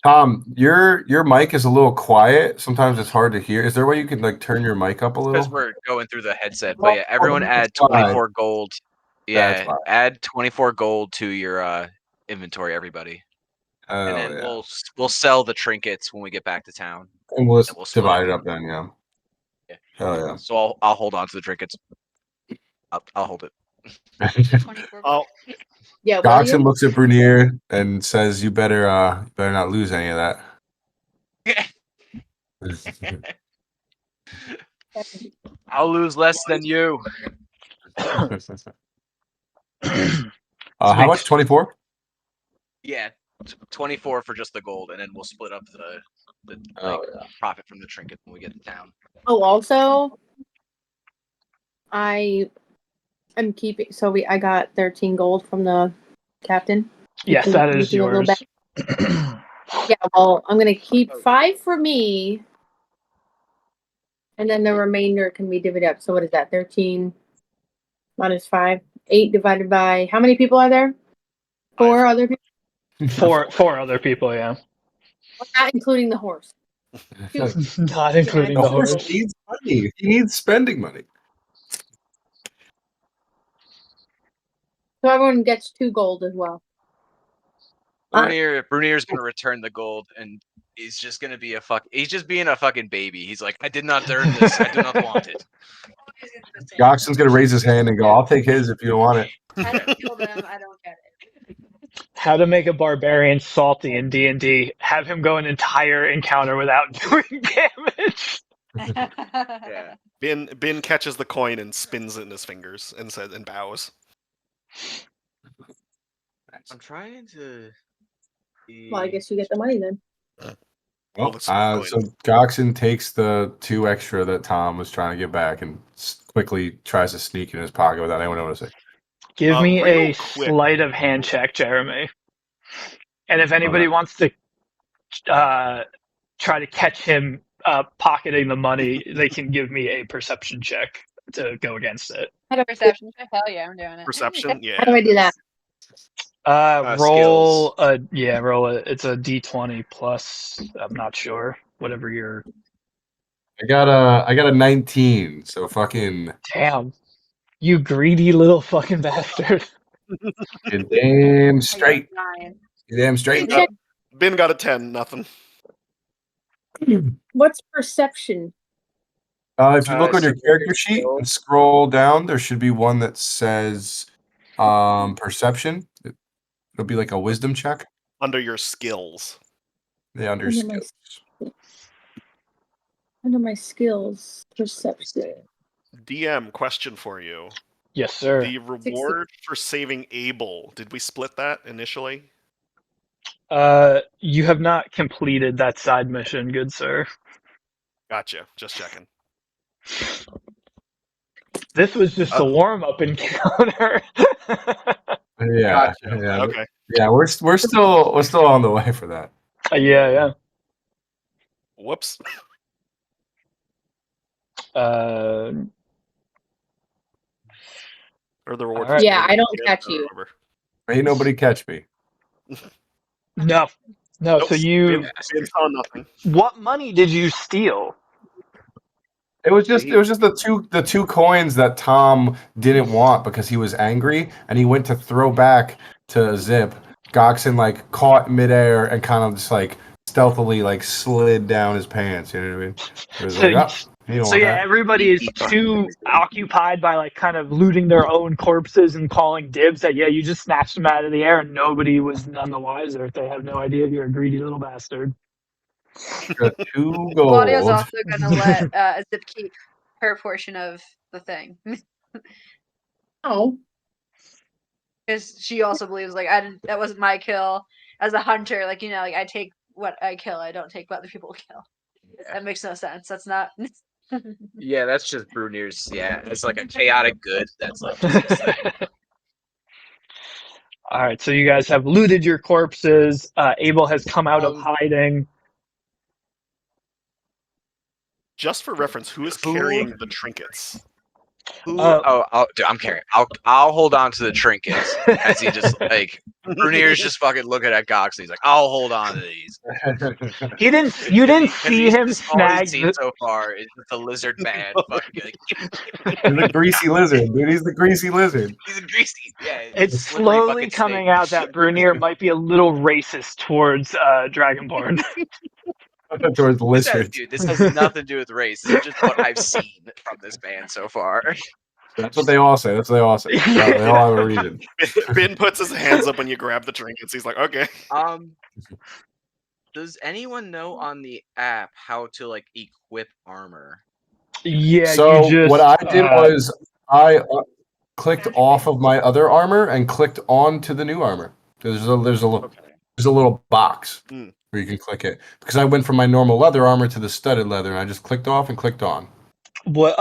Tom, your mic is a little quiet. Sometimes it's hard to hear. Is there a way you can like turn your mic up a because little? we're going through the headset. But yeah, everyone add that's fine. 24 gold. That's Yeah, fine. add 24 gold to your inventory, everybody. And Oh then yeah. we'll sell the trinkets when we get back to town. And we'll And we'll split divide it. it up then, yeah. Yeah. Oh yeah. So I'll hold on to the trinkets. I'll hold it. 24 Oh, Yeah, Goxon William. looks at Brunier and says, "You better not lose any of that." I'll lose less than you. How much? 24? Yeah, 24 for just the gold, and then we'll split up the Oh profit from the trinket when we get to town. Oh, also, I am keeping. So I got 13 gold from the captain. Yes, that is Keeping a little yours. Yeah, well, I'm gonna keep 5 for me, and then the remainder can be divvied up. So what is that? 13 minus 5, 8 divided by how many people are there? 4 other people, Four other people, yeah. not including the horse. yeah. Not including The the horse horse. needs money. He needs spending money. So everyone gets 2 gold as well. Brunier's gonna return the gold, and he's just gonna be he's just being a fucking baby. He's like, I did not earn this. I do not want it. Goxon's gonna raise his hand and go, "I'll take his if you don't want it." I don't kill them. I don't get How to make a barbarian salty in D&D. Have him go an entire encounter without doing damage. it. Yeah. Bin catches the coin and spins it in his fingers and says and bows. I'm trying to. Well, I guess you get the money then. Well, the small So coins. Goxon takes the 2 extra that Tom was trying to get back and quickly tries to sneak in his pocket without anyone noticing. Give me real a quick. sleight of hand check, Jeremy. And if anybody Okay. wants to try to catch him pocketing the money, they can give me a perception check to go against it. Perception check? Hell yeah, I'm doing it. Perception? Yeah. How do I do that? Roll Skills. it's a D20 plus, I'm not sure, whatever your. I got a 19, so fucking Damn. You greedy little fucking bastard. you're damn I straight. got 9. You're damn straight. Check. Bin got a 10, nothing. What's perception? If you look on So your character sheet skill. and scroll down, there should be one that says perception. It'll be like a wisdom check. Under your skills. Yeah, under Under my- skills. Under my skills, perception. DM, question for you. Yes, sir. The reward for saving Abel, did we split that initially? You have not completed that side mission, good sir. Gotcha. Just checking. This was just a warm-up encounter. Yeah, Gotcha. yeah, Okay. yeah. We're still on the way for that. Yeah. Whoops. Uh, Or the reward. Alright. Yeah, I don't Yeah, catch I you. remember. Ain't nobody catch me. no. Nope, So you. Bin saw nothing. What money did you steal? It was just the two coins that Tom didn't want because he was angry and he went to throw back to Zip. Goxon like caught midair and kind of just like stealthily like slid down his pants. You know what I mean? It was So, like, you don't so want yeah, that. everybody is too occupied by like kind of looting their own corpses and calling dibs that you just snatched them out of the air and nobody was none the wiser. They have no idea you're a greedy little bastard. Got 2 Claudia's gold. also gonna let Zip keep her portion of the thing. Oh, Because she also believes like that wasn't my kill. As a hunter, like like I take what I kill, I don't take what other people kill. That makes no sense. That's not. Yeah, that's just Brunier's. Yeah, it's like a chaotic good. That's like just All right, so you guys have looted your corpses. Abel has come out of hiding. Just for reference, who is Who? carrying the trinkets? Who? Uh, Dude, I'm carrying. I'll hold on to the trinkets as he just like Brunier's just fucking looking at Gox and he's like, I'll hold on to these. You didn't see him Just all he's snag seen the. so far is just a lizard man fucking like, He's a greasy lizard, dude. He's the greasy lizard. he's a greasy. Yeah, It's a slippery slowly fucking coming snake. out that Brunier might be a little racist towards Dragonborn. Towards This has, lizards. dude, this has nothing to do with race. This is just what I've seen from this band so far. That's what they all say. That's what they all say. They all have a reason. Ben puts his hands up when you grab the trinkets. He's like, okay. Does anyone know on the app how to like equip armor? Yeah, So you just. what I did was I clicked off of my other armor and clicked on to the new armor. There's a little box Mm. where you can click it because I went from my normal leather armor to the studded leather, and I just clicked off and clicked on. What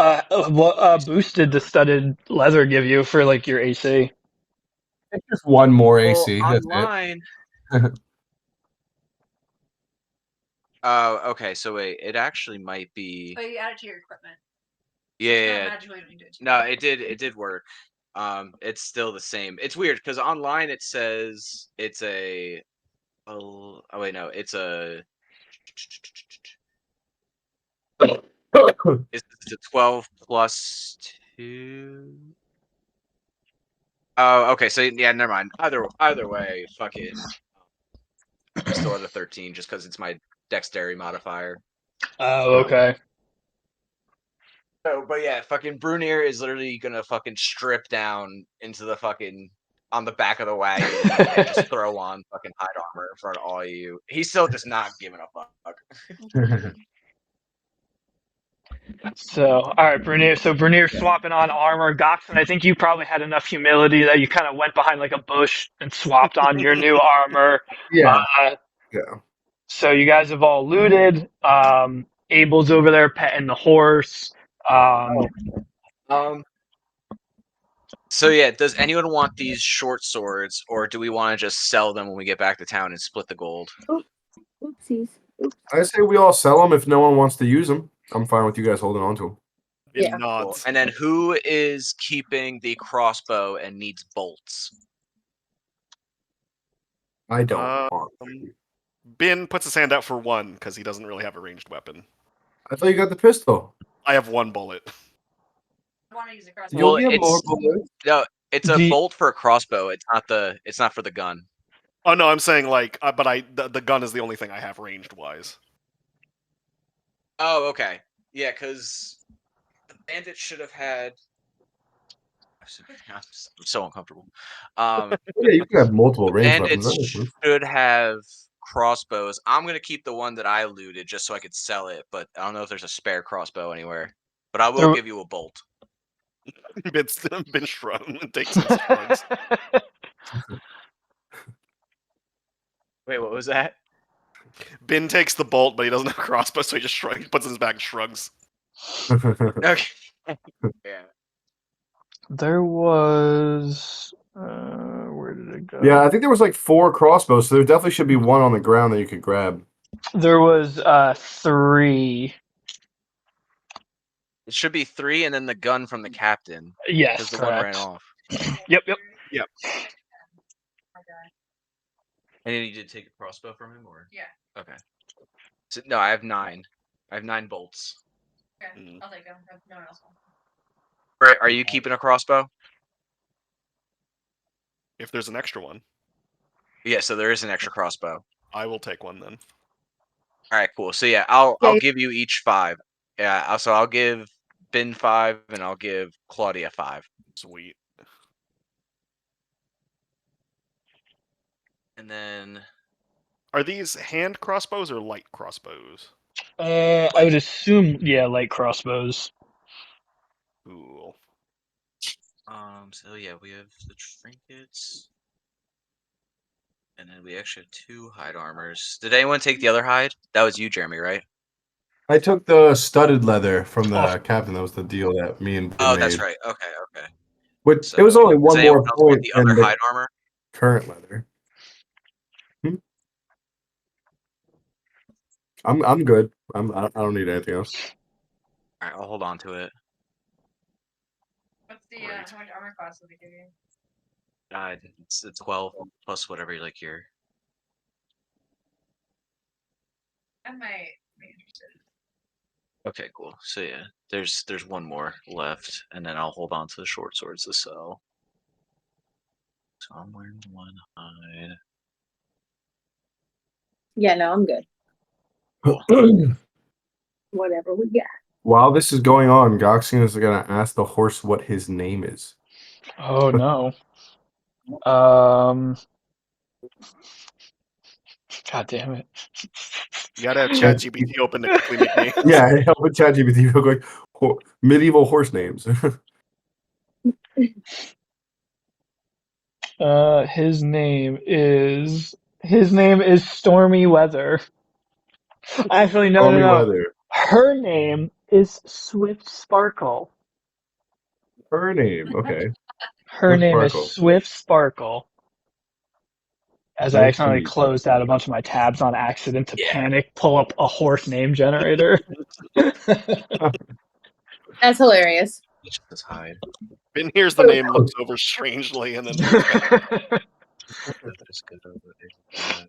boost did the studded leather give you for like your AC? It's just one more Well, AC. That's online. Okay. So wait, it actually might be. Oh, you add it to your equipment. Yeah. Magically when you do it. No, it did. It did work. It's still the same. It's weird because online it says it's a. Oh wait, no, it's a. It's a 12 plus 2. Oh, okay. So yeah, never mind. Either way, fucking. I'm still at a 13 just because it's my dexterity modifier. Oh, okay. So, but yeah, fucking Brunier is literally gonna fucking strip down into the fucking on the back of the wagon and just throw on fucking hide armor in front of all of you. He's still just not giving a fuck. it. So, all right, Brunier. So Brunier swapping on armor. Goxon, I think you probably had enough humility that you kind of went behind like a bush and swapped on your new armor. Yeah. Yeah. So you guys have all looted. Abel's over there petting the horse. So yeah, does anyone want these short swords, or do we want to just sell them when we get back to town and split the gold? Oopsies. Oops. I say we all sell them if no one wants to use them. I'm fine with you guys holding on to them. Ben Yeah. Cool. nods. And then who is keeping the crossbow and needs bolts? I don't want. Ben puts his hand out for one because he doesn't really have a ranged weapon. I thought you got the pistol. I have one bullet. I want to use the crossbow. You'll Well, get more it's bullets. no, it's a bolt for a crossbow. It's not for the gun. Oh no, I'm saying like, but the gun is the only thing I have ranged wise. Oh, okay. Yeah, because the bandit should have had. I'm so uncomfortable. Yeah, you can have multiple range weapons. Bandits should have crossbows. I'm gonna keep the one that I looted just so I could sell it, but I don't know if there's a spare crossbow anywhere. But I will give you a bolt. Ben shrugs and takes his shrugs. Wait, what was that? Ben takes the bolt, but he doesn't have a crossbow, so he just shrugs. He puts it in his back and shrugs. Okay. Yeah. There was. Where did it go? Yeah, I think there was like 4 crossbows, so there definitely should be one on the ground that you could grab. There was 3. It should be 3 and then the gun from the captain. Yes, Because the correct. one ran off. Yep. And then you did take a crossbow from him, or? Yeah. Okay. So, no, I have 9. I have 9 bolts. Okay, Mm. I'll take them. No one else wants them. Are you keeping a crossbow? If there's an extra one, Yeah, so there is an extra crossbow. I will take one then. All right, cool. So yeah, I'll Okay. give you each 5. Yeah, so I'll give Ben 5 and I'll give Claudia 5. Sweet. And then Are these hand crossbows or light crossbows? I would assume, light crossbows. Cool. so yeah, we have the trinkets. And then we actually have 2 hide armors. Did anyone take the other hide? That was you, Jeremy, right? I took the studded leather from the captain. That was the deal that me and Ben Oh, made. that's right. Okay. Which So, it was only does one anyone more else want point the than other the hide armor? current leather. I'm good. I don't need anything else. Alright, I'll hold on to it. What's the Great. how much armor class will they give you? It's 12 plus whatever like your. I might be interested. Okay, cool. So yeah, there's one more left, and then I'll hold on to the short swords to sell. So I'm wearing one hide. Yeah, no, I'm good. Cool. Whatever we got. While this is going on, Goxian is gonna ask the horse what his name is. Oh no. God damn it. You gotta have ChatGPT open to quickly make names. Yeah, help with ChatGPT real quick. Medieval horse names. His name is Stormy Weather. Actually, no. Stormy weather. Her name is Swift Sparkle. Her name. Okay. Her Swift name Sparkle. is Swift Sparkle. As I Nice to accidentally meet you. closed out a bunch of my tabs on accident to panic, pull up a horse name generator. That's hilarious. Each of this hide. Ben hears the name, looks over strangely, and then looks back. That is good over there.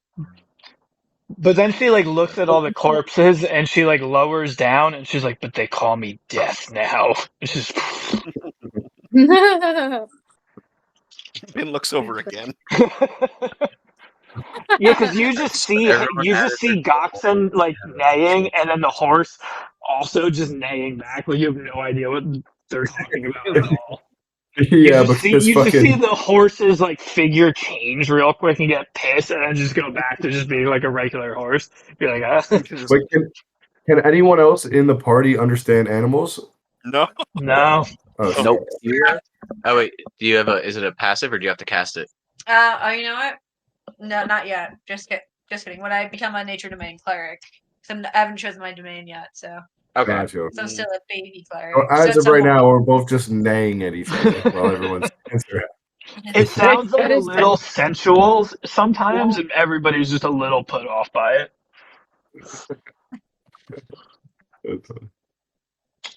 But then she like looks at all the corpses and she like lowers down and she's like, "But they call me Death now." It's just Ben looks over again. yeah, because you just So see everyone has their Goxen like have a neighing, short and then the horse also just neighing back. Like you have no idea what they're talking about at all. Yeah, because You just see fucking the horse's like figure change real quick and get pissed, and then just go back to just being like a regular horse. Be like, ah. but can anyone else in the party understand animals? No. No. Oh, shit. Nope. Oh wait, do you have a? Is it a passive or do you have to cast it? Oh, you know what? No, not yet. Just kidding. When I become a nature domain cleric, because I haven't chosen my domain yet, so Okay. Gotcha. I'm still a baby cleric. So So as at of some right point- now, we're both just neighing at each other while everyone's answering. It sounds like That a is little sensual sometimes, and everybody's just a little put off by it.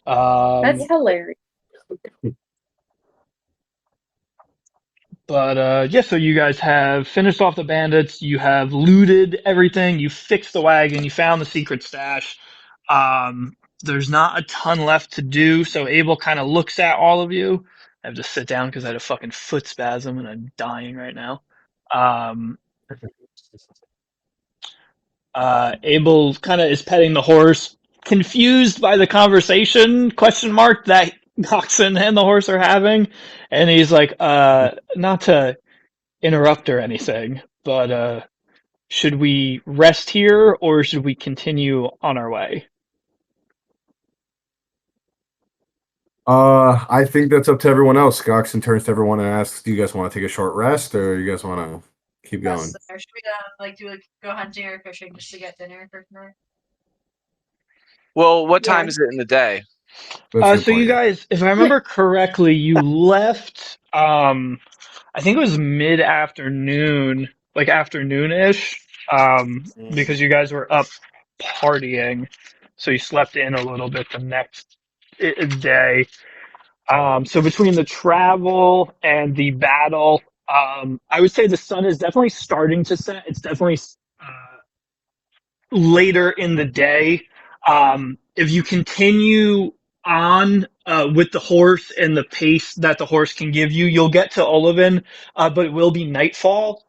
That's hilarious. But yeah, so you guys have finished off the bandits. You have looted everything. You fixed the wagon. You found the secret stash. There's not a ton left to do. So Abel kind of looks at all of you. I have to sit down because I had a fucking foot spasm and I'm dying right now. Abel kind of is petting the horse, confused by the conversation question mark that Goxen and the horse are having, and he's like, not to interrupt or anything, but should we rest here or should we continue on our way? I think that's up to everyone else. Goxen turns to everyone and asks, "Do you guys want to take a short rest, or you guys want to keep going?" Or should we go hunting or fishing just to get dinner for tonight? Well, what Yeah. time is it in the day? That's a good So point, you yeah. guys, if I remember correctly, you left. I think it was mid-afternoon, like afternoon-ish, because you guys were up partying, so you slept in a little bit the next day. So between the travel and the battle, I would say the sun is definitely starting to set. It's definitely later in the day. If you continue on with the horse and the pace that the horse can give you, you'll get to Olivin, but it will be nightfall.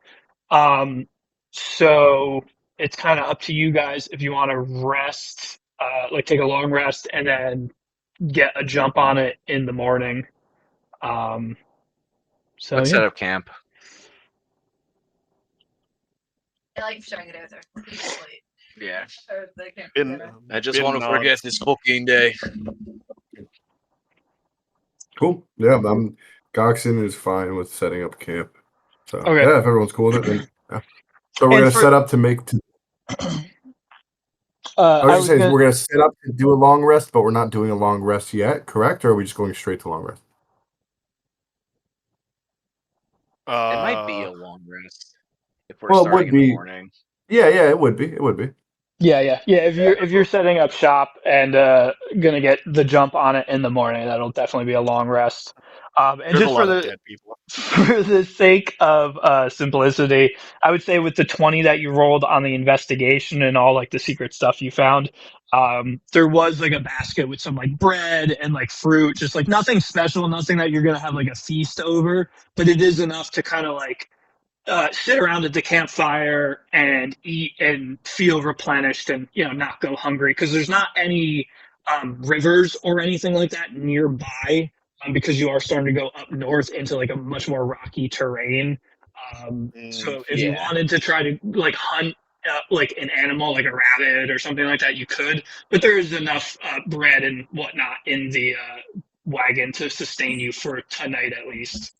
So it's kind of up to you guys if you want to rest, like take a long rest and then get a jump on it in the morning. So Let's yeah. set up camp. I like starting it out there. Yeah. Ben, I just Ben want to nods. forget this fucking day. Cool. Yeah, Goxen is fine with setting up camp. So Okay. yeah, if everyone's cool with it, then yeah. So we're And gonna for- set up to make. I was just saying we're gonna set up to do a long rest, but we're not doing a long rest yet, correct? Or are we just going straight to long rest? It might be a long rest if we're Well, it starting would in the be. morning. Yeah, it would be. It would be. Yeah. If you're setting up shop and gonna get the jump on it in the morning, that'll definitely be a long rest. And There's a just lot of dead people. for the sake of simplicity, I would say with the 20 that you rolled on the investigation and all like the secret stuff you found, there was like a basket with some like bread and like fruit, just like nothing special, nothing that you're gonna have like a feast over, but it is enough to kind of like sit around at the campfire and eat and feel replenished and not go hungry because there's not any rivers or anything like that nearby because you are starting to go up north into like a much more rocky terrain. So if you Yeah. wanted to try to like hunt like an animal like a rabbit or something like that, you could, but there is enough bread and whatnot in the wagon to sustain you for tonight at least.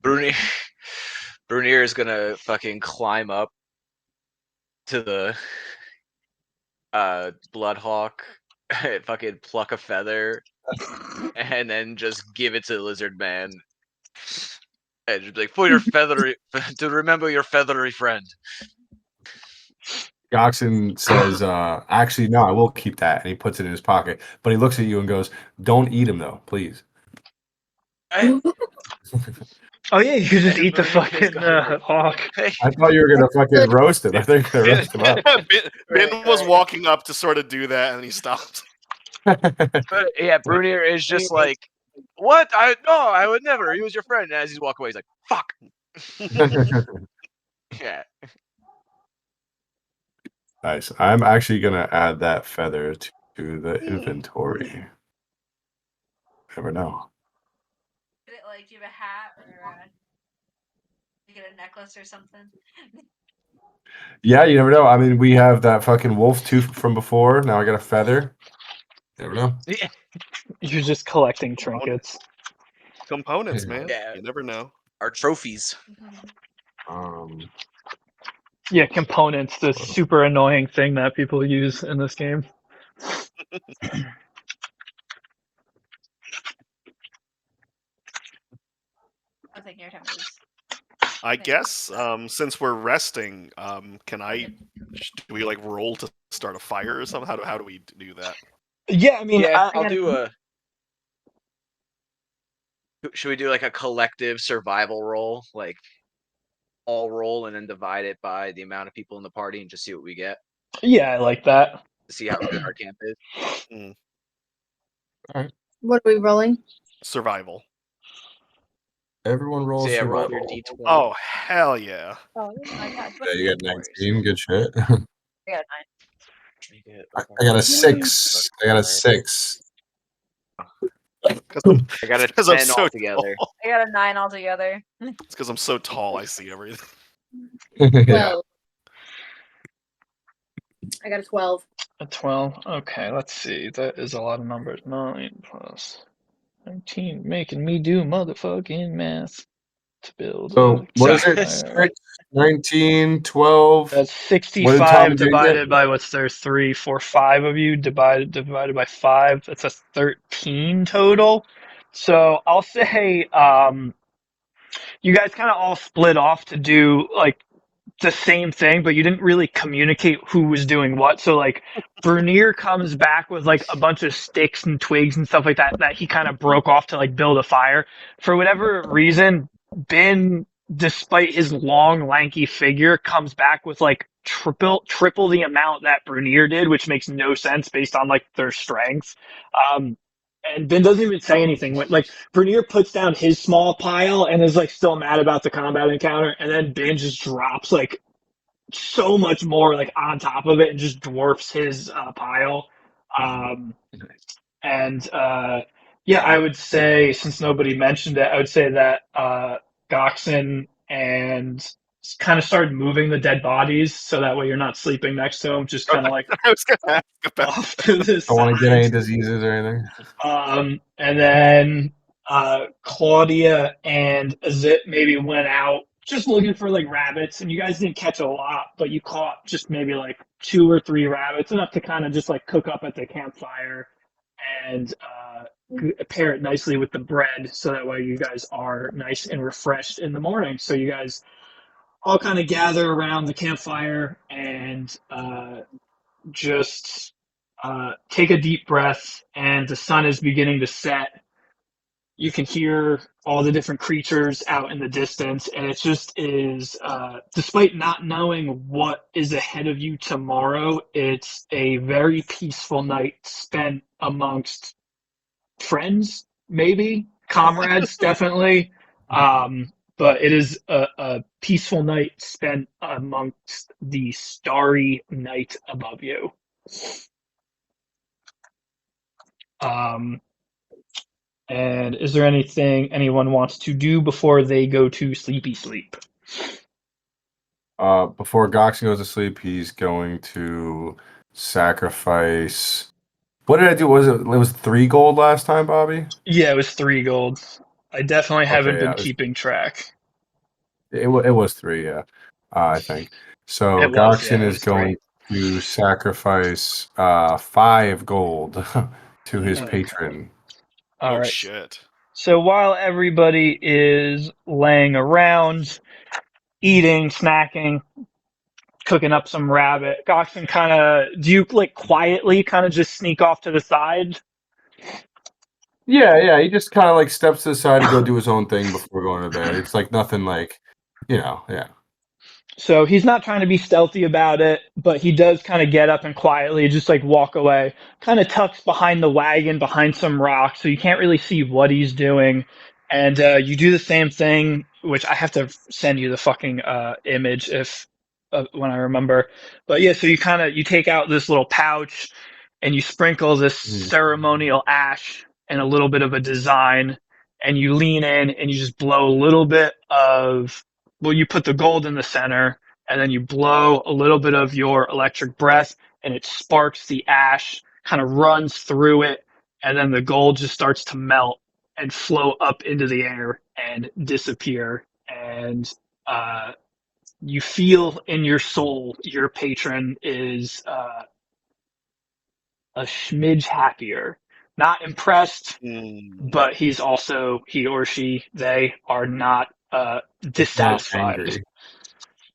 Brunier, Brunier is gonna fucking climb up to the Bloodhawk, fucking pluck a feather, and then just give it to the lizard man. And just be like, for your feathery, to remember your feathery friend. Goxon says, actually, no, I will keep that. And he puts it in his pocket. But he looks at you and goes, don't eat him, though, please. Oh yeah, you could just eat the Brunier is fucking hawk. I thought you were going to fucking roast him. I think you're going to roast him up. Ben was walking up to sort of do that, and he stopped. But yeah, Brunier is just like, what? I would never. He was your friend. And as he's walking away, he's like, fuck. Yeah. Nice. I'm actually going to add that feather to the inventory. Never know. Did it like give a hat or you get a necklace or something? Yeah, you never know. I mean, we have that fucking wolf tooth from before. Now I got a feather. You never know. Yeah. You're just collecting trinkets. Components, man. Yeah. You never know. Our trophies. Yeah, components, the super annoying thing that people use in this game. I think your time is. I guess since we're resting, can I? Do we like roll to start a fire or something? How do we do that? Yeah, I mean, Yeah, I I'll do a. Should we do like a collective survival roll? Like all roll and then divide it by the amount of people in the party and just see what we get yeah, I like that. to see how good our camp is. What are we rolling? Survival. Everyone So rolls yeah, roll survival. your d20. Oh hell yeah! Oh, I got. Yeah, you got 19. Good shit. I got 9. I got a 6. I got a 6. I got a 'Cause I'm 10 so altogether. tall. I got a 9 altogether. It's because I'm so tall. I see everything. Yeah. 12. I got a 12. A 12. Okay, let's see. That is a lot of numbers. 9 plus 19, making me do motherfucking math to build. So, what is it? fire. 6, 19, 12. That's What did Tom 65 and Jane divided get? by what's there? 3, 4, 5 of you divided by 5. That's a 13 total. So I'll say you guys kind of all split off to do like the same thing, but you didn't really communicate who was doing what. So like Bernier comes back with like a bunch of sticks and twigs and stuff like that he kind of broke off to like build a fire. For whatever reason, Ben, despite his long, lanky figure, comes back with like triple the amount that Bernier did, which makes no sense based on like their strength. And Ben doesn't even say anything. Like Bernier puts down his small pile and is like still mad about the combat encounter, and then Ben just drops like so much more like on top of it and just dwarfs his pile. Yeah, I would say, since nobody mentioned it, I would say that Goxon and kind of started moving the dead bodies so that way you're not sleeping next to them, just kind of like I was gonna ask about. off to the Don't want to get any side. diseases or anything. And then Claudia and Zip maybe went out just looking for like rabbits, and you guys didn't catch a lot, but you caught just maybe like 2 or 3 rabbits, enough to kind of just like cook up at the campfire and pair it nicely with the bread, so that way you guys are nice and refreshed in the morning. So you guys all kind of gather around the campfire and just take a deep breath, and the sun is beginning to set. You can hear all the different creatures out in the distance, and it just is, despite not knowing what is ahead of you tomorrow, it's a very peaceful night spent amongst friends, maybe comrades, definitely. But it is a peaceful night spent amongst the starry night above you. And is there anything anyone wants to do before they go to sleepy sleep? Before Goxie goes to sleep, he's going to sacrifice. What did I do? It was 3 gold last time, Bobby? Yeah, it was 3 gold. I definitely haven't Okay, been yeah, keeping track. it was 3, yeah, I think. So It was, Goxian yeah, it is was 3. going to sacrifice 5 gold to his Okay. patron. All Oh right. shit. So while everybody is laying around, eating, snacking, cooking up some rabbit, Goxin kind of, do you like quietly kind of just sneak off to the side? Yeah, he just kind of like steps to the side to go do his own thing before going to bed. It's like nothing like, yeah. So he's not trying to be stealthy about it, but he does kind of get up and quietly just like walk away, kind of tucks behind the wagon, behind some rocks, so you can't really see what he's doing. And you do the same thing, which I have to send you the fucking image if when I remember. But yeah, so you take out this little pouch and you sprinkle this ceremonial ash and a little bit of a design, and you lean in and you just blow a little bit of, well, you put the gold in the center, and then you blow a little bit of your electric breath, and it sparks the ash, kind of runs through it, and then the gold just starts to melt and float up into the air and disappear. And you feel in your soul your patron is a smidge happier. Not impressed, but he or she, they are not Not dissatisfied. angry.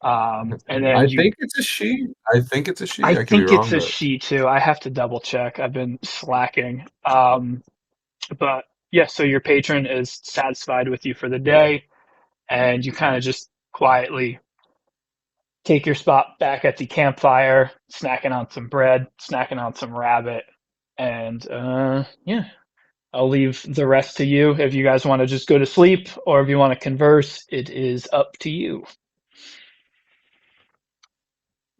And then I think it's a she. I I could be think it's wrong, a but she too. I have to double check. I've been slacking. But yeah, so your patron is satisfied with you for the day, and you kind of just quietly take your spot back at the campfire, snacking on some bread, snacking on some rabbit, and yeah, I'll leave the rest to you. If you guys want to just go to sleep or if you want to converse, it is up to you.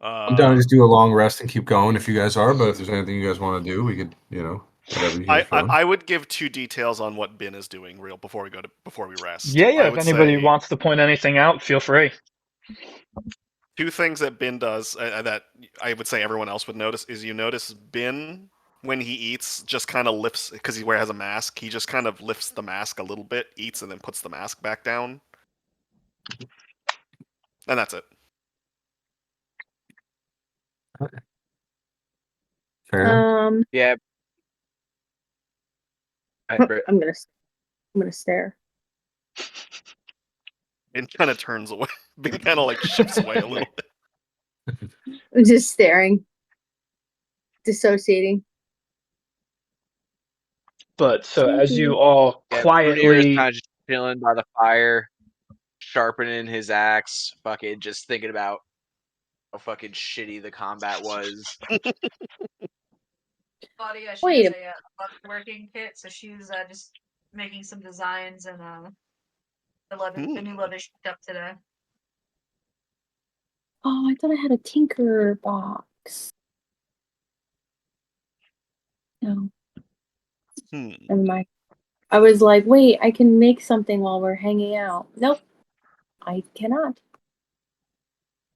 I'm down to just do a long rest and keep going if you guys are. But if there's anything you guys want to do, we could, whatever you guys feel. I would give 2 details on what Bin is doing real before we rest. Yeah, I if would anybody say wants to point anything out, feel free. 2 things that Bin does that I would say everyone else would notice is you notice Bin when he eats just kind of lifts because he has a mask. He just kind of lifts the mask a little bit, eats, and then puts the mask back down. And that's it. Fair. Yeah. I'm gonna stare. Bin kind of turns away. Bin kind of like shifts away a little bit. I'm just staring, dissociating. But so as you all Yeah, Brunier is quietly, kind of just chilling by the fire, sharpening his axe, fucking just thinking about how fucking shitty the combat was. Claudia, she Wait has a- a working kit, so she's just making some designs and the new leather she picked up today. Oh, I thought I had a tinker box. No, never mind. I was like, wait, I can make something while we're hanging out. Nope, I cannot.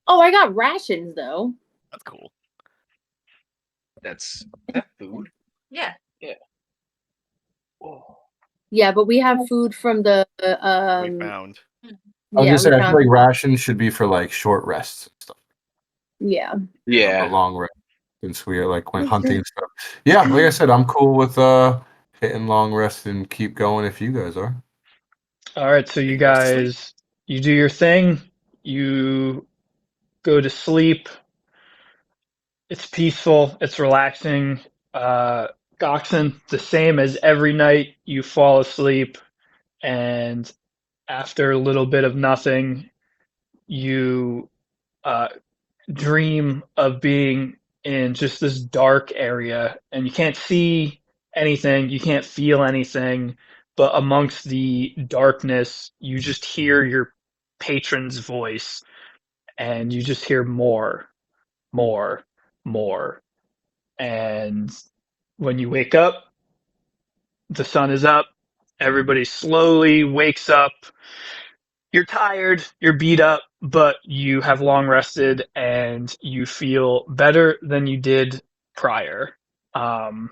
Oh, I got rations though. That's cool. Is that food? Yeah. Oh. Yeah, but we have food from the We found. I was yeah, gonna say we I feel found. like rations should be for like short rests and stuff. Yeah. Yeah. But long rest since we are like went hunting and stuff. Yeah, like I said, I'm cool with hitting long rest and keep going if you guys are. all right, so you You go to sleep. guys, you do your thing, You go to sleep. It's peaceful. It's relaxing. Goxen, the same as every night. You fall asleep, and after a little bit of nothing, you uh, dream of being in just this dark area, and you can't see anything, you can't feel anything, but amongst the darkness, you just hear your patron's voice, and you just hear more, more, more. And when you wake up, the sun is up, everybody slowly wakes up. You're tired, you're beat up, but you have long rested and you feel better than you did prior. Um,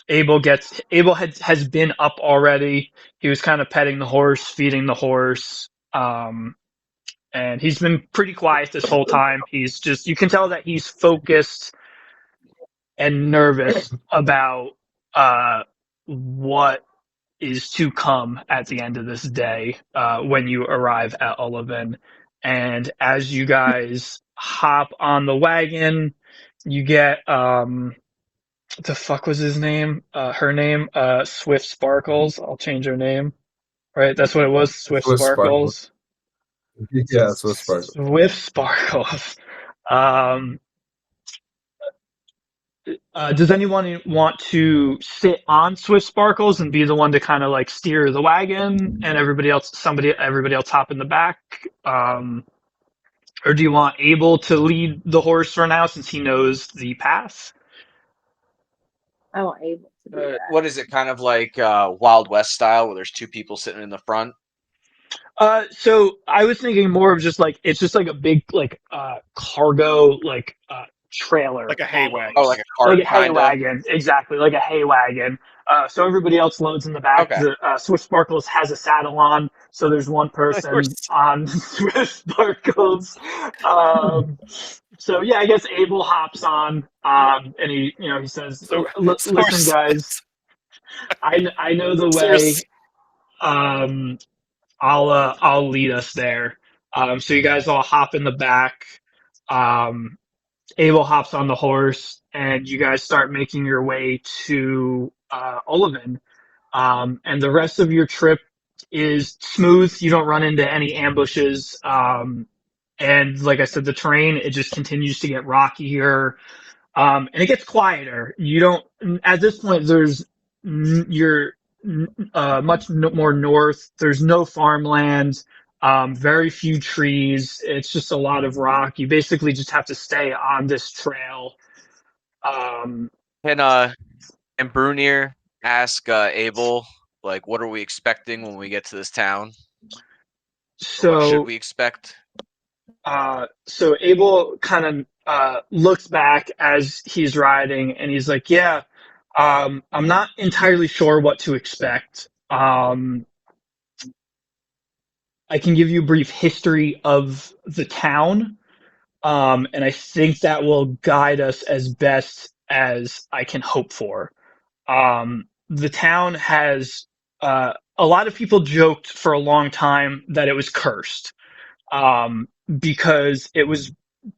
Abel has been up already. He was kind of petting the horse, feeding the horse, and he's been pretty quiet this whole time. He's just you can tell that he's focused and nervous about what is to come at the end of this day when you arrive at Ullavin. And as you guys hop on the wagon, you get what the fuck was his name? Her name? Swift Sparkles. I'll change her name. Right, that's what it was. Swift Swift Sparkles. Sparkles. Yeah, Swift Sparkles. Swift Sparkles. Um, does anyone want to sit on Swift Sparkles and be the one to kind of like steer the wagon, and everybody else hop in the back? Or do you want Abel to lead the horse for now since he knows the path? I want Abel to do that. What is it? Kind of like Wild West style, where there's two people sitting in the front. So I was thinking more of just like it's just like a big like cargo like trailer, Like a hay wagon. Oh, like a cart, like a hay kinda. wagon, exactly, like a hay wagon. So everybody else loads in the back. Okay. The Swift Sparkles has a saddle on, so there's one person on Swift Sparkles. So yeah, I guess Abel hops on, and he says, So "Listen, guys, I know the way. I'll lead us there." So you guys all hop in the back. Abel hops on the horse, and you guys start making your way to Ullavin. And the rest of your trip is smooth. You don't run into any ambushes. And like I said, the terrain, it just continues to get rockier. And it gets quieter. You don't, at this point, you're much more north. There's no farmland, very few trees. It's just a lot of rock. You basically just have to stay on this trail. And Brunier ask Abel, like, what are we expecting when we get to this town? Or what should So, we expect? so Abel kind of looks back as he's riding, and he's like, "Yeah, I'm not entirely sure what to expect. I can give you a brief history of the town, and I think that will guide us as best as I can hope for. The town has a lot of people joked for a long time that it was cursed, because it was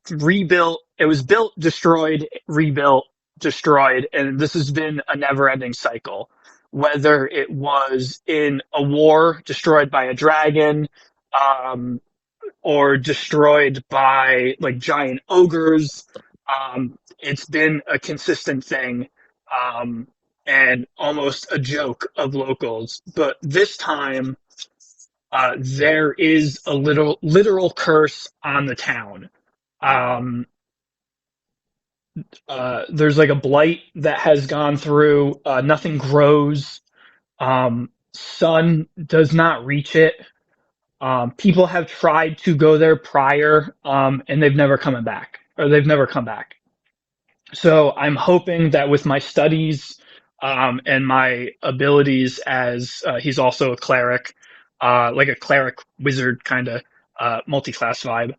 rebuilt. It was built, destroyed, rebuilt, destroyed, and this has been a never-ending cycle. Whether it was in a war destroyed by a dragon, um, or destroyed by like giant ogres, it's been a consistent thing, and almost a joke of locals. But this time, there is a literal curse on the town. There's like a blight that has gone through. Nothing grows. Sun does not reach it. People have tried to go there prior, and they've never come back, or they've never come back. So I'm hoping that with my studies, and my abilities as he's also a cleric, like a cleric wizard kind of multi-class vibe.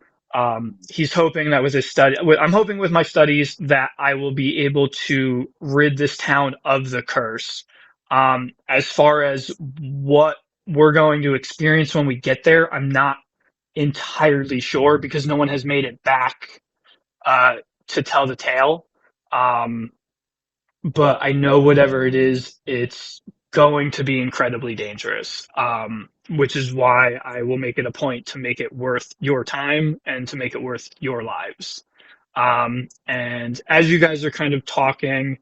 He's hoping that with his I'm hoping with my studies that I will be able to rid this town of the curse. As far as what we're going to experience when we get there, I'm not entirely sure because no one has made it back to tell the tale. But I know whatever it is, it's going to be incredibly dangerous. Which is why I will make it a point to make it worth your time and to make it worth your lives. And as you guys are kind of talking,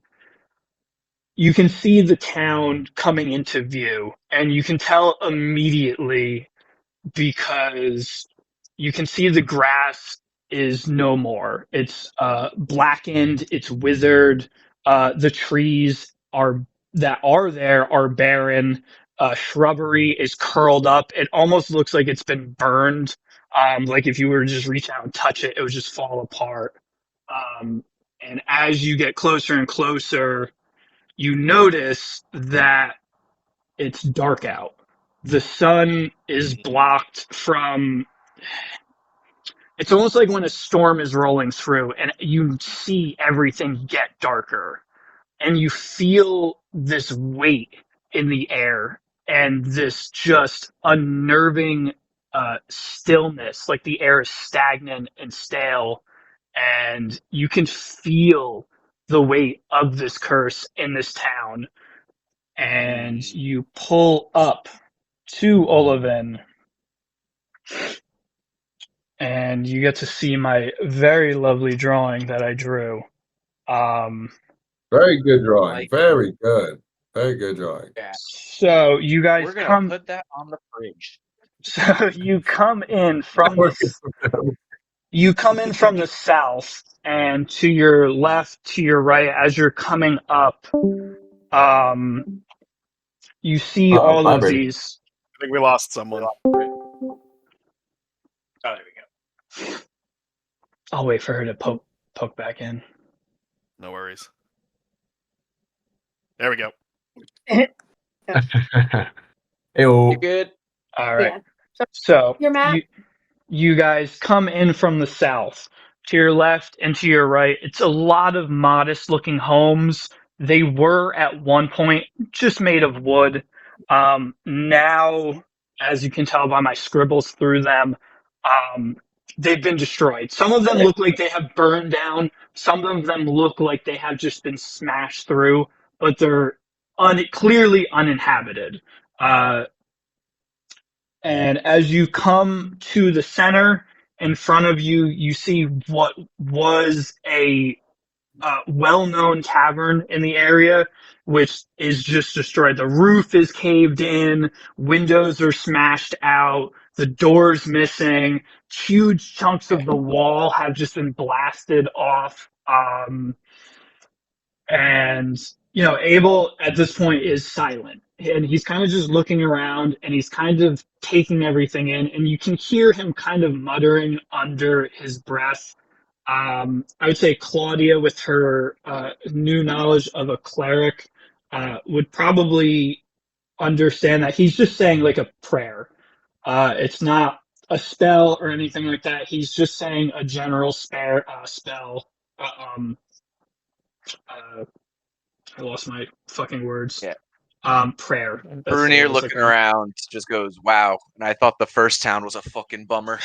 you can see the town coming into view, and you can tell immediately because you can see the grass is no more. It's blackened, it's withered. The trees that are there are barren. Shrubbery is curled up. It almost looks like it's been burned. Like if you were to just reach out and touch it, it would just fall apart. And as you get closer and closer, you notice that it's dark out. The sun is blocked from. It's almost like when a storm is rolling through and you see everything get darker and you feel this weight in the air and this just unnerving stillness, like the air is stagnant and stale, and you can feel the weight of this curse in this town. And you pull up to Oliven, and you get to see my very lovely drawing that I drew. Very good drawing. Like- Very good. Very good drawing. Yeah. So you guys We're gonna come. put that on the fridge. So you come in from the south, and to your left, to your right, as you're coming up, you see all of vibrating. these. I think we lost someone. Oh, there we go. I'll wait for her to poke back in. No worries. There we go. Ew. You good? All right. Yeah. So You're Matt? you guys come in from the south. To your left and to your right, it's a lot of modest looking homes. They were at one point just made of wood. Now, as you can tell by my scribbles through them, they've been destroyed. Some of them look like they have burned down. Some of them look like they have just been smashed through, but they're clearly uninhabited. And as you come to the center, in front of you, you see what was a well-known tavern in the area, which is just destroyed. The roof is caved in, windows are smashed out, the door's missing, huge chunks of the wall have just been blasted off. And Abel at this point is silent, and he's kind of just looking around, and he's kind of taking everything in, and you can hear him kind of muttering under his breath. I would say Claudia, with her new knowledge of a cleric, would probably understand that he's just saying like a prayer. It's not a spell or anything like that. He's just saying a general spell. I lost my fucking words. Yeah. Prayer. Brunier looking around just goes, "Wow!" And I thought the first town was a fucking bummer.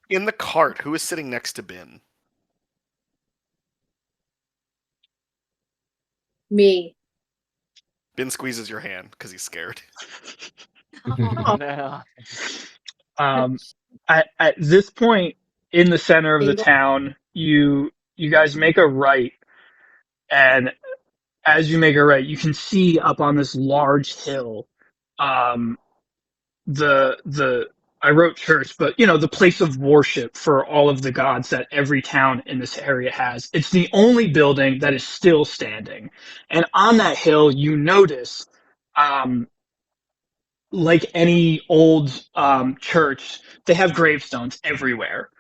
In the cart, who is sitting next to Ben? Me. Ben squeezes your hand because he's scared. No. At this point in the center of the town, you guys make a right, and as you make a right, you can see up on this large hill, the I wrote church, but the place of worship for all of the gods that every town in this area has. It's the only building that is still standing, and on that hill, you notice, like any old church, they have gravestones everywhere.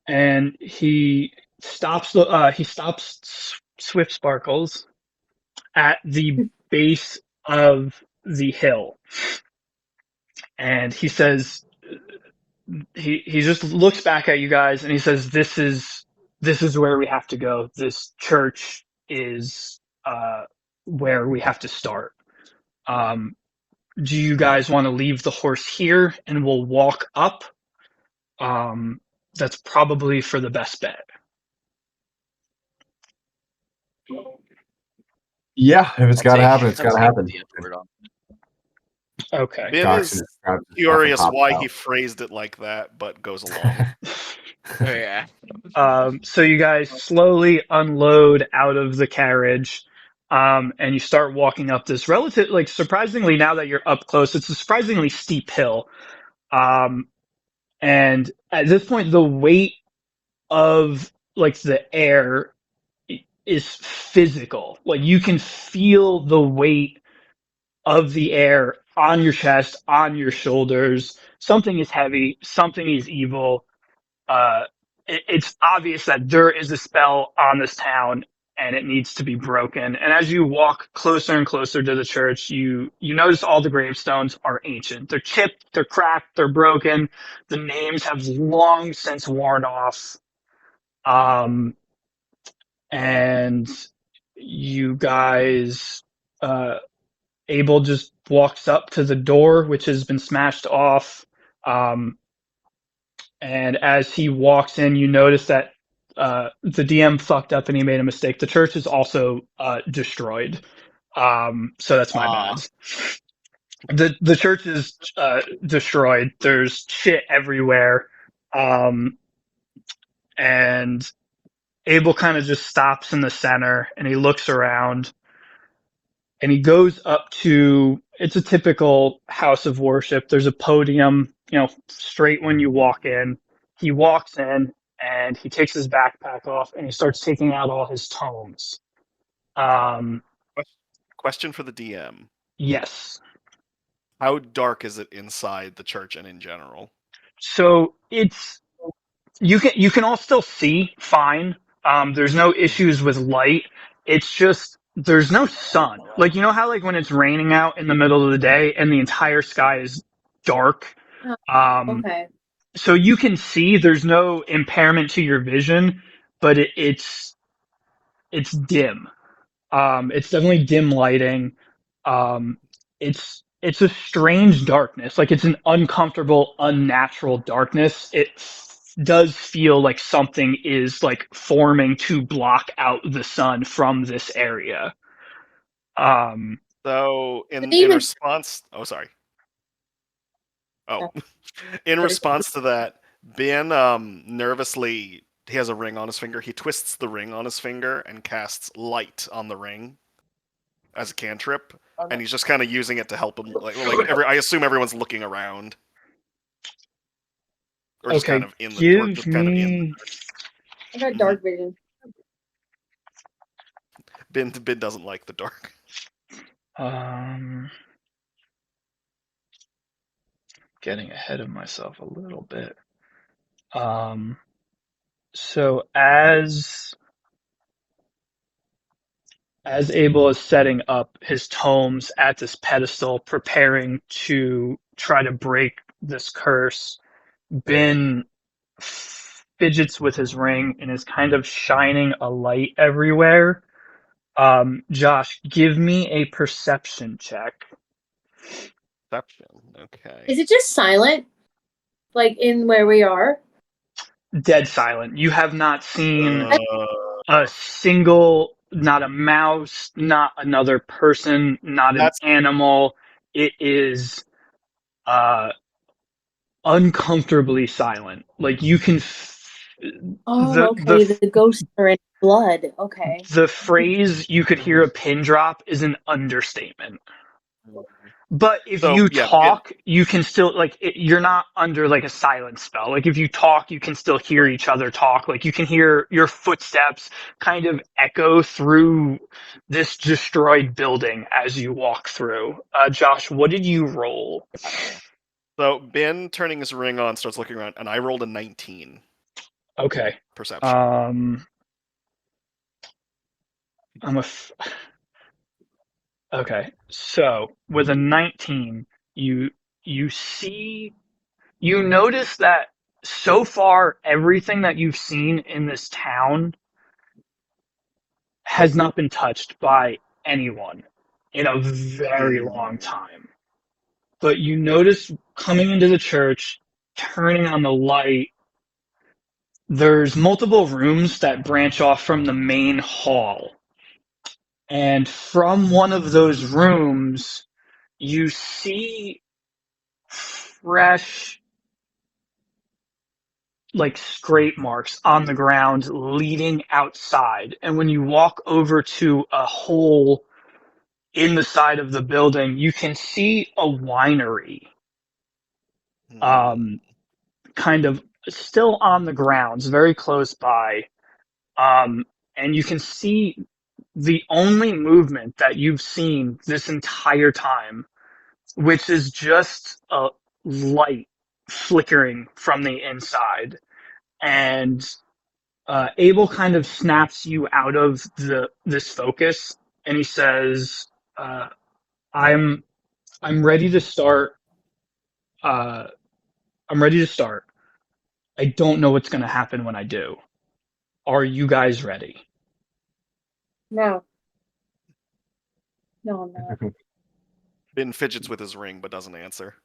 And he stops Swift Sparkles at the base of the hill, and he says, he just looks back at you guys and he says, this is where we have to go. This church is where we have to start. do you guys want to leave the horse here and we'll walk up? That's probably for the best bet. Yeah, if it's got to happen, it's I'll got to take happen. the word on. Okay. Ben Coxon is is grabbed his stuff and curious hopped why out. he phrased it like that, but goes along. Oh, yeah. So you guys slowly unload out of the carriage, and you start walking up this relative, like surprisingly, now that you're up close, it's a surprisingly steep hill. And at this point, the weight of like the air is physical. Like you can feel the weight of the air on your chest, on your shoulders. Something is heavy, something is evil. It's obvious that there is a spell on this town and it needs to be broken. And as you walk closer and closer to the church, you notice all the gravestones are ancient. They're chipped, they're cracked, they're broken. The names have long since worn off. And you guys, Abel just walks up to the door, which has been smashed off. And as he walks in, you notice that the DM fucked up and he made a mistake. The church is also destroyed. So that's my bad. The church is destroyed. There's shit everywhere. And Abel kind of just stops in the center and he looks around and he goes up to, it's a typical house of worship. There's a podium, straight when you walk in. He walks in and he takes his backpack off and he starts taking out all his tomes. Question for the DM. Yes. How dark is it inside the church and in general? So it's, you can all still see fine. There's no issues with light. It's just there's no sun. Like how like when it's raining out in the middle of the day and the entire sky is dark. Okay. So you can see there's no impairment to your vision, but it's dim. It's definitely dim lighting. It's a strange darkness. Like it's an uncomfortable, unnatural darkness. It does feel like something is like forming to block out the sun from this area. So in even- response, oh sorry. Oh, in response to that, Ben nervously, he has a ring on his finger. He twists the ring on his finger and casts light on the ring as a cantrip, and he's just kind of using it to help him. I assume everyone's looking around, or just Okay, kind of in the, or give just kind of in. me. I got dark vision. Ben doesn't like the dark. Getting ahead of myself a little bit. So as Abel is setting up his tomes at this pedestal, preparing to try to break this curse, Ben fidgets with his ring and is kind of shining a light everywhere. Josh, give me a perception check. Perception. Okay. Is it just silent? Like in where we are? Dead silent. You have not seen Uh, a single, not a mouse, not another person, not an animal. It is uncomfortably silent. Like you can. Okay. The ghosts are in blood. Okay. The phrase "you could hear a pin drop" is an understatement. But if you talk, you can still you're not under like a silent spell. Like if you talk, you can still hear each other talk. Like you can hear your footsteps kind of echo through this destroyed building as you walk through. Josh, what did you roll? So Ben, turning his ring on, starts looking around, and I rolled a 19. Okay. Perception. Okay, so with a 19, you notice that so far everything that you've seen in this town has not been touched by anyone in a very long time. but you notice coming into the church, turning on the light, there's multiple rooms that branch off from the main hall. And from one of those rooms, you see fresh, like, scrape marks on the ground leading outside. And when you walk over to a hole in the side of the building, you can see a winery, kind of still on the grounds, very close by. And you can see the only movement that you've seen this entire time, which is just a light flickering from the inside. And Abel kind of snaps you out of this focus, and he says, "I'm ready to start. I'm ready to start. I don't know what's going to happen when I do. Are you guys ready?" No. No, I'm not. Ben fidgets with his ring but doesn't answer.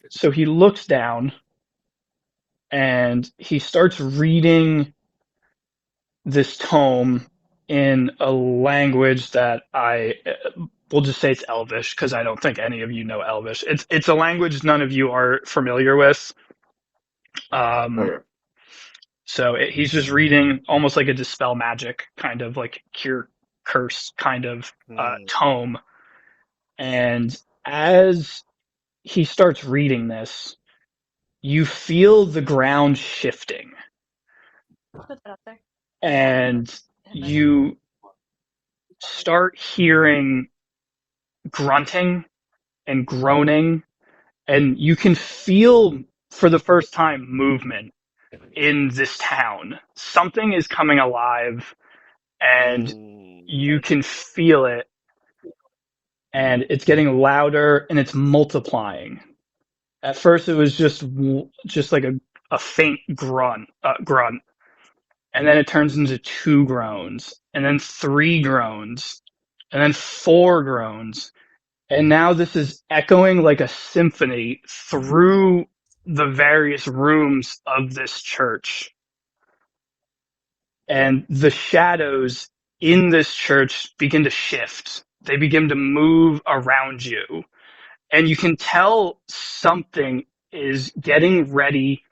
So he looks down and he starts reading this tome in a language that we'll just say it's Elvish, because I don't think any of you know Elvish. It's a language none of you are familiar with. So he's just reading almost like a dispel magic kind of, like, cure curse kind of tome. And as he starts reading this, you feel the ground shifting. Put that up there. And you start hearing grunting and groaning, and you can feel for the first time movement in this town. Something is coming alive, and you can feel it, and it's getting louder and it's multiplying. At first it was just like a faint grunt, and then it turns into 2 groans, and then 3 groans, and then 4 groans. And now this is echoing like a symphony through the various rooms of this church. And the shadows in this church begin to shift. They begin to move around you. And you can tell something is getting ready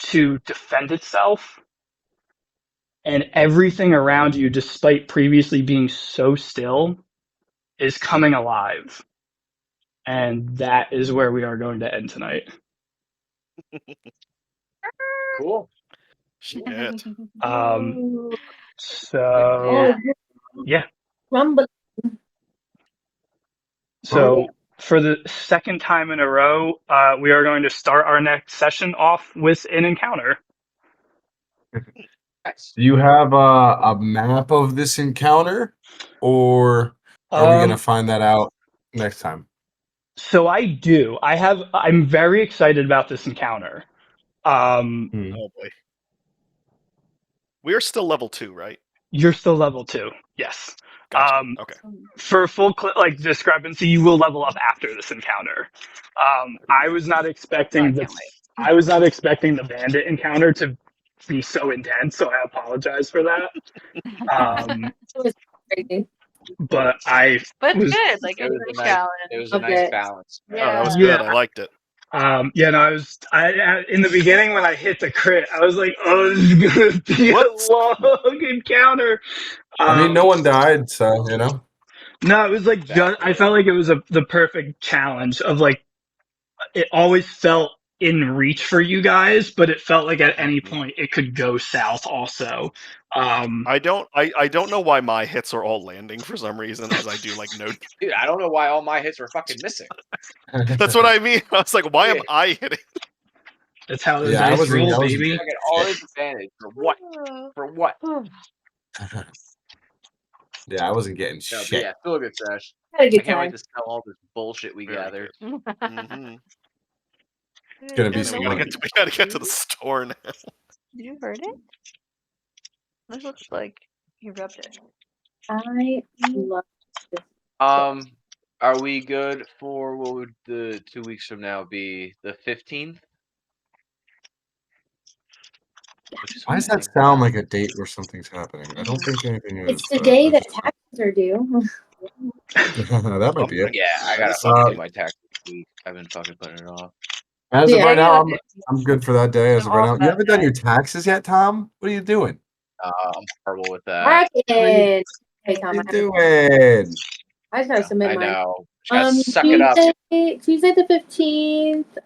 to defend itself. And everything around you, despite previously being so still, is coming alive. And that is where we are going to end tonight. Cool. Shit. So yeah. Rumble. So for the second time in a row, we are going to start our next session off with an encounter. Nice. Do you have a map of this encounter, or are we going to find that out next time? So I do. I'm very excited about this encounter. Oh boy. We are still level 2, right? You're still level 2. Yes. Gotcha. Okay. For full discrepancy, you will level up after this encounter. I was not expecting the bandit encounter to be so intense, so I apologize for that. It was crazy. But it's good. Like, It it's was a a challenge. It was a nice balance. Oh, that was Yeah. good. I liked it. Yeah, no, I in the beginning when I hit the crit, I was like, "Oh, this is gonna be a long encounter." I mean, no one died, so you know. No, it was like I felt like it was the perfect challenge of, like, it always felt in reach for you guys, but it felt like at any point it could go south also. I don't know why my hits are all landing for some reason, as I do like no. Dude, I don't know why all my hits were fucking missing. That's what I mean. I was like, why am I hitting? That's how those Yeah, I dice wasn't- roll, I wasn't- baby. I get all this advantage for what? For what? Yeah, I wasn't getting No, but shit. yeah, still a good sesh. Had a I good can't wait time. to sell all this bullshit we Very gathered. Mm-hmm. It's gonna be We some gotta, money. we gotta get to the store now. You heard it? This looks like he rubbed it. I love this. Are we good for what would the 2 weeks from now be? The 15th? Which is Why does Wednesday. that sound like a date where something's happening? I don't think anything is. It's the but day I that just- taxes are due. that might be it. Yeah, I gotta fucking do my tax this week. I've been fucking putting it off. As of Yeah. right now, Yeah. I'm good for that day. As of right Off now, you that haven't done day. your taxes yet, Tom? What are you doing? I'm horrible with that. Bracket. Hey, Tom, What are you doing? I just gotta submit I mine. know. Just gotta suck it up. Tuesday the 15th.